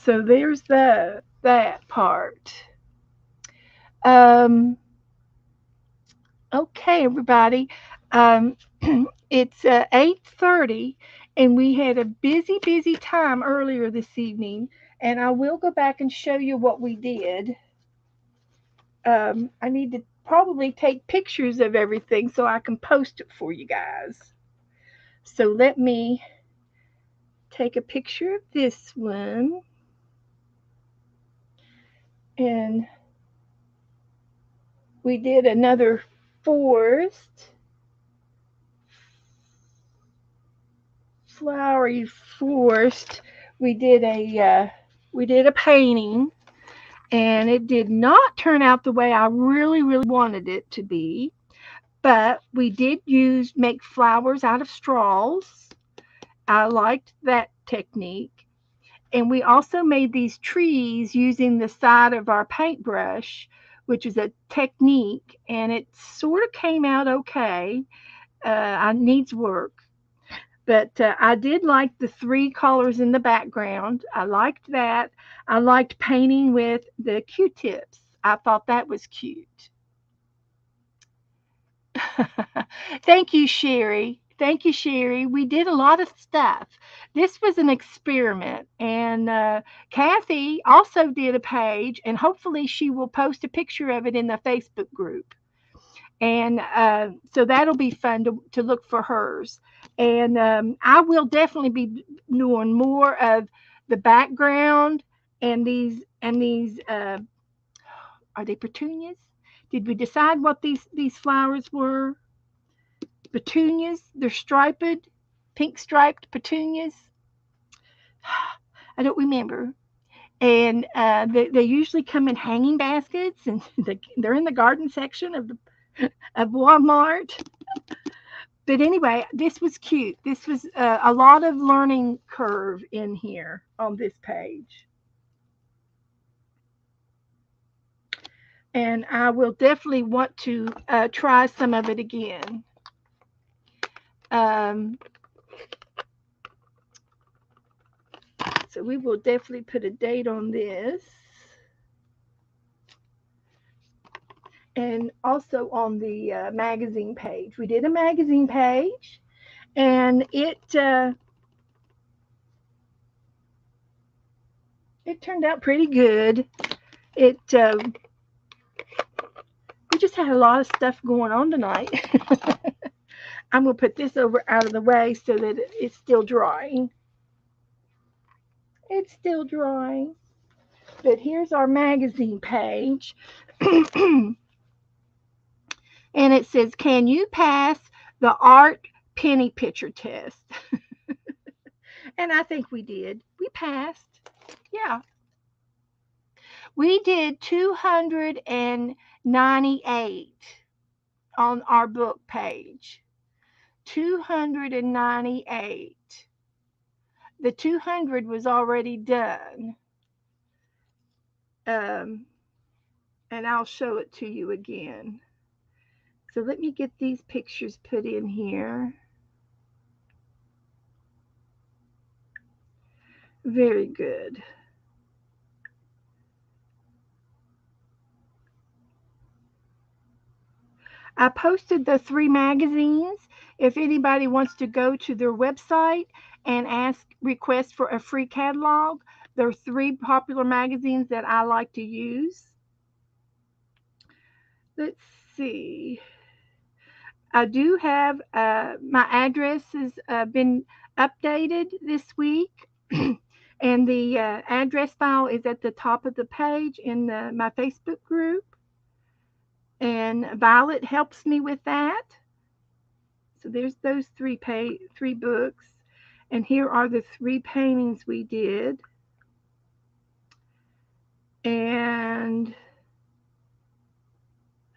So there's that part. Um, okay, everybody. Um, it's 8:30, and we had a busy time earlier this evening. And I will go back and show you what we did. I need to probably take pictures of everything so I can post it for you guys. So let me take a picture of this one. And we did another forest, flowery forest. We did a painting, and it did not turn out the way I really wanted it to be. But we did make flowers out of straws. I liked that technique. And we also made these trees using the side of our paintbrush, which is a technique, and it sort of came out okay. I needs work, but I did like the three colors in the background. I liked that. I liked painting with the Q-tips. I thought that was cute. Thank you, Sherry. Thank you, Sherry. We did a lot of stuff. This was an experiment, and Kathy also did a page, and hopefully she will post a picture of it in the Facebook group. And so that'll be fun to look for hers. And I will definitely be doing more of the background and these. Are they petunias? Did we decide what these flowers were? Petunias. They're striped, pink striped petunias. I don't remember. And they usually come in hanging baskets, and they're in the garden section of Walmart. But anyway, this was cute. This was a lot of learning curve in here on this page. And I will definitely want to try some of it again. So we will definitely put a date on this. And also on the magazine page. We did a magazine page, and it turned out pretty good. It we just had a lot of stuff going on tonight. I'm gonna put this over out of the way so that it's still drying. It's still drying. But here's our magazine page. And it says, "Can you pass the art penny picture test?" And I think we did. We passed. Yeah. We did 298 on our book page. 298. The 200 was already done. And I'll show it to you again. So let me get these pictures put in here. Very good. I posted the 3 magazines. If anybody wants to go to their website and request for a free catalog, there are 3 popular magazines that I like to use. Let's see. I do have my address has been updated this week. And the address file is at the top of the page in my Facebook group. And Violet helps me with that. So there's those 3 books. And here are the 3 paintings we did. And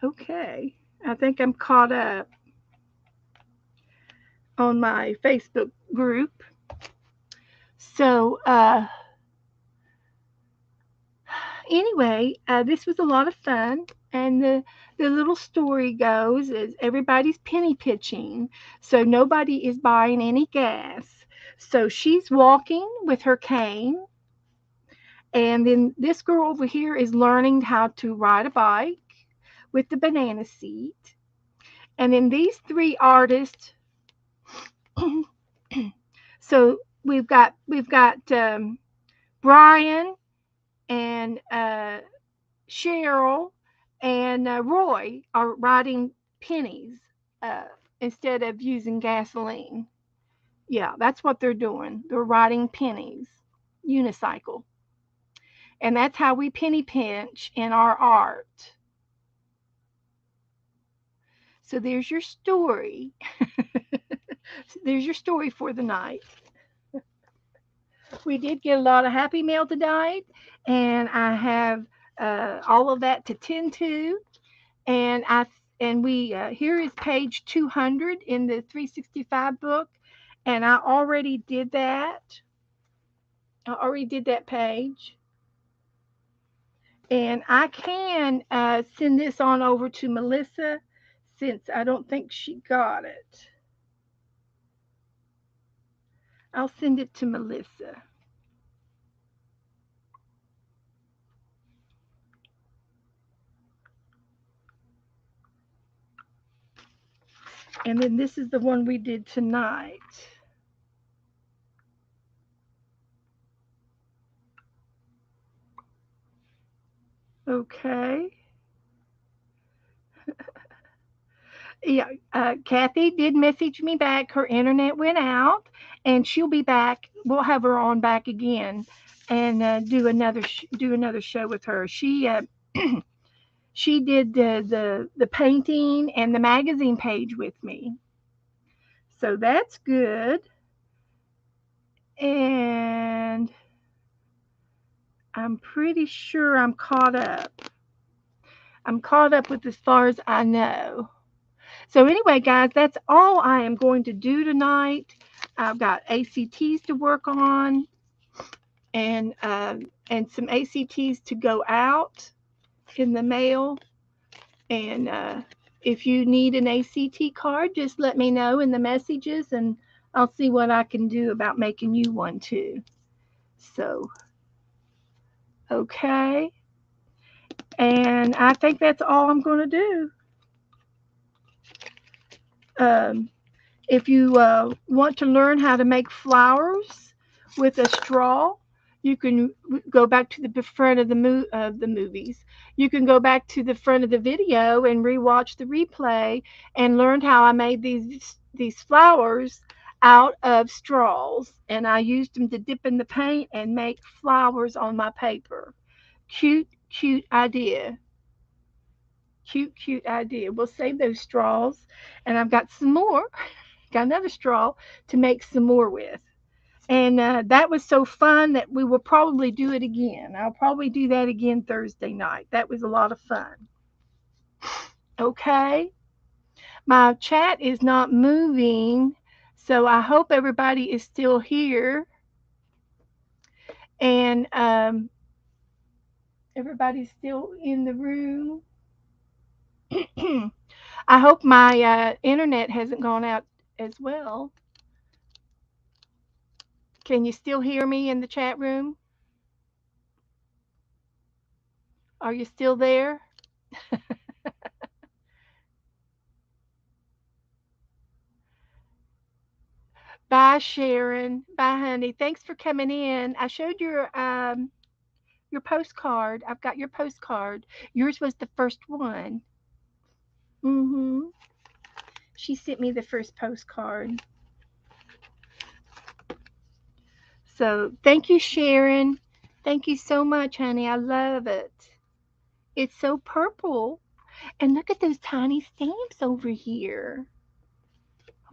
okay, I think I'm caught up on my Facebook group. So anyway, this was a lot of fun. And the little story goes is everybody's penny pitching, so nobody is buying any gas. So she's walking with her cane, And then this girl over here is learning how to ride a bike with the banana seat. And then these three artists, so we've got Brian and Cheryl and Roy are riding pennies uh, instead of using gasoline. Yeah, that's what they're doing. They're riding pennies, unicycle. And that's how we penny pinch in our art. So there's your story. There's your story for the night. We did get a lot of happy mail tonight, and I have all of that to tend to. And we here is page 200 in the 365 book, and I already did that. I already did that page, and I can send this on over to Melissa since I don't think she got it. I'll send it to Melissa. And then this is the one we did tonight. Okay. Yeah, Kathy did message me back. Her internet went out, and she'll be back. We'll have her on back again, and do another show with her. She did the painting and the magazine page with me, so that's good. And I'm pretty sure I'm caught up. I'm caught up with as far as I know. So anyway, guys, that's all I am going to do tonight. I've got ACTs to work on, and some ACTs to go out in the mail. And if you need an ACT card, just let me know in the messages, and I'll see what I can do about making you one too. So, okay. And I think that's all I'm going to do. Um, If you want to learn how to make flowers with a straw, you can go back to the front of the movies. You can go back to the front of the video and rewatch the replay and learn how I made these flowers out of straws, and I used them to dip in the paint and make flowers on my paper. Cute, cute idea. Cute, cute idea. We'll save those straws, and I've got some more. Got another straw to make some more with. And that was so fun that we will probably do it again. I'll probably do that again Thursday night. That was a lot of fun. Okay. My chat is not moving, so I hope everybody is still here. And everybody's still in the room. I hope my internet hasn't gone out as well. Can you still hear me in the chat room? Are you still there? Bye, Sharon. Bye, honey. Thanks for coming in. I showed your postcard. I've got your postcard. Yours was the first one. Mhm. She sent me the first postcard. So thank you, Sharon. Thank you so much, honey. I love it. It's so purple. And look at those tiny stamps over here.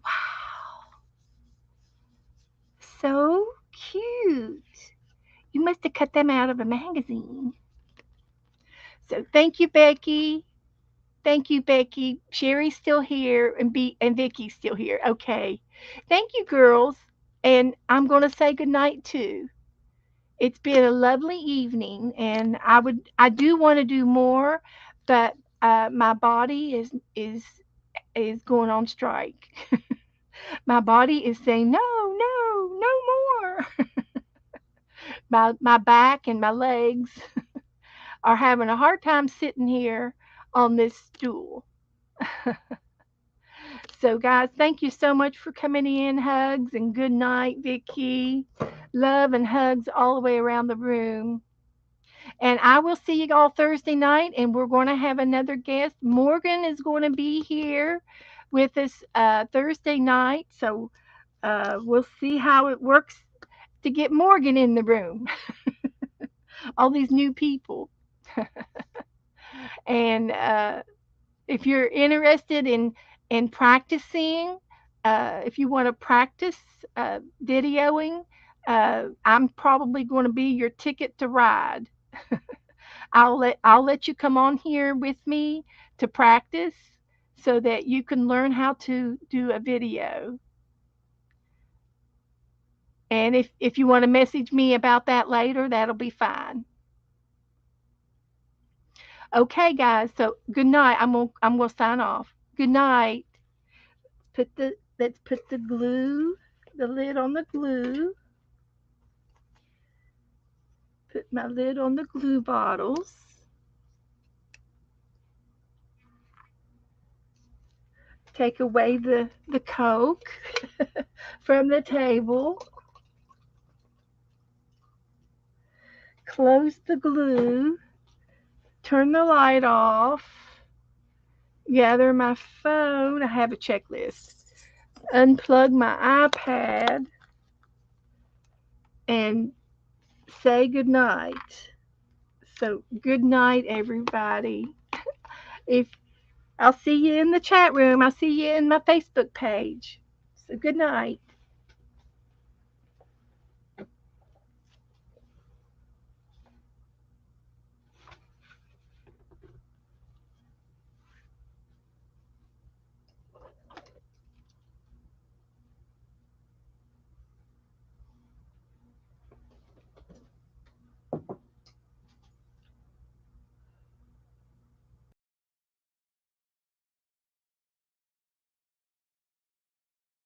Wow. So cute. You must have cut them out of a magazine. So thank you, Becky. Thank you, Becky. Sherry's still here, and Vicky's still here. Okay. Thank you, girls. And I'm going to say goodnight too. It's been a lovely evening, and I do want to do more, but my body is going on strike. My body is saying no, no, no more. My back and my legs are having a hard time sitting here on this stool. So, guys, thank you so much for coming in. Hugs and good night, Vicky. Love and hugs all the way around the room. And I will see you all Thursday night, and we're going to have another guest. Morgan is going to be here with us Thursday night. So we'll see how it works to get Morgan in the room. All these new people. And if you're interested in practicing, if you want to practice videoing, I'm probably going to be your ticket to ride. I'll let you come on here with me to practice so that you can learn how to do a video. And if you want to message me about that later, that'll be fine. Okay, guys. So good night. I'm gonna sign off. Good night. Let's put the lid on the glue. Put my lid on the glue bottles. Take away the Coke from the table. Close the glue. Turn the light off. Gather my phone. I have a checklist. Unplug my iPad and say good night. So good night, everybody. If I'll see you in the chat room, I'll see you in my Facebook page. So good night.